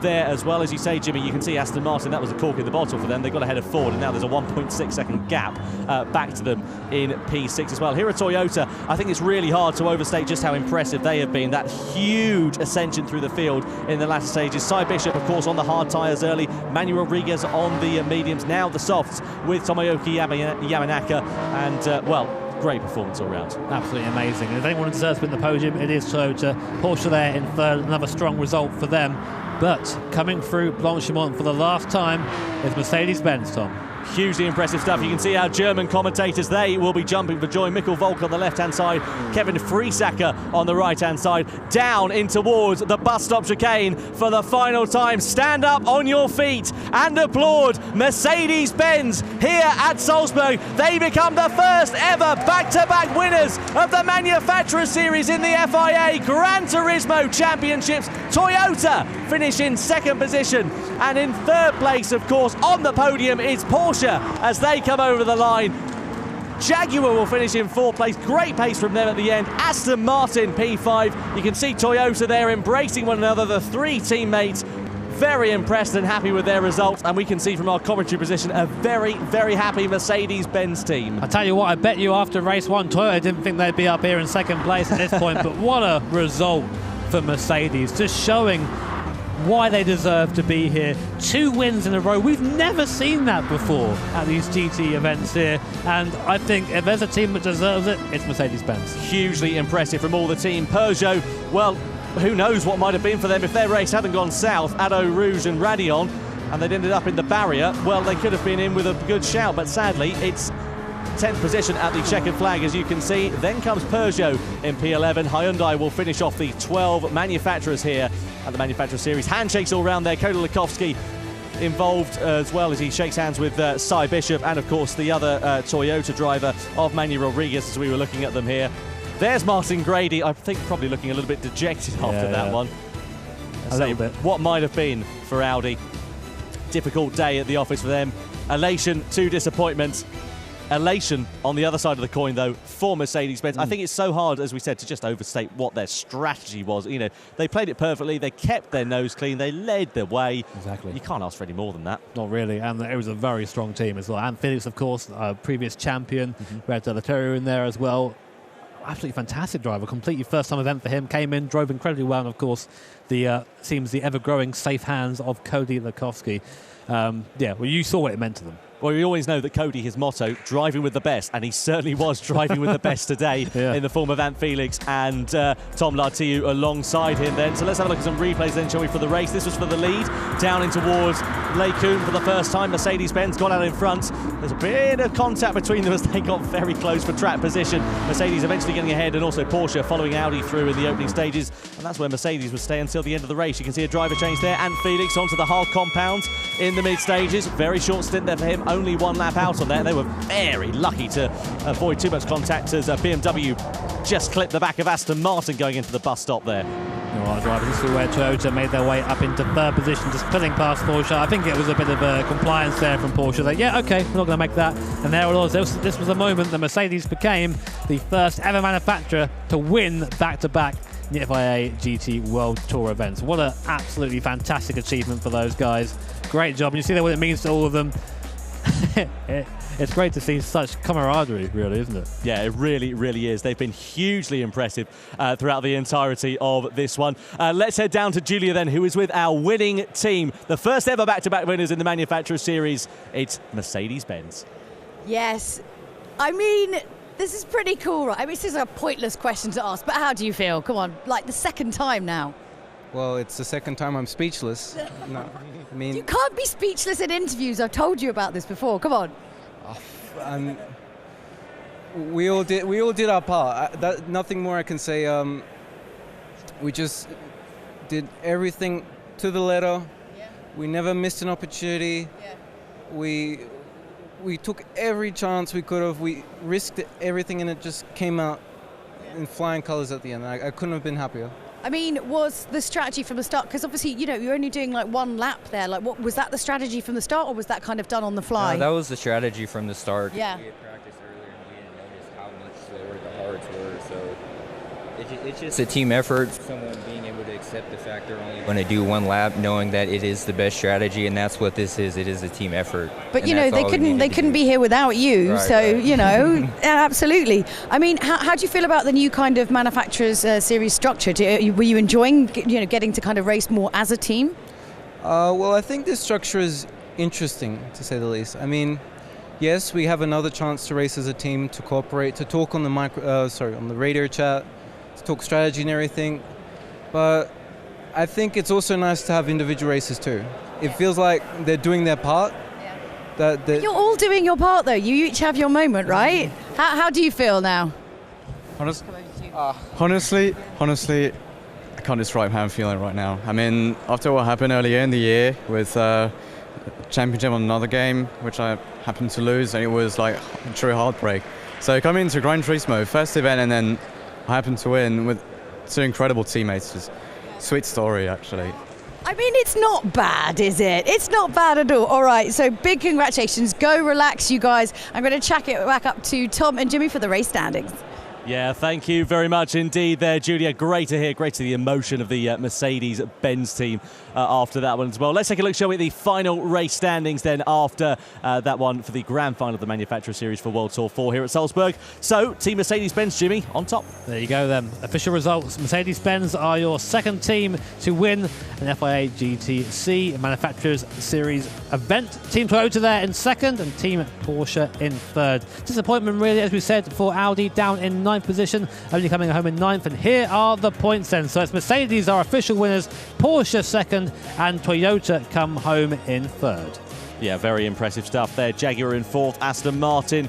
there as well. As you say, Jimmy, you can see Aston Martin, that was a cork in the bottle for them. They got ahead of Ford, and now there's a 1.6 second gap back to them in P6 as well. Here at Toyota, I think it's really hard to overstate just how impressive they have been. That huge ascension through the field in the latter stages. Cy Bishop, of course, on the hard tyres early. Manuel Rodriguez on the mediums, now the softs with Tomoyuki Yamanaka, and, well, great performance all round. Absolutely amazing. And if anyone deserves to win the podium, it is Toyota. Porsche there in third, another strong result for them. But coming through Blanchimont for the last time is Mercedes-Benz, Tom. Hugely impressive stuff. You can see our German commentators, they will be jumping for joy. Mikkel Volk on the left-hand side, Kevin Friesacker on the right-hand side, down in towards the bus stop chicane for the final time. Stand up on your feet and applaud Mercedes-Benz here at Salzburg. They become the first ever back-to-back winners of the Manufacturer Series in the FIA Gran Turismo Championships. Toyota finish in 2nd position, and in 3rd place, of course, on the podium is Porsche as they come over the line. Jaguar will finish in 4th place. Great pace from them at the end. Aston Martin P5. You can see Toyota there embracing one another, the 3 teammates. Very impressed and happy with their results, and we can see from our commentary position a very, very happy Mercedes-Benz team. I tell you what, I bet you after race 1, Toyota didn't think they'd be up here in 2nd place at this point, but what a result for Mercedes, just showing why they deserve to be here. 2 wins in a row. We've never seen that before at these GT events here, and I think if there's a team that deserves it, it's Mercedes-Benz. Hugely impressive from all the team. Peugeot, well, who knows what might have been for them if their race hadn't gone south. Ado Rouge and Radion, and they'd ended up in the barrier. Well, they could have been in with a good shout, but sadly it's 10th position at the checkered flag, as you can see. Then comes Peugeot in P11. Hyundai will finish off the 12 manufacturers here at the Manufacturer Series. Handshakes all round there. Koda Lukowski involved as well, as he shakes hands with Cy Bishop, and of course the other Toyota driver of Manuel Rodriguez, as we were looking at them here. There's Martin Grady, I think probably looking a little bit dejected after that one. A little bit. What might have been for Audi. Difficult day at the office for them. Elation to disappointment. Elation on the other side of the coin, though, for Mercedes-Benz. I think it's so hard, as we said, to just overstate what their strategy was. You know, they played it perfectly. They kept their nose clean. They led the way. Exactly. You can't ask for any more than that. Not really, and it was a very strong team as well. And Felix, of course, previous champion. We had Delatero in there as well. Absolutely fantastic driver. Completely first-time event for him. Came in, drove incredibly well, and of course, the seems the ever-growing safe hands of Cody Lukowski. Yeah, well, you saw what it meant to them. Well, we always know that Cody, his motto, driving with the best, and he certainly was driving with the best today in the form of Ant Felix and Tom Lartiu alongside him then. So let's have a look at some replays then, shall we, for the race. This was for the lead, down in towards Lei Kuhn for the first time. Mercedes-Benz got out in front. There's a bit of contact between them as they got very close for track position. Mercedes eventually getting ahead, and also Porsche following Audi through in the opening stages, and that's where Mercedes would stay until the end of the race. You can see a driver change there. Ant Felix onto the hard compound in the mid-stages. Very short stint there for him. Only 1 lap out on there. They were very lucky to avoid too much contact as BMW just clipped the back of Aston Martin going into the bus stop there. Right, drivers, this is where Toyota made their way up into 3rd position, just pulling past Porsche. I think it was a bit of a compliance there from Porsche. Like, yeah, okay, we're not going to make that. And there it was. This was the moment that Mercedes became the first ever manufacturer to win back-to-back in the FIA GT World Tour events. What an absolutely fantastic achievement for those guys. Great job. And you see what it means to all of them. It's great to see such camaraderie, really, isn't it? Yeah, it really, really is. They've been hugely impressive throughout the entirety of this one. Let's head down to Julia then, who is with our winning team. The first ever back-to-back winners in the Manufacturers Series. It's Mercedes-Benz. Yes. I mean, this is pretty cool, right? I mean, this is a pointless question to ask, but how do you feel? Come on, like the second time now. Well, it's the second time I'm speechless. No, I mean, You can't be speechless in interviews. I've told you about this before. Come on. we all did our part. Nothing more I can say. We just did everything to the letter. Yeah. We never missed an opportunity. Yeah. We took every chance we could have. We risked everything, and it just came out in flying colors at the end. I couldn't have been happier. I mean, was the strategy from the start, because obviously, you know, you're only doing like one lap there, like what was that the strategy from the start, or was that kind of done on the fly? No, that was the strategy from the start. Yeah. We had practiced earlier and we didn't notice how much slower the hards were, so it's just a team effort. Someone being able to accept the fact they're only going to do one lap, knowing that it is the best strategy, and that's what this is. It is a team effort. But you know, they couldn't be here without you, right, so right. You know, absolutely. I mean, how do you feel about the new kind of Manufacturers Series structure? Were you enjoying, you know, getting to kind of race more as a team? Well, I think this structure is interesting, to say the least. I mean, yes, we have another chance to race as a team, to cooperate, to talk on the on the radio chat, to talk strategy and everything. But I think it's also nice to have individual races too. It feels like they're doing their part. But you're all doing your part, though. You each have your moment, right? How do you feel now? Honestly, I can't describe how I'm feeling right now. I mean, after what happened earlier in the year with championship on another game, which I happened to lose, and it was like a true heartbreak. So coming into Gran Turismo, first event, and then I happened to win with two incredible teammates. Just sweet story, actually. I mean, it's not bad, is it? It's not bad at all. All right, so big congratulations. Go relax, you guys. I'm going to chuck it back up to Tom and Jimmy for the race standings. Yeah, thank you very much indeed there, Julia. Great to hear. Great to see the emotion of the Mercedes-Benz team after that one as well. Let's take a look, shall we, at the final race standings then after that one for the grand final of the Manufacturer Series for World Tour 4 here at Salzburg. So, Team Mercedes-Benz, Jimmy, on top. There you go then. Official results. Mercedes-Benz are your second team to win an FIA GTC Manufacturers Series event. Team Toyota there in second and Team Porsche in third. Disappointment really, as we said, for Audi down in ninth position, only coming home in ninth. And here are the points then. So it's Mercedes are official winners, Porsche second, and Toyota come home in third. Yeah, very impressive stuff there. Jaguar in fourth, Aston Martin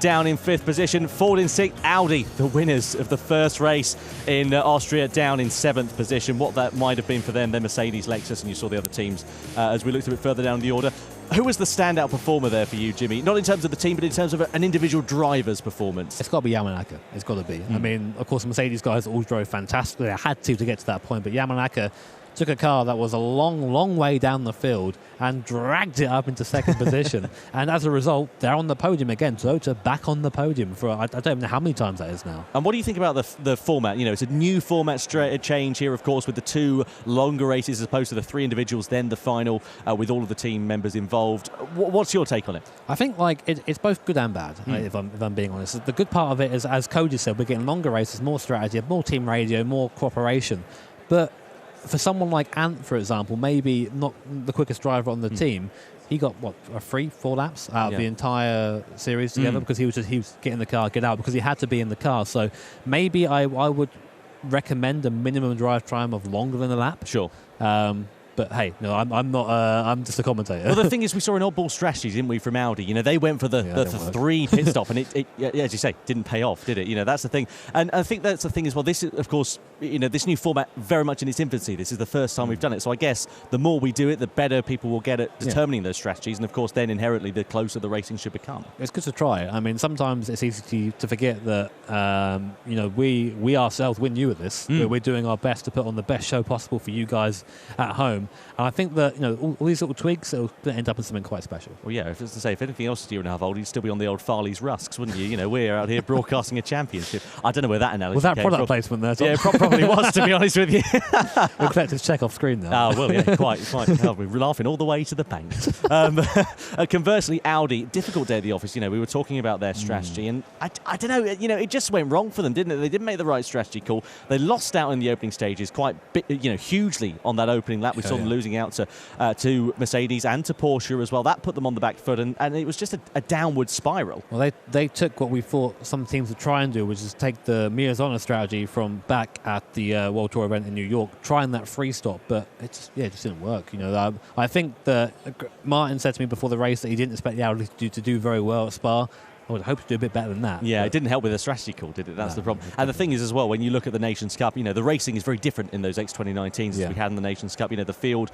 down in fifth position, Ford in sixth, Audi, the winners of the first race in Austria, down in seventh position. What that might have been for them, then Mercedes, Lexus, and you saw the other teams as we looked a bit further down the order. Who was the standout performer there for you, Jimmy? Not in terms of the team, but in terms of an individual driver's performance. It's got to be Yamanaka. It's got to be. I mean, of course, the Mercedes guys all drove fantastically. They had to get to that point, but Yamanaka took a car that was a long, long way down the field and dragged it up into second position. And as a result, they're on the podium again. Toyota back on the podium for I don't know how many times that is now. And what do you think about the format? You know, it's a new format change here, of course, with the two longer races as opposed to the three individuals, then the final with all of the team members involved. What's your take on it? I think like it's both good and bad, if I'm being honest. The good part of it is, as Cody said, we're getting longer races, more strategy, more team radio, more cooperation. But for someone like Ant, for example, maybe not the quickest driver on the team, he got, what, 3-4 laps out of the entire series together because he was get in the car, get out, because he had to be in the car. So maybe I would recommend a minimum drive time of longer than a lap. Sure. But hey, no, I'm not. I'm just a commentator. Well, the thing is, we saw an oddball strategy, didn't we, from Audi? You know, they went for the 3 pit stop, and it, as you say, didn't pay off, did it? You know, that's the thing. And I think that's the thing as well. This is, of course, you know, this new format very much in its infancy. This is the first time we've done it. So I guess the more we do it, the better people will get at determining those strategies. And of course, then inherently, the closer the racing should become. It's good to try. I mean, sometimes it's easy to forget that, you know, we ourselves, we're new at this. We're doing our best to put on the best show possible for you guys at home. And I think that, all these little tweaks will end up in something quite special. Well, yeah, as to say, if anything else is a year and a half old, you'd still be on the old Farley's Rusks, wouldn't you? We're out here broadcasting a championship. I don't know where that analogy Was that came product from. placement there, Tom? Yeah, it probably was, to be honest with you. Reflective check off screen there. Oh, well, yeah, quite. We're laughing all the way to the bank. Conversely, Audi, difficult day at the office. We were talking about their strategy, and I don't know, it just went wrong for them, didn't it? They didn't make the right strategy call. They lost out in the opening stages quite, hugely on that opening lap. We saw them losing out to Mercedes and to Porsche as well. That put them on the back foot, and it was just a downward spiral. Well, they took what we thought some teams would try and do, which is take the Miyazono strategy from back at the World Tour event in New York, trying that free stop, but it just didn't work. I think that Martin said to me before the race that he didn't expect the Audi to do very well at Spa. I would hope to do a bit better than that. Yeah, it didn't help with the strategy call, did it? That's the problem. And the thing is as well, when you look at the Nations Cup, the racing is very different in those X2019s as we had in the Nations Cup. The field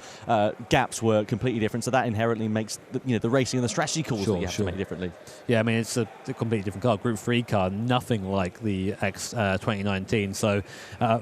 gaps were completely different, so that inherently makes the racing and the strategy calls that you have to make differently. Yeah, I mean, it's a completely different car. Group 3 car, nothing like the X2019. So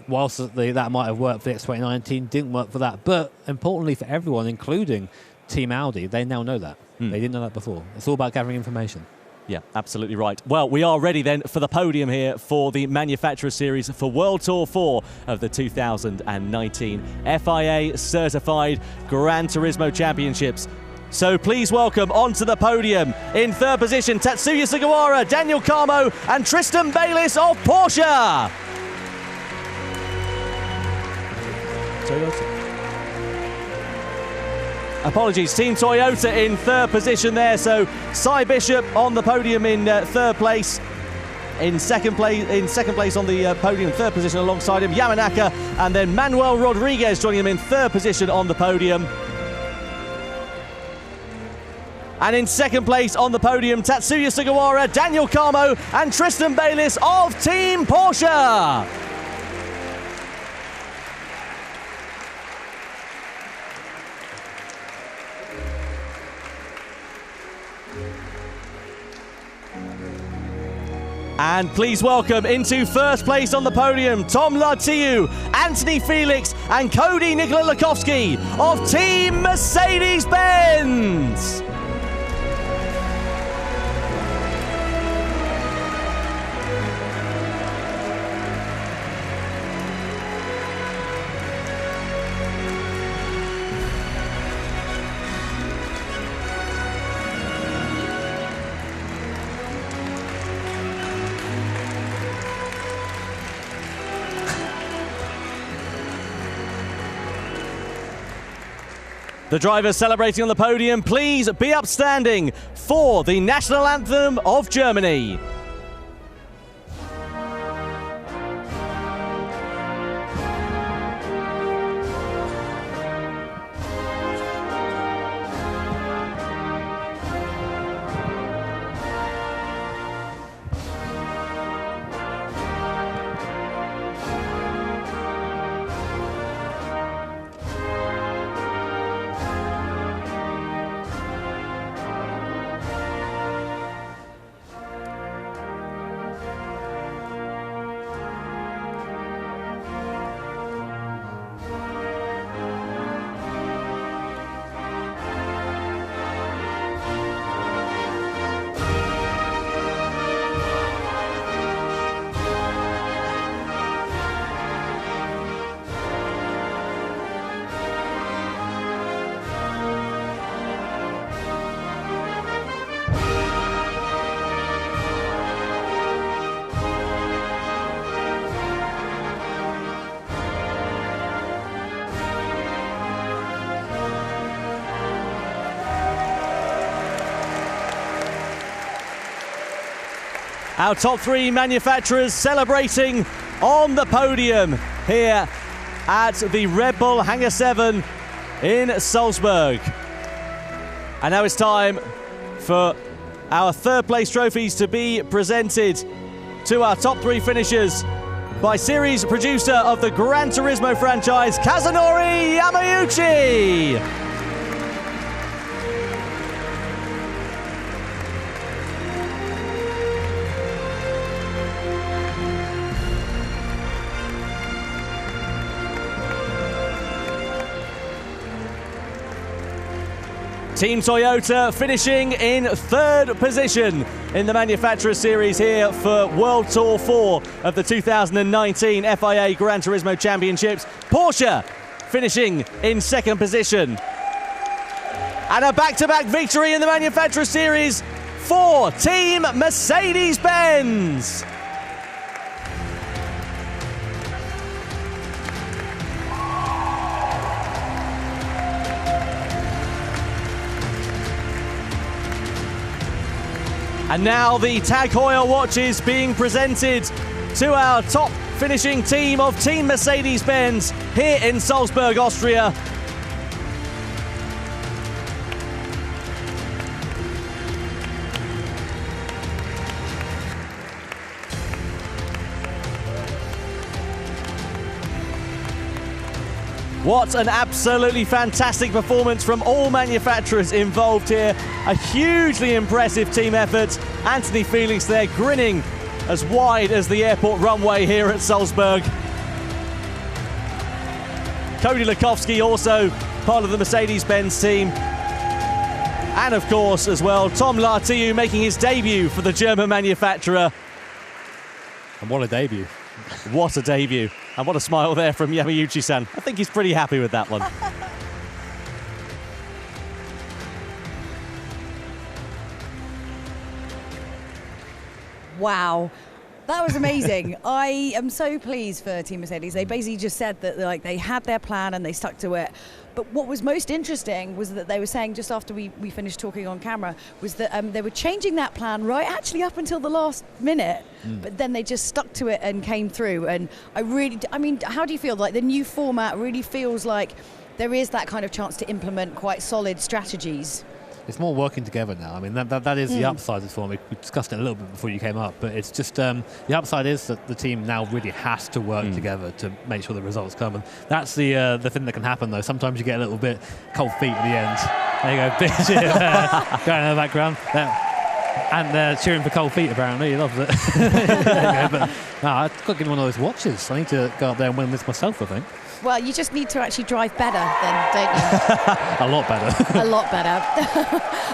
whilst that might have worked for the X2019, didn't work for that. But importantly for everyone, including Team Audi, they now know that. They didn't know that before. It's all about gathering information. Yeah, absolutely right. Well, we are ready then for the podium here for the Manufacturer Series for World Tour 4 of the 2019 FIA Certified Gran Turismo Championships. So please welcome onto the podium in third position Tatsuya Sugawara, Daniel Carmo and Tristan Bayliss of Porsche. Apologies, Team Toyota in third position there. So Cy Bishop on the podium in third place. In second place on the podium, third position alongside him, Yamanaka, and then Manuel Rodriguez joining him in third position on the podium. And in second place on the podium, Tatsuya Sugawara, Daniel Carmo, and Tristan Bayliss of Team Porsche. And please welcome into first place on the podium, Tom Lartiu, Anthony Felix and Cody Nikola Lakowski of Team Mercedes-Benz. The drivers celebrating on the podium, please be upstanding for the national anthem of Germany. Our top three manufacturers celebrating on the podium here at the Red Bull Hangar-7 in Salzburg. And now it's time for our third place trophies to be presented to our top three finishers by series producer of the Gran Turismo franchise, Kazunori Yamauchi. Team Toyota finishing in 3rd position in the Manufacturer Series here for World Tour 4 of the 2019 FIA Gran Turismo Championships. Porsche finishing in 2nd position. And a back-to-back victory in the Manufacturer Series for Team Mercedes-Benz. And now the Tag Heuer watches being presented to our top finishing team of Team Mercedes-Benz here in Salzburg, Austria. What an absolutely fantastic performance from all manufacturers involved here. A hugely impressive team effort. Anthony Felix there grinning as wide as the airport runway here at Salzburg. Cody Lukowski also part of the Mercedes-Benz team. And of course as well, Tom Lartiu making his debut for the German manufacturer. And what a debut. What a debut. And what a smile there from Yamauchi-san. I think he's pretty happy with that one. Wow. That was amazing. I am so pleased for Team Mercedes. They basically just said that they had their plan and they stuck to it. But what was most interesting was that they were saying just after we finished talking on camera was that they were changing that plan right actually up until the last minute. But then they just stuck to it and came through. And I mean, how do you feel? Like the new format really feels like there is that kind of chance to implement quite solid strategies. It's more working together now. I mean, that is the upside of this form. We discussed it a little bit before you came up, but it's just the upside is that the team now really has to work together to make sure the results come. And that's the thing that can happen, though. Sometimes you get a little bit cold feet at the end. There you go, big cheer going in the background. And they're cheering for cold feet, apparently. He loves it. But no, I've got to give him one of those watches. I need to go up there and win this myself, I think. Well, you just need to actually drive better then, don't you? A lot better. A lot better.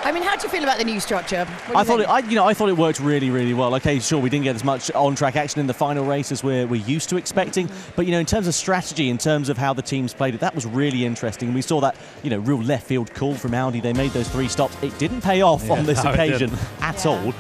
I mean, how do you feel about the new structure? I thought it worked really, really well. Okay, sure, we didn't get as much on-track action in the final race as we're used to expecting, but in terms of strategy, in terms of how the teams played it, that was really interesting. We saw that real left field call from Audi. They made those 3 stops. It didn't pay off on this occasion at all.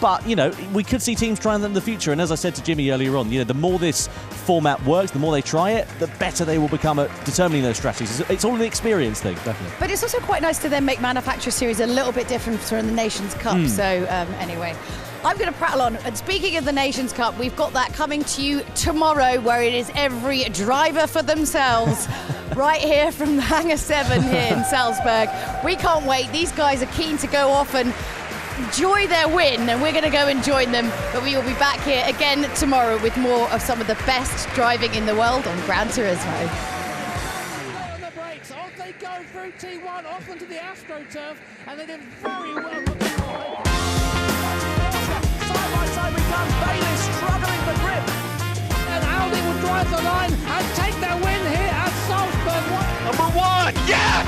But, we could see teams trying that in the future. And as I said to Jimmy earlier on, the more this format works, the more they try it, the better they will become at determining those strategies. It's all an experience thing. Definitely. But it's also quite nice to then make Manufacturer Series a little bit different from the Nations Cup. So, anyway, I'm going to prattle on. And speaking of the Nations Cup, we've got that coming to you tomorrow, where it is every driver for themselves. Right here from the Hangar-7 here in Salzburg. We can't wait. These guys are keen to go off and enjoy their win, and we're going to go and join them. But we will be back here again tomorrow with more of some of the best driving in the world on Gran Turismo. On the brakes, off they go through T1, off onto the AstroTurf, and they did very well. Side by side we come, Bailey struggling for grip, and Audi will drive the line and take their win here at Salzburg. Number 1, yes!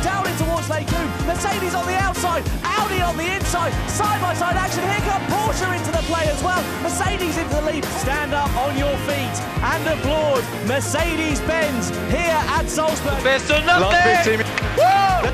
Down in towards Lake Coon, Mercedes on the outside, Audi on the inside, side-by-side action, here come Porsche into the play as well, Mercedes into the lead. Stand up on your feet and applaud Mercedes-Benz here at Salzburg. Best of nothing! Woo!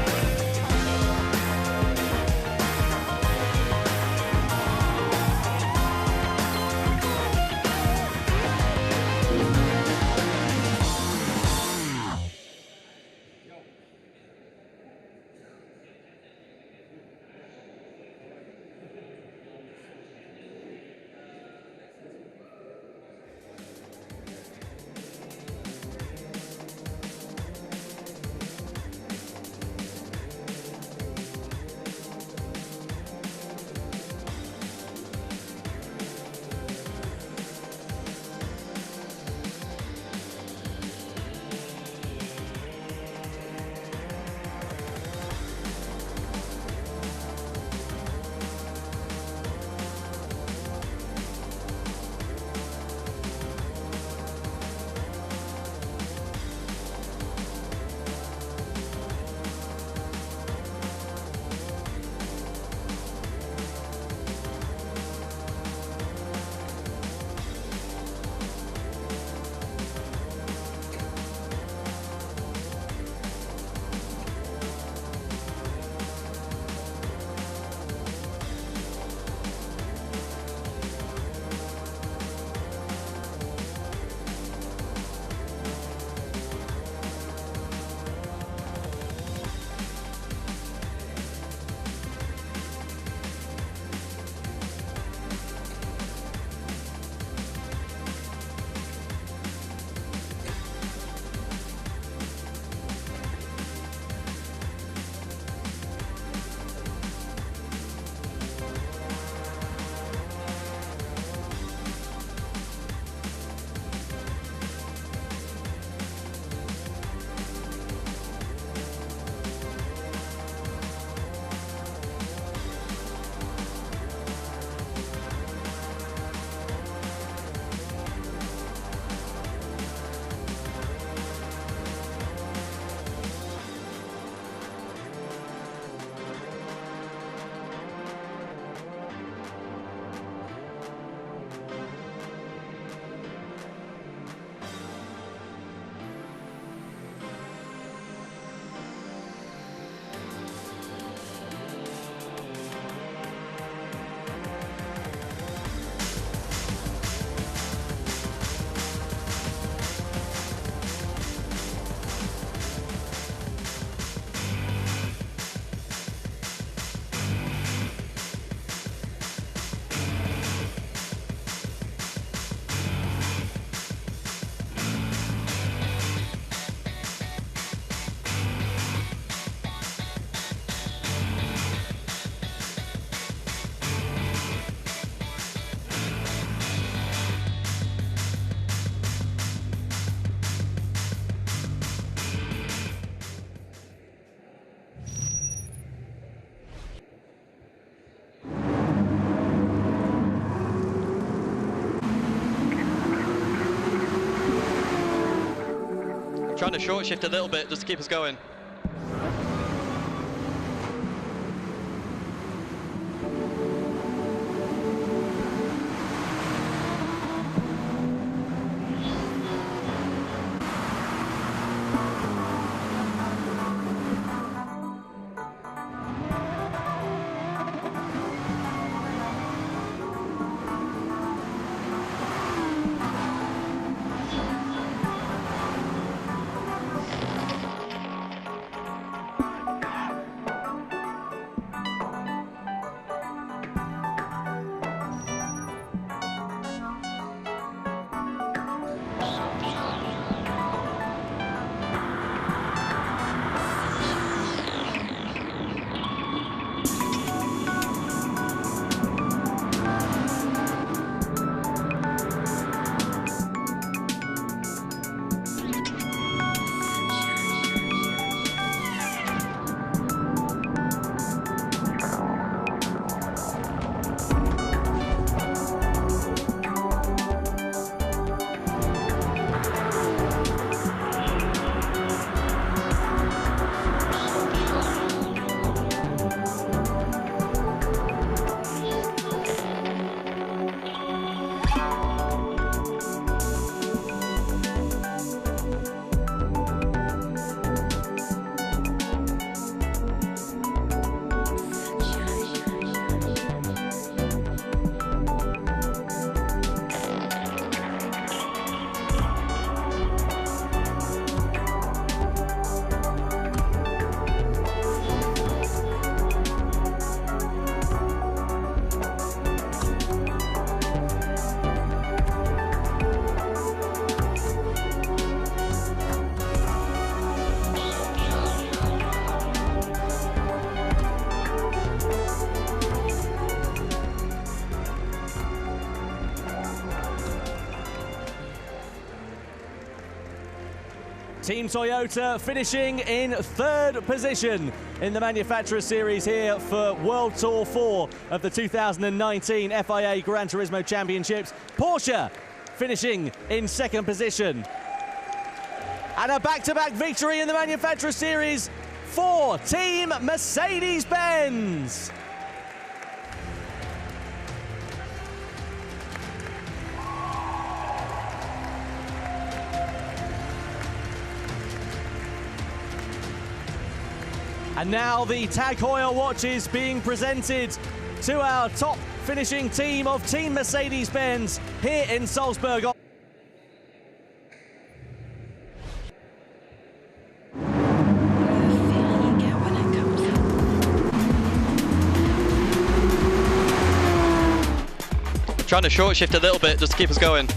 Trying to short shift a little bit just to keep us going. Team Toyota finishing in third position in the Manufacturer Series here for World Tour 4 of the 2019 FIA Gran Turismo Championships. Porsche finishing in second position. And a back-to-back victory in the Manufacturer Series for Team Mercedes-Benz. And now the Tag Heuer watch is being presented to our top finishing team of Team Mercedes-Benz here in Salzburg. Trying to short shift a little bit just to keep us going.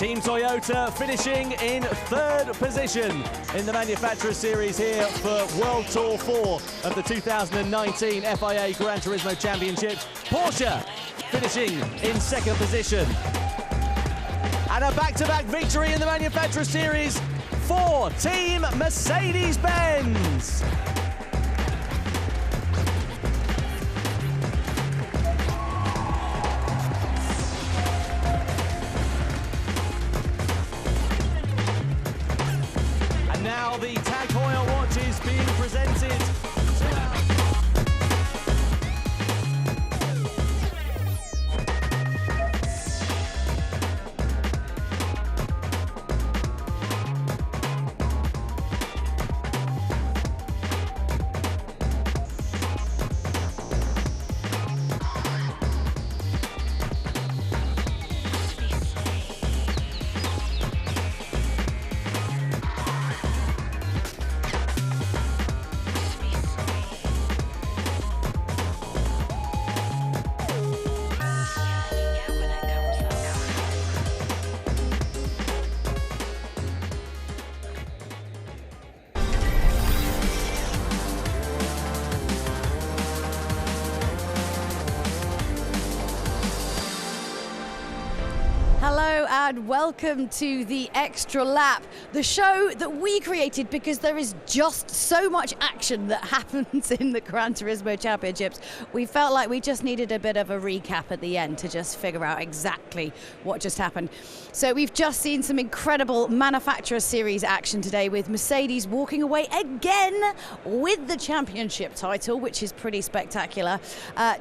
Team Toyota finishing in 3rd position in the Manufacturers Series here for World Tour 4 of the 2019 FIA Gran Turismo Championships. Porsche finishing in 2nd position. And a back-to-back victory in the Manufacturers Series for Team Mercedes-Benz. And now the Tag Heuer watch is being presented. Hello and welcome to the Extra Lap, the show that we created because there is just so much action that happens in the Gran Turismo Championships. We felt like we just needed a bit of a recap at the end to just figure out exactly what just happened. So we've just seen some incredible Manufacturer Series action today with Mercedes walking away again with the championship title, which is pretty spectacular.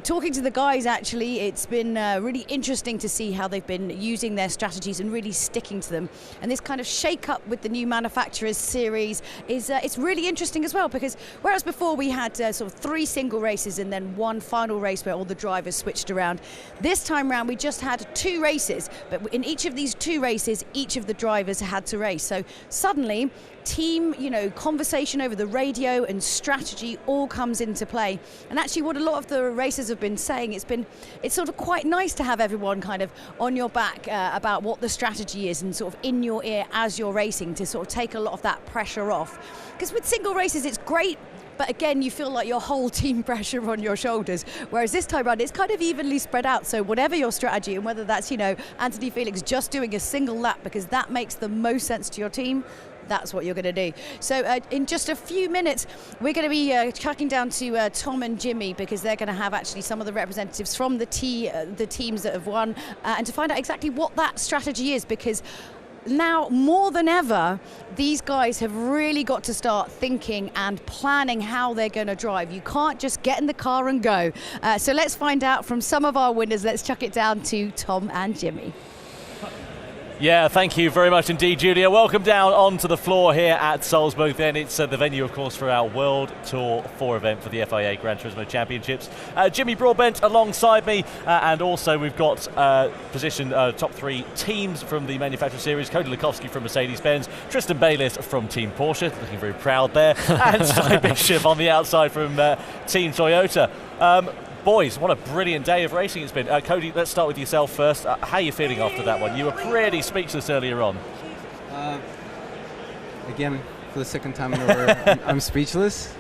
Talking to the guys, actually, it's been really interesting to see how they've been using their strategies and really sticking to them. And this kind of shake-up with the new Manufacturers Series is it's really interesting as well, because whereas before we had sort of 3 single races and then 1 final race where all the drivers switched around, this time round we just had 2 races, but in each of these 2 races each of the drivers had to race. So suddenly team, conversation over the radio and strategy all comes into play. And actually what a lot of the racers have been saying, it's sort of quite nice to have everyone kind of on your back about what the strategy is and sort of in your ear as you're racing to sort of take a lot of that pressure off. Because with single races it's great, but again you feel like your whole team pressure on your shoulders, whereas this time around it's kind of evenly spread out. So whatever your strategy, and whether that's Anthony Felix just doing a single lap because that makes the most sense to your team, that's what you're going to do. So in just a few minutes, we're going to be tracking down to Tom and Jimmy, because they're going to have actually some of the representatives from the teams that have won, and to find out exactly what that strategy is, because now more than ever, these guys have really got to start thinking and planning how they're going to drive. You can't just get in the car and go. So let's find out from some of our winners. Let's chuck it down to Tom and Jimmy. Yeah, thank you very much indeed, Julia. Welcome down onto the floor here at Salzburg. Then it's the venue, of course, for our World Tour 4 event for the FIA Gran Turismo Championships. Jimmy Broadbent alongside me, and also we've got top 3 teams from the Manufacturer Series. Cody Lukowski from Mercedes-Benz, Tristan Bayliss from Team Porsche, looking very proud there, and Sly Bishop on the outside from Team Toyota. Boys, what a brilliant day of racing it's been. Cody, let's start with yourself first. How are you feeling after that one? You were pretty speechless earlier on. Again, for the second time in a row, I'm speechless.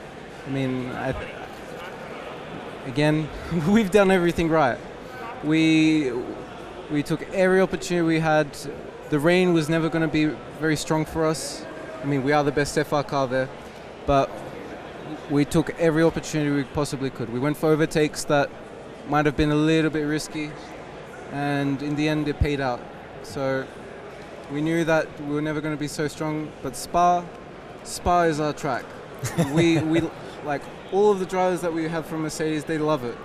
I mean, again, we've done everything right. We took every opportunity we had. The rain was never going to be very strong for us. I mean, we are the best FR car there, but we took every opportunity we possibly could. We went for overtakes that might have been a little bit risky, and in the end it paid out. So we knew that we were never going to be so strong, but Spa is our track. we like all of the drivers that we have from Mercedes, they love it.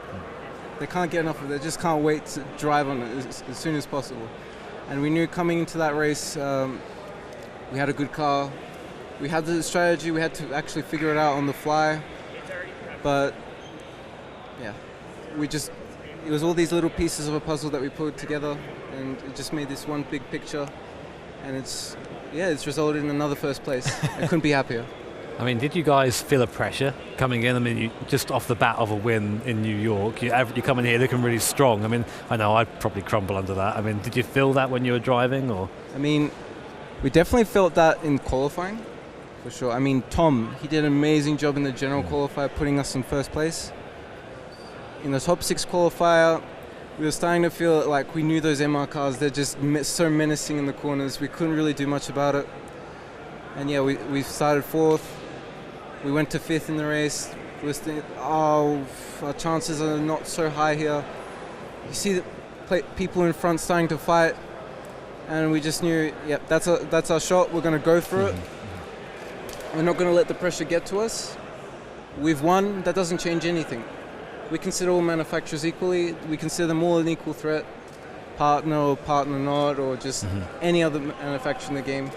They can't get enough of it. They just can't wait to drive on it as soon as possible. And we knew coming into that race, we had a good car. We had the strategy, we had to actually figure it out on the fly, but yeah, it was all these little pieces of a puzzle that we put together, and it just made this one big picture, and it's resulted in another first place. I couldn't be happier. I mean, did you guys feel the pressure coming in? I mean, you, just off the bat of a win in New York, you come in here looking really strong. I mean, I know I'd probably crumble under that. I mean, did you feel that when you were driving, or? I mean, we definitely felt that in qualifying, for sure. I mean, Tom, he did an amazing job in the general qualifier, putting us in first place. In the top 6 qualifier, we were starting to feel like we knew those MR cars. They're just so menacing in the corners. We couldn't really do much about it. And yeah, we started 4th. We went to 5th in the race. We were thinking, our chances are not so high here. You see the people in front starting to fight, and we just knew, yep, that's our shot. We're going to go for it. We're not going to let the pressure get to us. We've won. That doesn't change anything. We consider all manufacturers equally. We consider them all an equal threat, partner or partner not, or just any other manufacturer in the game.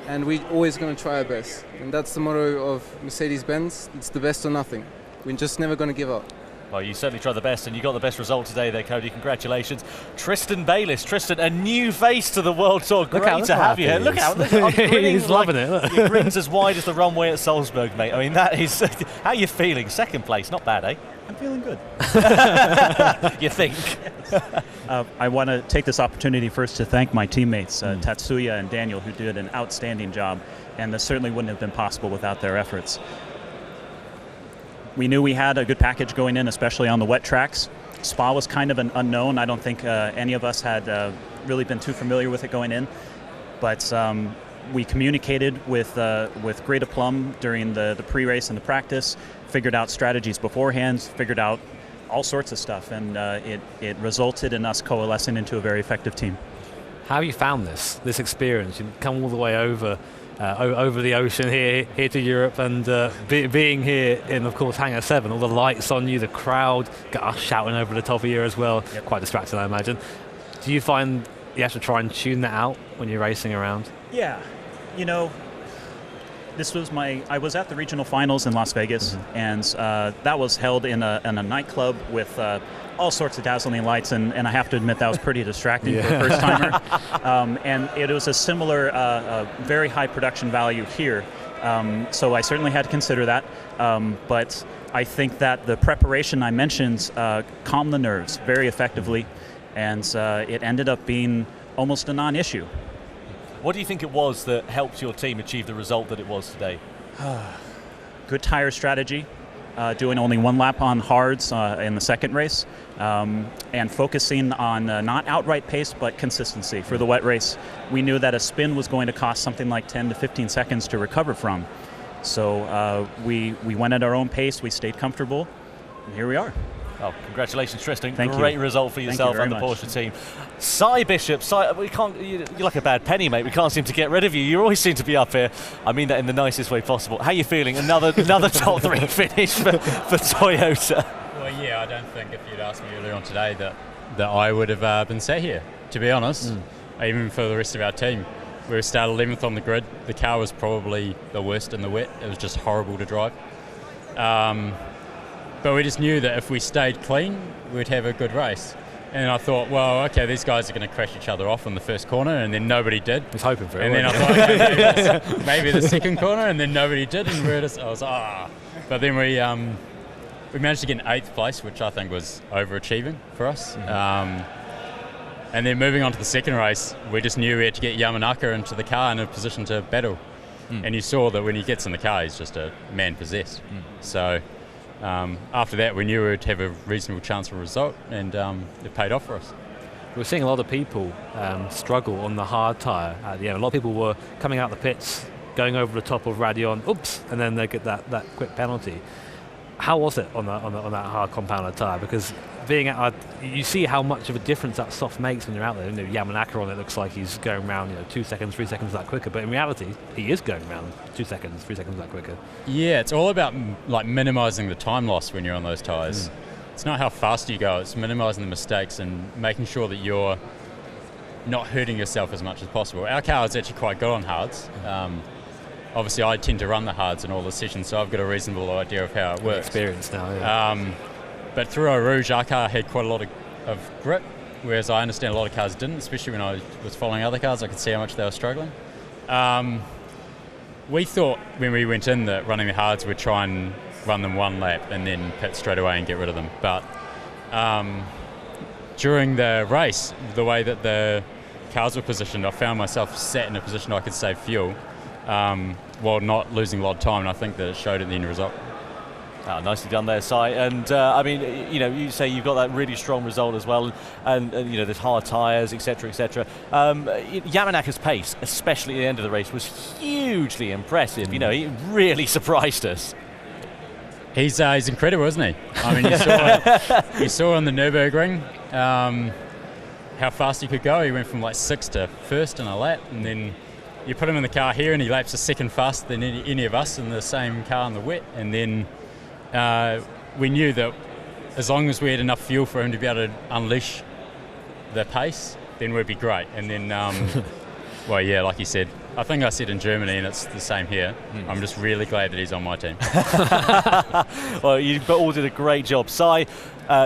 And we're always going to try our best. And that's the motto of Mercedes-Benz. It's the best or nothing. We're just never going to give up. Well, you certainly tried the best, and you got the best result today there, Cody. Congratulations. Tristan Bayliss. Tristan, a new face to the World Tour. Great to have you here. Look out. He's loving it. Your grin's as wide as the runway at Salzburg, mate. I mean, that is... How are you feeling? Second place. Not bad, eh? I'm feeling good. You think? I want to take this opportunity first to thank my teammates, Tatsuya and Daniel, who did an outstanding job, and this certainly wouldn't have been possible without their efforts. We knew we had a good package going in, especially on the wet tracks. Spa was kind of an unknown. I don't think any of us had really been too familiar with it going in, but we communicated with great aplomb during the pre-race and the practice, figured out strategies beforehand, figured out all sorts of stuff, and it resulted in us coalescing into a very effective team. How have you found this experience? You've come all the way over the ocean here to Europe, and being here in, of course, Hangar 7, all the lights on you, the crowd, got us shouting over the top of you as well. Yep. Quite distracting, I imagine. Do you find you have to try and tune that out when you're racing around? Yeah, you know, I was at the regional finals in Las Vegas, and that was held in a nightclub with all sorts of dazzling lights, and I have to admit that was pretty distracting for a first-timer. And it was a similar, very high production value here. So I certainly had to consider that. But I think that the preparation I mentioned calmed the nerves very effectively, and it ended up being almost a non-issue. What do you think it was that helped your team achieve the result that it was today? Good tire strategy, doing only 1 lap on hards in the second race, and focusing on not outright pace but consistency for the wet race. We knew that a spin was going to cost something like 10 to 15 seconds to recover from. So we went at our own pace, we stayed comfortable, and here we are. Oh, congratulations, Tristan. Thank Great you. result for yourself and the Porsche team. Cy Bishop, you're like a bad penny, mate. We can't seem to get rid of you. You always seem to be up here. I mean that in the nicest way possible. How are you feeling? Another top 3 finish for Toyota. Well, yeah, I don't think if you'd asked me earlier on today that I would have been sat here, to be honest, even for the rest of our team. We started 11th on the grid. The car was probably the worst in the wet. It was just horrible to drive. But we just knew that if we stayed clean, we'd have a good race. And I thought, well, okay, these guys are going to crash each other off in the first corner, and then nobody did. I was hoping for it. And then I thought, okay, maybe the second corner, and then nobody did, and I was But then we managed to get in 8th place, which I think was overachieving for us. And then moving on to the second race, we just knew we had to get Yamanaka into the car in a position to battle. And you saw that when he gets in the car, he's just a man possessed. So after that, we knew we'd have a reasonable chance for a result, and it paid off for us. We're seeing a lot of people struggle on the hard tyre at the end. A lot of people were coming out the pits, going over the top of Radeon, oops, and then they get that quick penalty. How was it on that hard compounder tyre? Because being at, you see how much of a difference that soft makes when you're out there. You know, Yamanaka on it looks like he's going around 2 seconds, 3 seconds that quicker, but in reality, he is going around 2 seconds, 3 seconds that quicker. Yeah, it's all about like minimising the time loss when you're on those tyres. It's not how fast you go; it's minimising the mistakes and making sure that you're not hurting yourself as much as possible. Our car is actually quite good on hards. Obviously, I tend to run the hards in all the sessions, so I've got a reasonable idea of how it works. Experience now, yeah. But through Eau Rouge, our car had quite a lot of grip, whereas I understand a lot of cars didn't, especially when I was following other cars. I could see how much they were struggling. we thought when we went in that running the hards would try and run them one lap and then pit straight away and get rid of them. But during the race, the way that the cars were positioned, I found myself sat in a position I could save fuel while not losing a lot of time, and I think that it showed in the end result. Oh, nicely done there, Si. And I mean, you know, you say you've got that really strong result as well, and you know, there's hard tyres, etc., etc. Yamanaka's pace, especially at the end of the race, was hugely impressive. You know, he really surprised us. He's incredible, isn't he? I mean, you saw on the Nürburgring how fast he could go. He went from like 6th to 1st in a lap, and then you put him in the car here and he laps a second faster than any of us in the same car in the wet. And then we knew that as long as we had enough fuel for him to be able to unleash the pace, then we'd be great. And then, well, yeah, like you said, I think I said in Germany, and it's the same here. I'm just really glad that he's on my team. Well, you all did a great job. Si,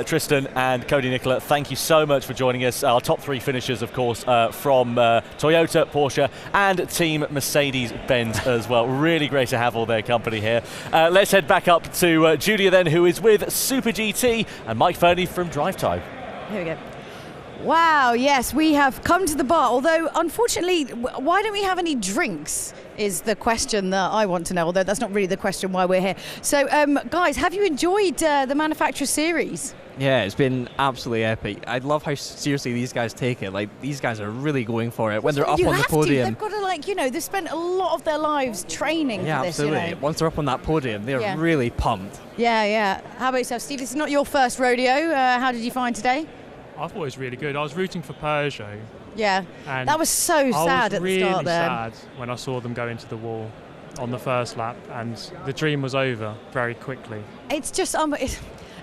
Tristan and Cody Nicola, thank you so much for joining us. Our top 3 finishers, of course, from Toyota, Porsche and Team Mercedes-Benz as well. Really great to have all their company here. Let's head back up to Julia then, who is with Super GT, and Mike Fernie from Drive Time. Here we go. Wow, yes, we have come to the bar, although unfortunately, why don't we have any drinks is the question that I want to know, although that's not really the question why we're here. So, guys, have you enjoyed the Manufacturer Series? Yeah, it's been absolutely epic. I love how seriously these guys take it. Like, these guys are really going for it when they're up on the podium. They've got to, like, you know, they've spent a lot of their lives training for this. Absolutely. You know? Once they're up on that podium, they're really pumped. Yeah, yeah. How about yourself, Steve? This is not your first rodeo. How did you find today? I thought it was really good. I was rooting for Peugeot. Yeah, and that was so sad at the start there. I was really sad when I saw them go into the wall on the first lap, and the dream was over very quickly. It's just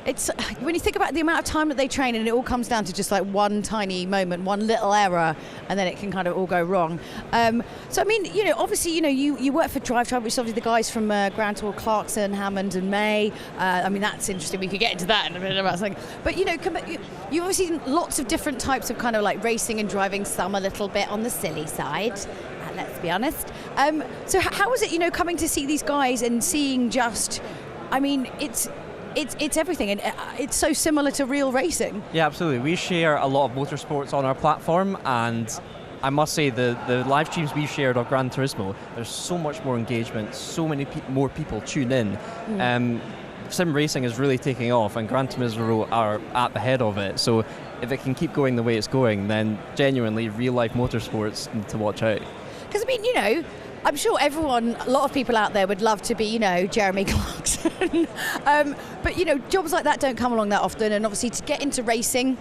it's when you think about the amount of time that they train, and it all comes down to just like one tiny moment, one little error, and then it can kind of all go wrong. So I mean, you know, obviously, you know, you work for Drive Time, which is obviously the guys from Grand Tour, Clarkson, Hammond, and May. I mean, that's interesting. We could get into that in a minute about something. But you know, you've obviously seen lots of different types of kind of like racing and driving. Some a little bit on the silly side. Let's be honest. So how was it, you know, coming to see these guys and seeing just, I mean, it's everything, and it's so similar to real racing. Yeah, absolutely. We share a lot of motorsports on our platform, and I must say the live streams we've shared of Gran Turismo, there's so much more engagement, so many more people tune in. Sim racing is really taking off, and Gran Turismo are at the head of it. So if it can keep going the way it's going, then genuinely real life motorsports need to watch out. Because I mean, you know, I'm sure a lot of people out there would love to be, you know, Jeremy Clarkson. But, you know, jobs like that don't come along that often. And obviously to get into racing,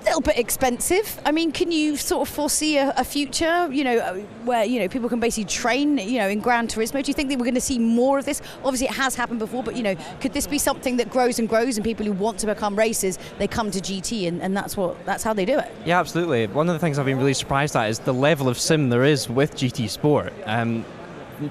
a little bit expensive. I mean, can you sort of foresee a future, you know, where, you know, people can basically train, you know, in Gran Turismo? Do you think that we're going to see more of this? Obviously it has happened before, but, you know, could this be something that grows and grows, and people who want to become racers, they come to GT, and that's how they do it? Yeah, absolutely. One of the things I've been really surprised at is the level of sim there is with GT Sport.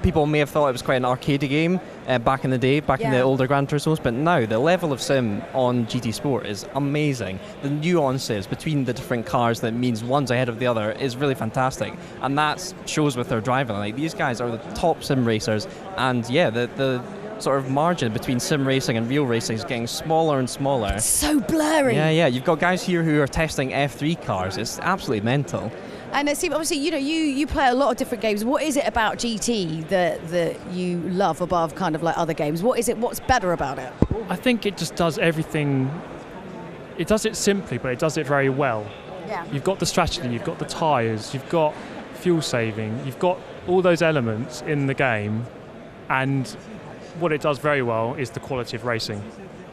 People may have thought it was quite an arcadey game back in the day, in the older Gran Turismos, but now the level of sim on GT Sport is amazing. The nuances between the different cars that means one's ahead of the other is really fantastic, and that shows with their driving. Like, these guys are the top sim racers, and yeah, the sort of margin between sim racing and real racing is getting smaller and smaller. It's so blurry. Yeah, you've got guys here who are testing F3 cars. It's absolutely mental. And Steve, obviously, you know, you play a lot of different games. What is it about GT that you love above kind of like other games? What's better about it? I think it just does everything. It does it simply, but it does it very well. Yeah. You've got the strategy, you've got the tyres, you've got fuel saving, you've got all those elements in the game, and what it does very well is the quality of racing.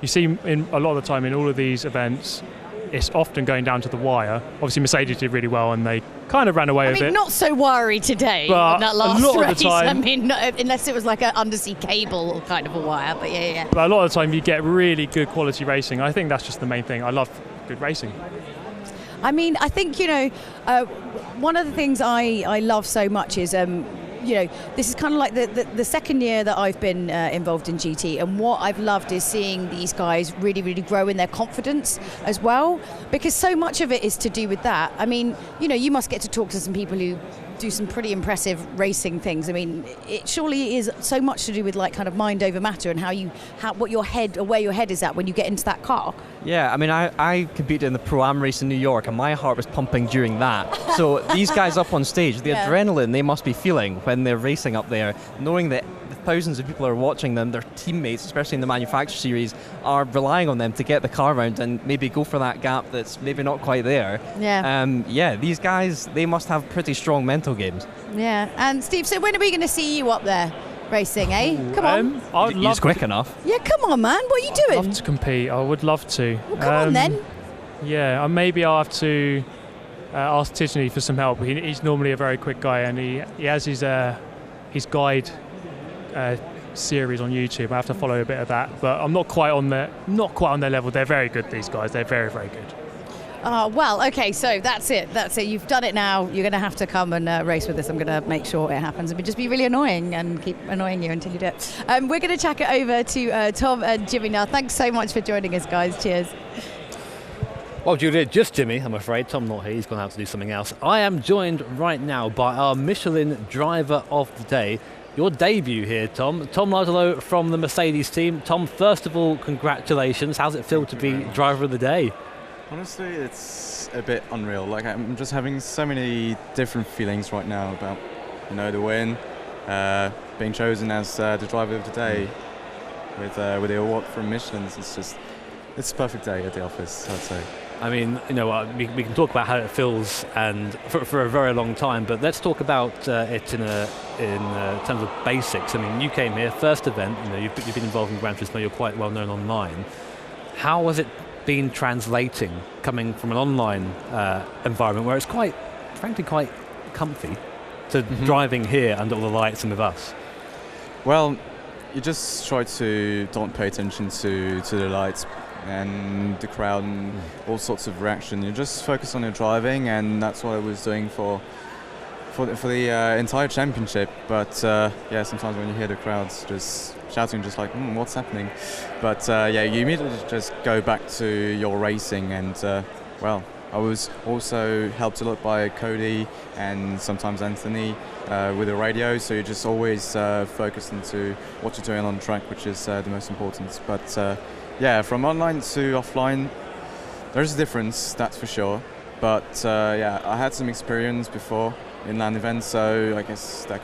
You see in a lot of the time in all of these events, it's often going down to the wire. Obviously, Mercedes did really well, and they kind of ran away with it. I mean, not so worry today but in that last a lot race. Of the time, I mean, unless it was like an undersea cable kind of a wire, but yeah. But a lot of the time, you get really good quality racing. I think that's just the main thing. I love good racing. I mean, I think, you know, one of the things I love so much is, you know, this is kind of like the second year that I've been involved in GT, and what I've loved is seeing these guys really, really grow in their confidence as well, because so much of it is to do with that. I mean, you know, you must get to talk to some people who do some pretty impressive racing things. I mean, it surely is so much to do with like kind of mind over matter and where your head is at when you get into that car. Yeah, I mean, I competed in the Pro-Am race in New York, and my heart was pumping during that. So these guys up on stage, the adrenaline they must be feeling when they're racing up there, knowing that thousands of people are watching them, their teammates, especially in the manufacturer series, are relying on them to get the car around and maybe go for that gap that's maybe not quite there. Yeah. These guys, they must have pretty strong mental games. Yeah. And Steve, so when are we going to see you up there racing, eh? Come on. I'd love quick enough. Yeah, come on, man. What are you doing? I'd love to compete. I would love to. Well, come on then. Yeah, maybe I'll have to ask Tidney for some help. He's normally a very quick guy, and he has his guide series on YouTube. I have to follow a bit of that, but I'm not quite on their level. They're very good, these guys. They're very, very good. Well, okay, so that's it. You've done it now. You're going to have to come and race with us. I'm going to make sure it happens. It would just be really annoying and keep annoying you until you do it. We're going to chuck it over to Tom and Jimmy now. Thanks so much for joining us, guys. Cheers. Well, Julia, just Jimmy, I'm afraid. Tom not here. He's gone out to do something else. I am joined right now by our Michelin driver of the day. Your debut here, Tom. Tom Lazzaro from the Mercedes team. Tom, first of all, congratulations. How's it feel to be driver of the day? Honestly, it's a bit unreal. Like, I'm just having so many different feelings right now about, the win, being chosen as the driver of the day with the award from Michelin. It's a perfect day at the office, I'd say. I mean, we can talk about how it feels and for a very long time, but let's talk about it in terms of basics. I mean, you came here, first event, you've been involved in Gran Turismo, you're quite well known online. How has it been translating, coming from an online environment where it's frankly quite comfy, to driving here under all the lights and with us? Well, you just try to don't pay attention to the lights and the crowd and all sorts of reaction. You just focus on your driving, and that's what I was doing for the entire championship. But sometimes when you hear the crowds just shouting, just like, what's happening? But you immediately just go back to your racing, and I was also helped a lot by Cody and sometimes Anthony with the radio, so you just always focus into what you're doing on track, which is the most important. But from online to offline, there's a difference, that's for sure. But I had some experience before in land events, so I guess that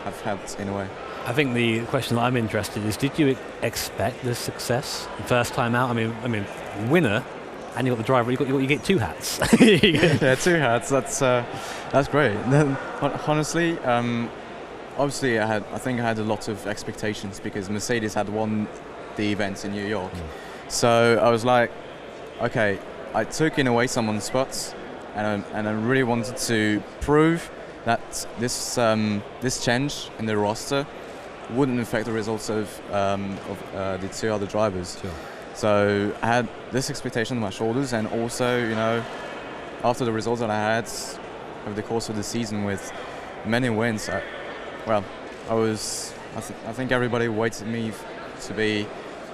have helped in a way. I think the question that I'm interested in is, did you expect this success first time out? I mean, winner, and you got the driver. You get two hats. Yeah, two hats. That's great. Then, honestly, obviously, I think I had a lot of expectations because Mercedes had won the events in New York. So I was like, okay, I took in a way someone's spots, and I really wanted to prove that this change in the roster wouldn't affect the results of the two other drivers. Sure. So I had this expectation on my shoulders, and also, after the results that I had over the course of the season with many wins, I think everybody waited me to be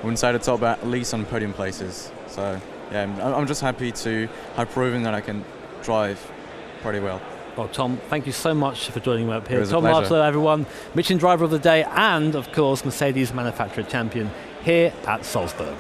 inside the top, at least on podium places. So I'm just happy to have proven that I can drive pretty well. Well, Tom, thank you so much for joining me up here. It was Tom a pleasure. Lazzaro, everyone, Michelin driver of the day, and of course Mercedes manufacturer champion here at Salzburg.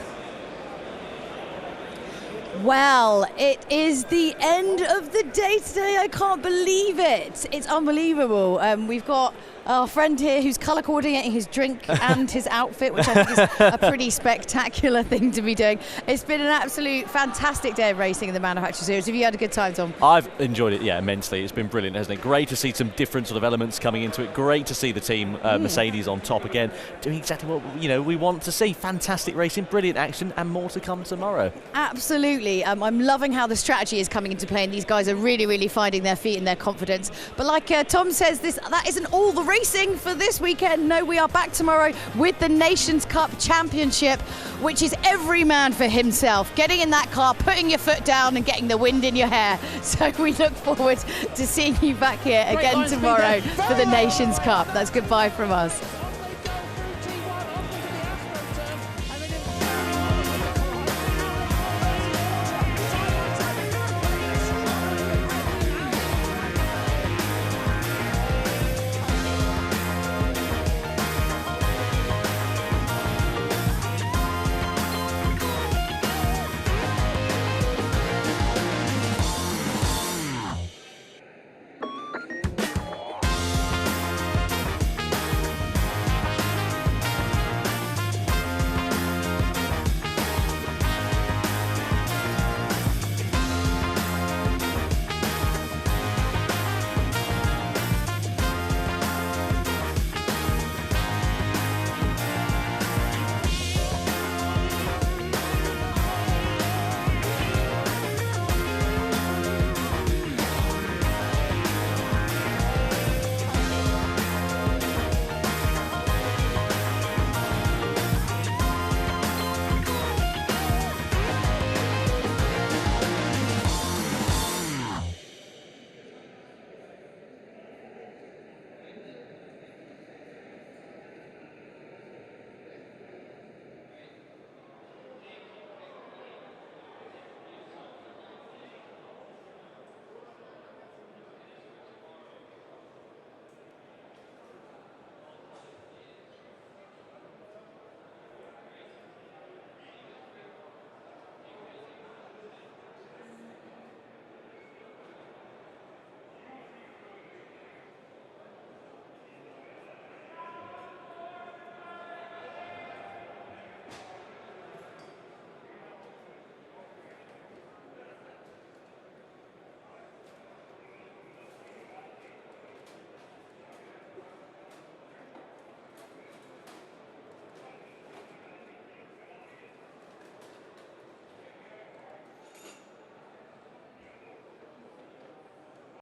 Well, it is the end of the day today. I can't believe it. It's unbelievable. We've got our friend here who's colour coordinating his drink and his outfit, which I think is a pretty spectacular thing to be doing. It's been an absolute fantastic day of racing in the Manufacturer Series. Have you had a good time, Tom? I've enjoyed it, immensely. It's been brilliant, hasn't it? Great to see some different sort of elements coming into it. Great to see the team Mercedes on top again, doing exactly what we want to see. Fantastic racing, brilliant action, and more to come tomorrow. Absolutely. I'm loving how the strategy is coming into play, and these guys are really, really finding their feet and their confidence. But like Tom says, that isn't all the racing for this weekend. No, we are back tomorrow with the Nations Cup Championship, which is every man for himself. Getting in that car, putting your foot down and getting the wind in your hair. So we look forward to seeing you back here again tomorrow for the Nations Cup. That's goodbye from us.